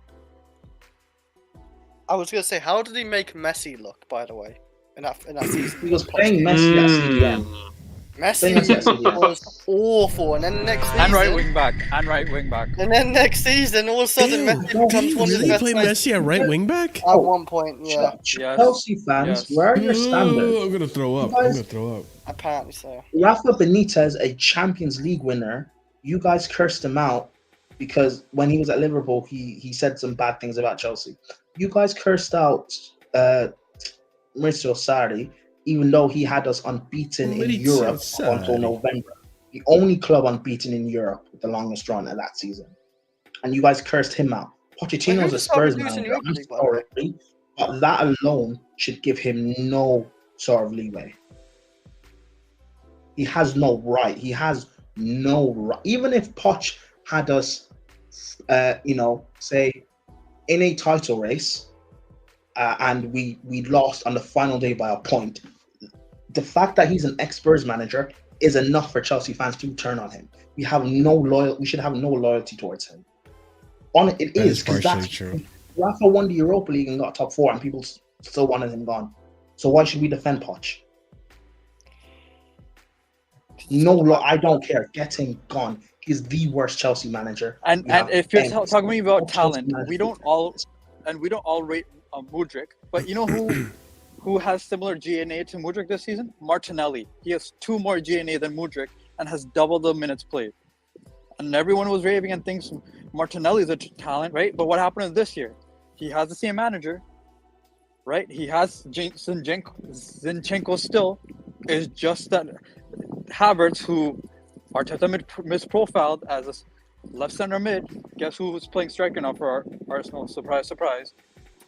I was gonna say, how did he make Messi look? By the way, in that season, He was playing Messi at CDM. Messi was awful, and then next season, and right wing back, and then next season, all of a sudden, Messi becomes one of the best. Play Messi at right wing back? At one point, yeah. Chelsea fans, where are your standards? I'm gonna throw up. Apparently so. Rafa Benitez, a Champions League winner, you guys cursed him out because when he was at Liverpool, he said some bad things about Chelsea. You guys cursed out Maurizio Sarri, even though he had us unbeaten in Europe until November. The only club unbeaten in Europe with the longest run of that season. And you guys cursed him out. Pochettino's a Spurs manager, I'm sorry, but that alone should give him no sort of leeway. He has no right. Even if Poch had us, say, in a title race, and we lost on the final day by a point, the fact that he's an ex-Spurs manager is enough for Chelsea fans to turn on him. We should have no loyalty towards him. It is because that's true. Rafa won the Europa League and got top 4, and people still wanted him gone. So why should we defend Poch? I don't care. Get him gone. He's the worst Chelsea manager. And if you're talking to me about talent, we don't all rate Mudryk, but you know who has similar GNA to Mudryk this season? Martinelli. He has 2 more GNA than Mudryk and has double the minutes played. And everyone was raving and thinks Martinelli's a talent, right? But what happened this year? He has the same manager, right? He has Zinchenko still. It's just that Havertz, who Arteta misprofiled as a left center mid, guess who's playing striker now for Arsenal? Surprise, surprise.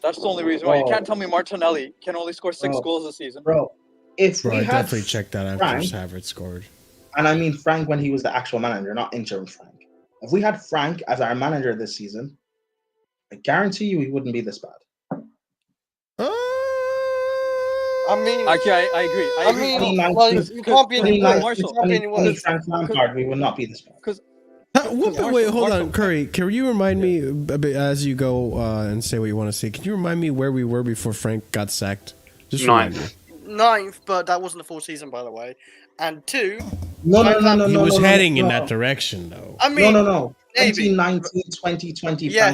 That's the only reason why. You can't tell me Martinelli can only score 6 goals this season. Bro, I definitely checked that after Havertz scored. And I mean Frank when he was the actual manager, not interim Frank. If we had Frank as our manager this season, I guarantee you he wouldn't be this bad. I mean, actually, I agree. I agree. Well, you can't be any worse. Frank Lampard, we would not be this bad. Wait, hold on, Curry. Can you remind me a bit as you go and say what you want to say? Can you remind me where we were before Frank got sacked? Just remind me. 9th, but that wasn't a full season, by the way. And 2. No. He was heading in that direction, though. I mean, no. 2019, 2020. Yeah.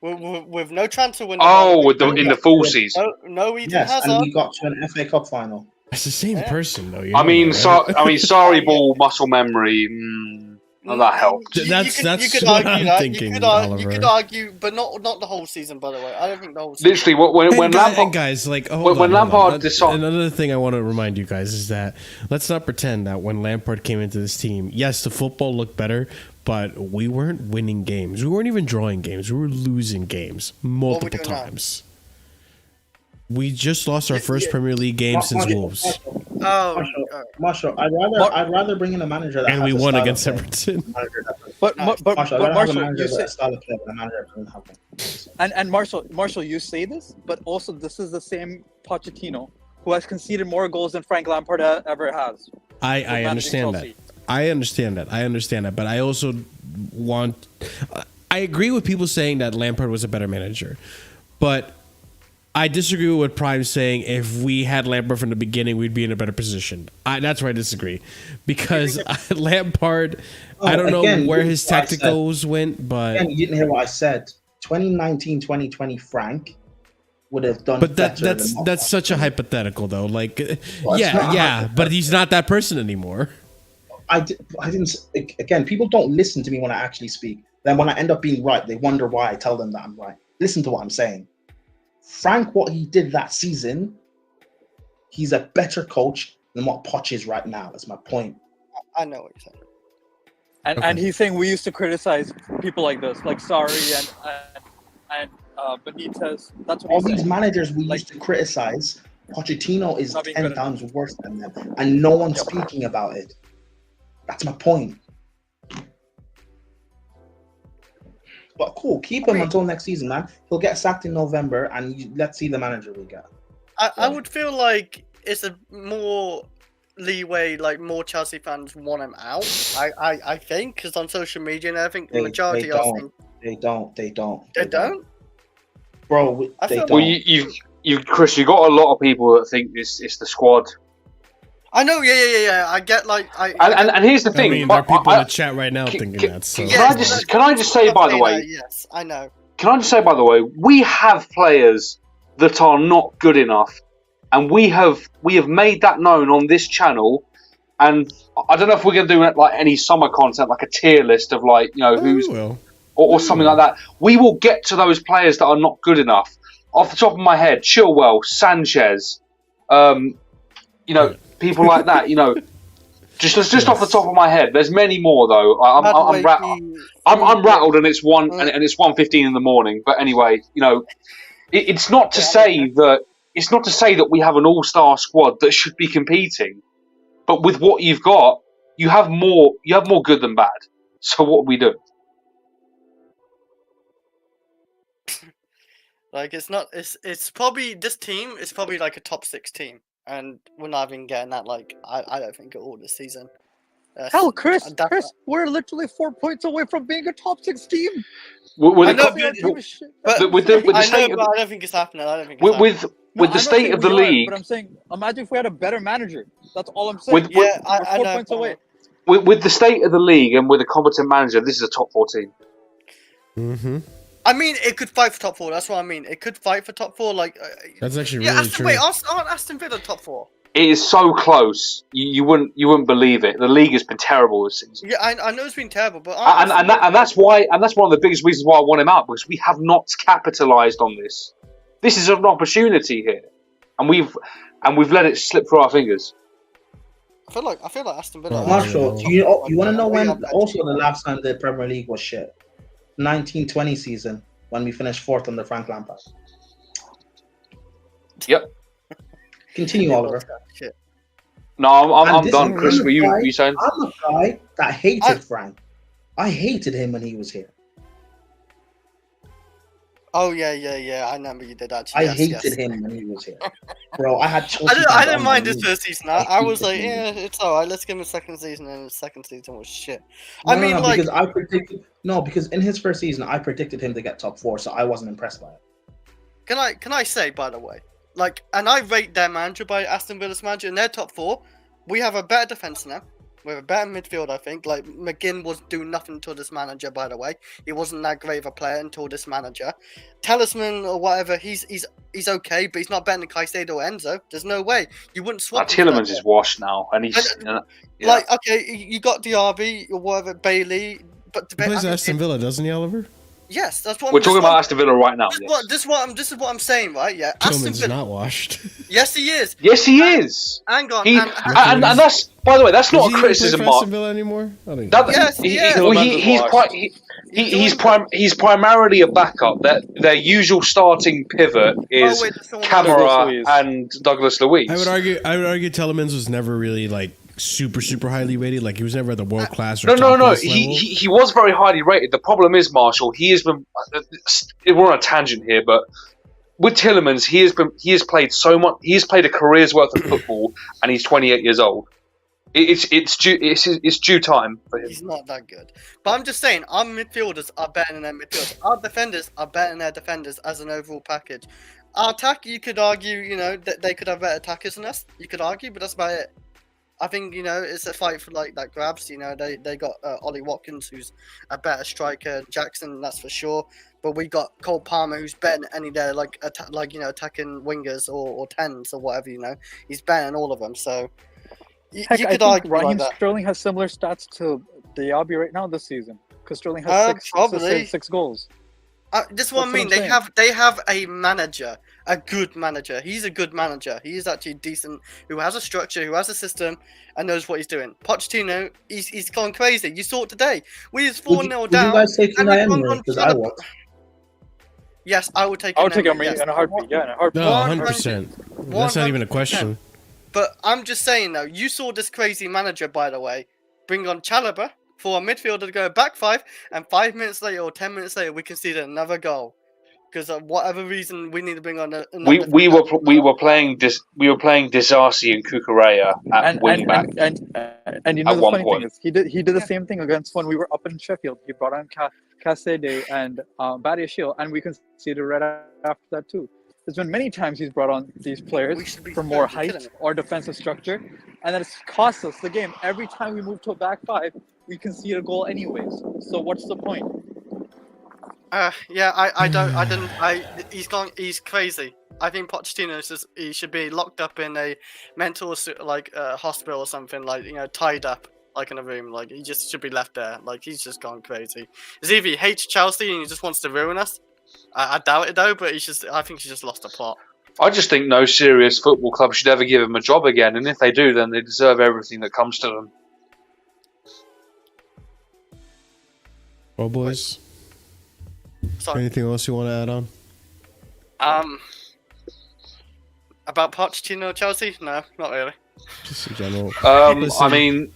With no transfer window. Oh, in the full season. No Eden Hazard. And we got to an FA Cup final. It's the same person, though. Sorry, ball muscle memory. That helped. That's you could what argue I'm that. thinking. You could argue, but not the whole season. By the way, I don't think the whole season. Literally, when Lampard, guys, Lampard decided. Another thing I want to remind you guys is that let's not pretend that when Lampard came into this team, yes, the football looked better, but we weren't winning games. We weren't even drawing games. We were losing games multiple times. We just lost our first Premier League game since Wolves. Marshall, I'd rather bring in a manager that and we won against Everton. But Marshall, you say, and Marshall, you say this, but also this is the same Pochettino who has conceded more goals than Frank Lampard ever has. I understand that. I understand that. But I also want. I agree with people saying that Lampard was a better manager, but I disagree with what Prime's saying. If we had Lampard from the beginning, we'd be in a better position. That's where I disagree, because Lampard, I don't know where his tacticals went, but again, you didn't hear what I said. 2019-2020 Frank would have done. But that's such a hypothetical, though. Like, but he's not that person anymore. I didn't. Again, people don't listen to me when I actually speak. Then when I end up being right, they wonder why I tell them that I'm right. Listen to what I'm saying. Frank, what he did that season, he's a better coach than what Poch is right now. That's my point. I know what you're saying. And he's saying we used to criticize people like this, like Sarri and Benitez. That's what all these managers we used to criticize. Pochettino is 10 times worse than them, and no one's speaking about it. That's my point. But cool, keep him until next season, man. He'll get sacked in November, and let's see the manager we get. I would feel like it's a more leeway, like more Chelsea fans want him out. I think, because on social media and everything, the majority they don't. They don't, bro. They don't. Well, you, Chris, you got a lot of people that think it's the squad. I know, yeah. I get and here's the thing. I mean, there are people in the chat right now thinking that. So. Can I just say, by the way? Yes, I know. Can I just say, by the way, we have players that are not good enough, and we have made that known on this channel. And I don't know if we're going to do like any summer content, like a tier list of like who's or something like that. We will get to those players that are not good enough. Off the top of my head, Chilwell, Sanchez, people like that, just off the top of my head. There's many more though. I'm rattled, and it's 1:15 in the morning. But anyway, it's not to say that we have an all-star squad that should be competing. But with what you've got, you have more good than bad. So what we do? Like it's probably this team is probably like a top 6 team. And we're not even getting that. Like I don't think at all this season. Hell, Chris, we're literally 4 points away from being a top 6 team. I don't think it's happening. With the state of the league, but I'm saying, imagine if we had a better manager. That's all I'm saying. We're 4 points away. With the state of the league and with a competent manager, this is a top 4 team. Mm-hmm. I mean, it could fight for top 4. That's what I mean. It could fight for top 4. Like that's actually really true. Wait, aren't Aston Villa top 4? It is so close. You wouldn't believe it. The league has been terrible this season. Yeah, I know it's been terrible, but and that's one of the biggest reasons why I want him out, because we have not capitalised on this. This is an opportunity here, and we've let it slip through our fingers. I feel like Aston Villa. Marshall, you want to know when? Also, the last time the Premier League was shit. 1920 season when we finished 4th under Frank Lampard. Yep. Continue, Oliver. No, I'm done. Chris, were you saying? I'm a guy that hated Frank. I hated him when he was here. Oh yeah. I remember you did actually. I hated him when he was here, bro. I didn't mind his first season. I was like, yeah, it's alright. Let's give him a second season, and his second season was shit. Because in his first season, I predicted him to get top 4, so I wasn't impressed by it. Can I say, by the way, and I rate their manager by Aston Villa's manager in their top 4. We have a better defense now. We have a better midfield, I think. Like, McGinn was doing nothing until this manager, by the way. He wasn't that great of a player until this manager. Talisman or whatever, he's okay, but he's not better than Caicedo or Enzo. There's no way. You wouldn't swap. Tielemans is washed now, and he's... okay, you got Diaby or whatever, Bailey, but... He plays Aston Villa, doesn't he, Oliver? Yes, that's what we're talking about. Aston Villa right now. This is what I'm saying, right? Yeah, Aston Villa not washed. Yes, he is. Yes, he is. Hang on, and that's, by the way, that's not a criticism, Mark. Aston Villa anymore? Yes, he's primarily a backup. Their usual starting pivot is Camara and Douglas Luiz. I would argue Tielemans was never really like super highly rated. Like he was never at the world class. No. He was very highly rated. The problem is, Marshall, he has been. We're on a tangent here, but with Tielemans, he has played so much. He has played a career's worth of football, and he's 28 years old. It's due time for him. He's not that good. But I'm just saying, our midfielders are better than their midfielders. Our defenders are better than their defenders as an overall package. Our attack, you could argue, you know, that they could have better attackers than us. You could argue, but that's about it. I think, you know, it's a fight for like that grabs. You know, they got Ollie Watkins, who's a better striker. Jackson, that's for sure. But we got Cole Palmer, who's better than any there, like you know, attacking wingers or tens or whatever. You know, he's better than all of them. So. Heck, You I could think argue Raheem like that. Sterling has similar stats to Diaby right now this season because Sterling has Probably. six goals. This is what I mean. That's what I'm They have a manager, a good manager. He's a good manager. He's actually decent. Who has a structure, who has a system, and knows what he's doing. Pochettino, he's gone crazy. You saw it today. We was 4-0 down. you guys take and we've Unai gone Emery? on Because shut I up. would. Yes, I would take. I would take Emery, Emery yes. in a heartbeat. Yeah, in a heartbeat. No, 100%. That's not even a 100%. question. But I'm just saying though, you saw this crazy manager, by the way, bring on Chalobah for a midfielder to go back 5, and 5 minutes later or 10 minutes later, we conceded another goal because of whatever reason we need to bring on. We were playing Disasi and Kukureya at wing back. And you know At the one funny point. thing is he did the same thing against when we were up in Sheffield. He brought on Kasede and Badiashile, and we conceded right after that too. There's been many times he's brought on these players for more height or defensive structure, and then it's cost us the game. Every time we move to a back 5, we concede a goal anyways. So what's the point? He's crazy. I think Pochettino he should be locked up in a mental hospital or something, like, you know, tied up like in a room. Like, he just should be left there. Like, he's just gone crazy. It's either he hates Chelsea and he just wants to ruin us. I doubt it though, but I think he's just lost the plot. I just think no serious football club should ever give him a job again, and if they do, then they deserve everything that comes to them. Well, boys. Sorry. Anything else you want to add on? About Pochettino, Chelsea? No, not really. Just in general. I mean,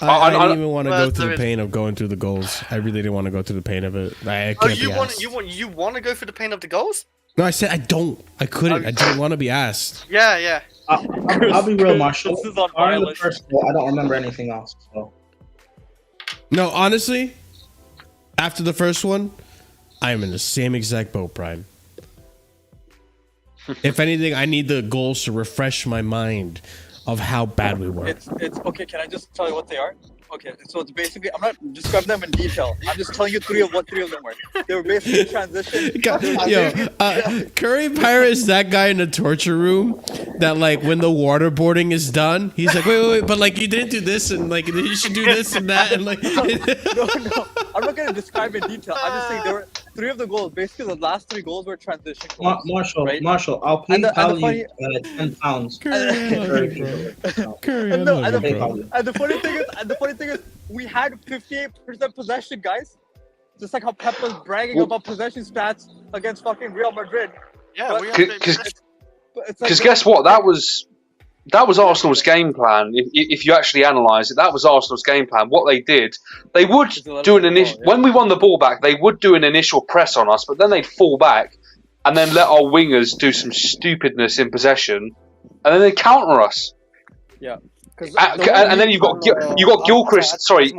I didn't even want to go through the pain of going through the goals. I really didn't want to go through the pain of it. I can't you be want asked. you want to go through the pain of the goals? No, I said I don't. I couldn't. I didn't want to be asked. Yeah. I'll be real, Marshall. This is on Barring the violence. first goal, I don't remember anything else. So. No, honestly, after the first one, I am in the same exact boat, Brian. If anything, I need the goals to refresh my mind of how bad we were. It's okay. Can I just tell you what they are? Okay, so it's basically, I'm not describing them in detail. I'm just telling you what three of them were. They were basically transition. Curry Pirate is that guy in the torture room that, like, when the waterboarding is done, he's like, wait, but like you didn't do this, and like you should do this and that, and like. No, I'm not gonna describe in detail. I'm just saying there were 3 of the goals. Basically, the last 3 goals were transition goals. Marshall, I'll pay you £10. And the funny thing is, we had 58% possession, guys. Just like how Pep was bragging about possession stats against fucking Real Madrid. Yeah, because guess what? That was Arsenal's game plan. If you actually analyse it, that was Arsenal's game plan. What they did, they would do an initial. When we won the ball back, they would do an initial press on us, but then they'd fall back and then let our wingers do some stupidness in possession, and then they counter us. Yeah. And then you've got Gilchrist. Sorry,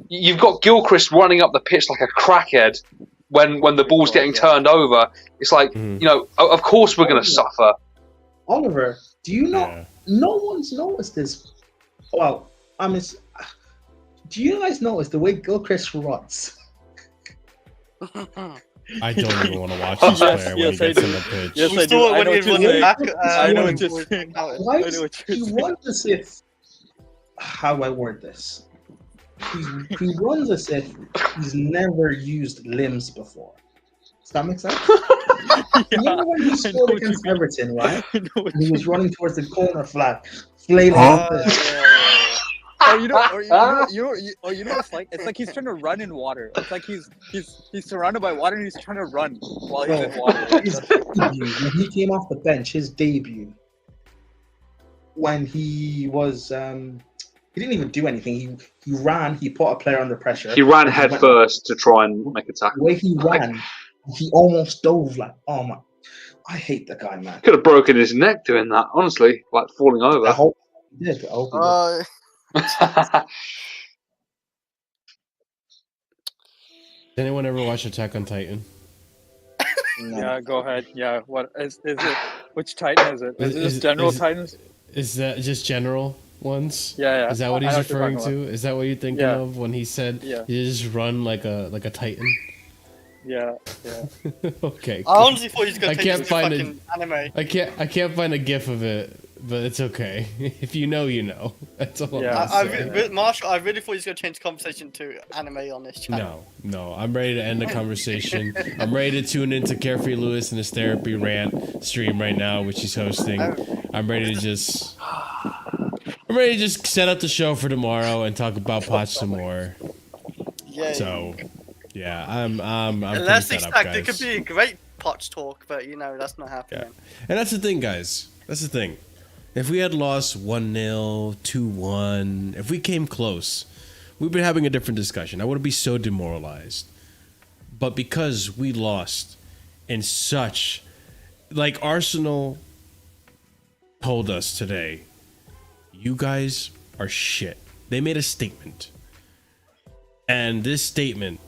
you've got Gilchrist running up the pitch like a crackhead when the ball's getting turned over. It's like, you know, of course we're going to suffer. Oliver, do you know? No one's noticed this. Well, do you guys notice the way Gilchrist runs? I don't even want to watch this player when he gets in the pitch. Yes, I do. I know what you're saying. I know what you're saying. Why he runs as if? How do I word this? He runs as if he's never used limbs before. Does that make sense? You know when he scored against Everton, right? He was running towards the corner flag, flailing like this. You know it's like? It's like he's trying to run in water. It's like he's surrounded by water and he's trying to run while he's in water. His debut, when he came off the bench, his debut, when he was, he didn't even do anything. He ran. He put a player under pressure. He ran head first to try and make a tackle. The way he ran, he almost dove like, oh my. I hate the guy, man. Could have broken his neck doing that, honestly, like falling over. I hope he did. I hope he did. Did anyone ever watch Attack on Titan? No. Yeah, go ahead. Yeah, what is it? Which Titan is it? Is it just General Titans? Is that just general ones? Yeah, yeah. Is that what I he's know what you're referring talking to? Is that what you're thinking Yeah. of when he said Yeah. you just run like a Titan? Yeah, yeah. Okay. I honestly thought he was gonna I take can't this to find fucking anime. I can't find a gif of it, but it's okay. If you know, you know. That's all. Yeah. I'm saying. Marshall, I really thought he was gonna change the conversation to anime on this channel. No. I'm ready to end the conversation. I'm ready to tune into Carefree Lewis and his therapy rant stream right now, which he's hosting. I'm ready to just set up the show for tomorrow and talk about Poch some more. Yeah. So, yeah, I'm Let's pretty fed up, expect it guys. could be a great Poch talk, but that's not happening. Yeah. And that's the thing, guys. That's the thing. If we had lost 1-0, 2-1, if we came close, we'd be having a different discussion. I wouldn't be so demoralized. But because we lost in such, like Arsenal told us today, you guys are shit. They made a statement. And this statement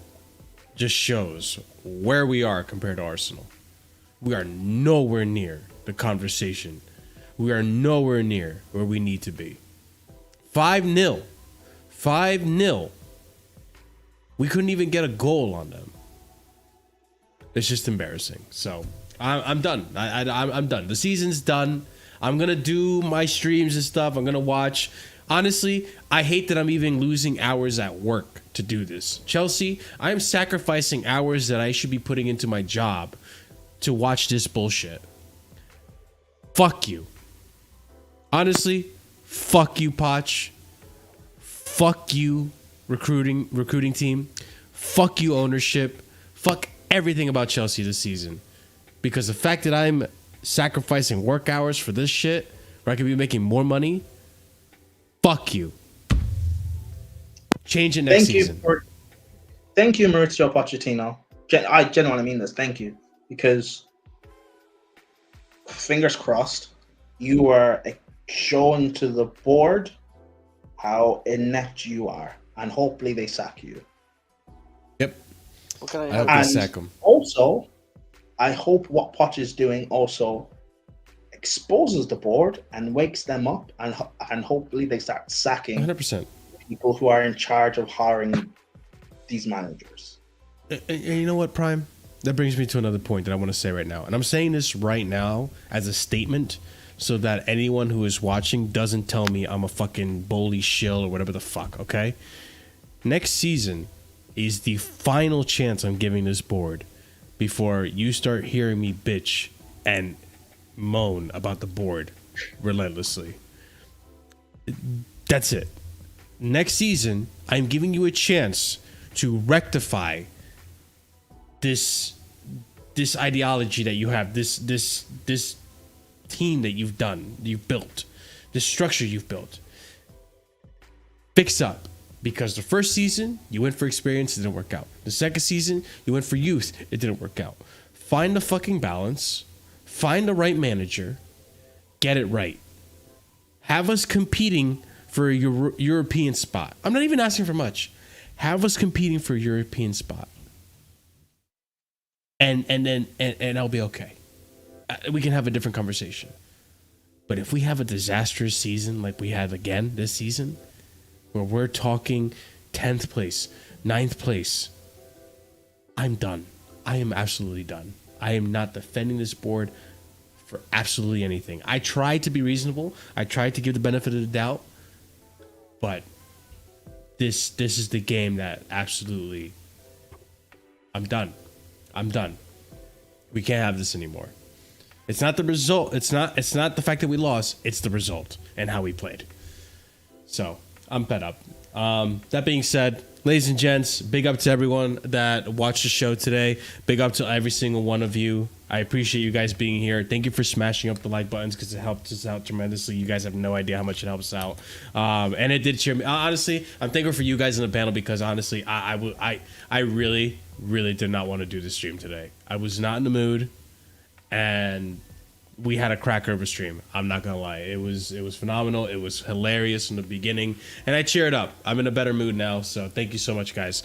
just shows where we are compared to Arsenal. We are nowhere near the conversation. We are nowhere near where we need to be. 5-0. 5-0. We couldn't even get a goal on them. It's just embarrassing. So I'm done. I'm done. The season's done. I'm going to do my streams and stuff. I'm going to watch. Honestly, I hate that I'm even losing hours at work to do this. Chelsea, I'm sacrificing hours that I should be putting into my job to watch this bullshit. Fuck you. Honestly, fuck you, Poch. Fuck you, recruiting team. Fuck you, ownership. Fuck everything about Chelsea this season. Because the fact that I'm sacrificing work hours for this shit, where I could be making more money, fuck you. Change it next season. Thank you, Mauricio Pochettino. I genuinely mean this. Thank you. Because, fingers crossed, you are showing to the board how inept you are. And hopefully they sack you. Yep. I hope they sack him. Also, I hope what Poch is doing also exposes the board and wakes them up, and hopefully they start sacking 100%. people who are in charge of hiring these managers. And you know what, Prime? That brings me to another point that I want to say right now. And I'm saying this right now as a statement so that anyone who is watching doesn't tell me I'm a fucking bully shill or whatever the fuck, okay? Next season is the final chance I'm giving this board before you start hearing me bitch and moan about the board relentlessly. That's it. Next season, I'm giving you a chance to rectify this ideology that you have, this team that you've built, this structure you've built. Fix up. Because the first season, you went for experience, it didn't work out. The second season, you went for youth, it didn't work out. Find the fucking balance. Find the right manager. Get it right. Have us competing for a European spot. I'm not even asking for much. Have us competing for a European spot. And I'll be okay. We can have a different conversation. But if we have a disastrous season like we had again this season, where we're talking 10th place, 9th place, I'm done. I am absolutely done. I am not defending this board for absolutely anything. I tried to be reasonable. I tried to give the benefit of the doubt. But this is the game that absolutely, I'm done. I'm done. We can't have this anymore. It's not the result. It's not the fact that we lost. It's the result and how we played. So I'm fed up. That being said, ladies and gents, big up to everyone that watched the show today. Big up to every single one of you. I appreciate you guys being here. Thank you for smashing up the like buttons because it helped us out tremendously. You guys have no idea how much it helps out. And it did cheer me. Honestly, I'm thankful for you guys in the panel because honestly, I really, really did not want to do this stream today. I was not in the mood. and we had a cracker of a stream. I'm not gonna lie, it was phenomenal. It was hilarious from the beginning, and I cheered up. I'm in a better mood now, so thank you so much, guys.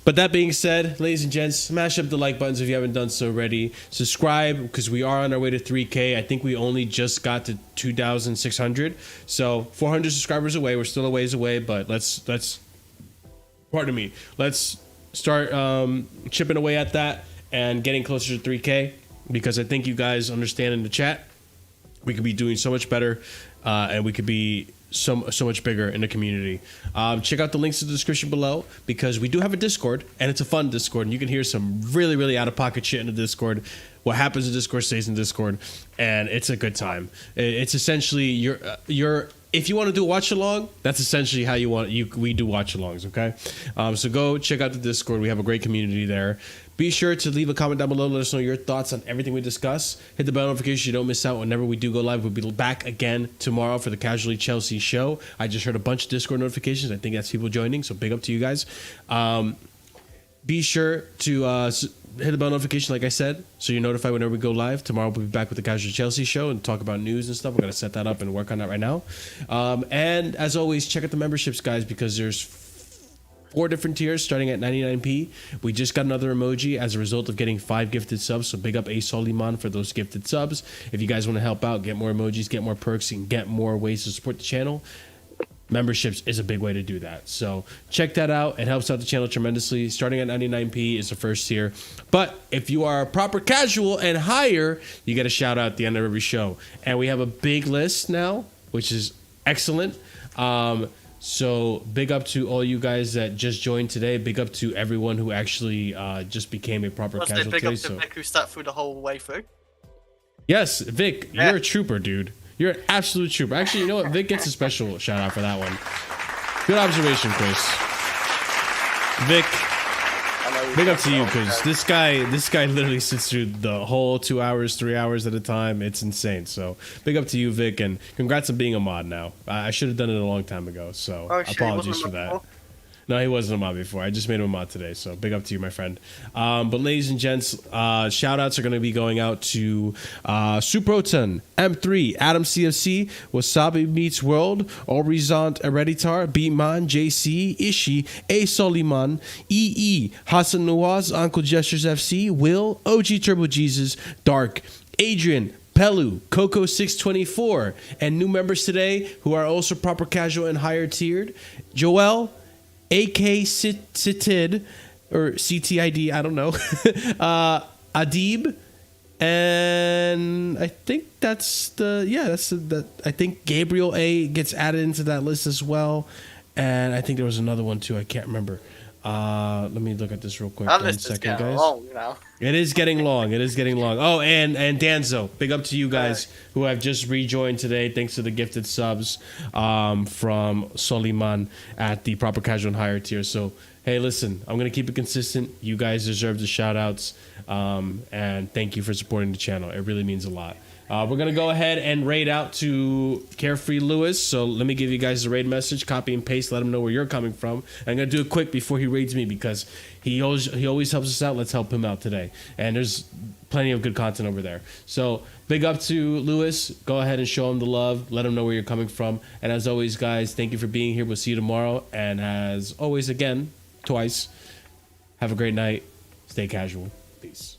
But that being said, ladies and gents, smash up the like buttons if you haven't done so already. Subscribe, because we are on our way to 3K. I think we only just got to 2,600, so 400 subscribers away. We're still a ways away, but let's pardon me. Let's start chipping away at that and getting closer to 3K, because I think you guys understand in the chat we could be doing so much better, and we could be so much bigger in the community. Check out the links in the description below, because we do have a Discord, and it's a fun Discord, and you can hear some really out of pocket shit in the Discord. What happens in Discord stays in Discord, and it's a good time. It's essentially your if you want to do a watch along, that's essentially how we do watch alongs. Okay, so go check out the Discord. We have a great community there. Be sure to leave a comment down below. Let us know your thoughts on everything we discuss. Hit the bell notification so you don't miss out whenever we do go live. We'll be back again tomorrow for the Casually Chelsea show. I just heard a bunch of Discord notifications. I think that's people joining, so big up to you guys. Be sure to hit the bell notification, like I said, so you're notified whenever we go live. Tomorrow we'll be back with the Casually Chelsea show and talk about news and stuff. We're going to set that up and work on that right now. And as always, check out the memberships, guys, because there's 4 different tiers starting at 99p. We just got another emoji as a result of getting 5 gifted subs, so big up A Soliman for those gifted subs. If you guys want to help out, get more emojis, get more perks, and get more ways to support the channel, memberships is a big way to do that. So check that out. It helps out the channel tremendously. Starting at 99p is the first tier. But if you are a proper casual and higher, you get a shout out at the end of every show. And we have a big list now, which is excellent. So big up to all you guys that just joined today. Big up to everyone who actually just became a proper casual big today. up to Vic, who sat through the whole way through. Yes, Vic, you're a trooper, dude. You're an absolute trooper. Actually, you know what? Vic gets a special shout out for that one. Good observation, Chris. Vic, big up to you, because this guy literally sits through the whole 2 hours, 3 hours at a time. It's insane. So big up to you, Vic, and congrats on being a mod now. I should have done it a long time ago, so apologies for that. Before? No, he wasn't a mod before. I just made him a mod today, so big up to you, my friend. But ladies and gents, shout outs are going to be going out to Suproton, M3, Adam CFC, Wasabi Meets World, Horizont Hereditar, Beatman, JC, Ishi, A Soliman, EE, Hassan Nawaz, Uncle Gestures FC, Will, OG Turbo Jesus, Dark, Adrian, Pelu, Coco 624, and new members today who are also proper casual and higher tiered, Joel, AK Citid, or CTID, I don't know, Adib, and I think that's I think Gabriel A gets added into that list as well, and I think there was another one too, I can't remember. Let me look at this real quick. That list is getting long, you know. It is getting long. Oh, and Danzo, big up to you guys who have just rejoined today. Thanks to the gifted subs from Soliman at the proper casual and higher tier. So hey, listen, I'm gonna keep it consistent. You guys deserve the shout outs, and thank you for supporting the channel. It really means a lot. We're going to go ahead and raid out to Carefree Lewis. So let me give you guys the raid message. Copy and paste. Let him know where you're coming from. I'm going to do it quick before he raids me, because he always helps us out. Let's help him out today. And there's plenty of good content over there. So big up to Lewis. Go ahead and show him the love. Let him know where you're coming from. And as always, guys, thank you for being here. We'll see you tomorrow. And as always, again, twice, have a great night. Stay casual. Peace.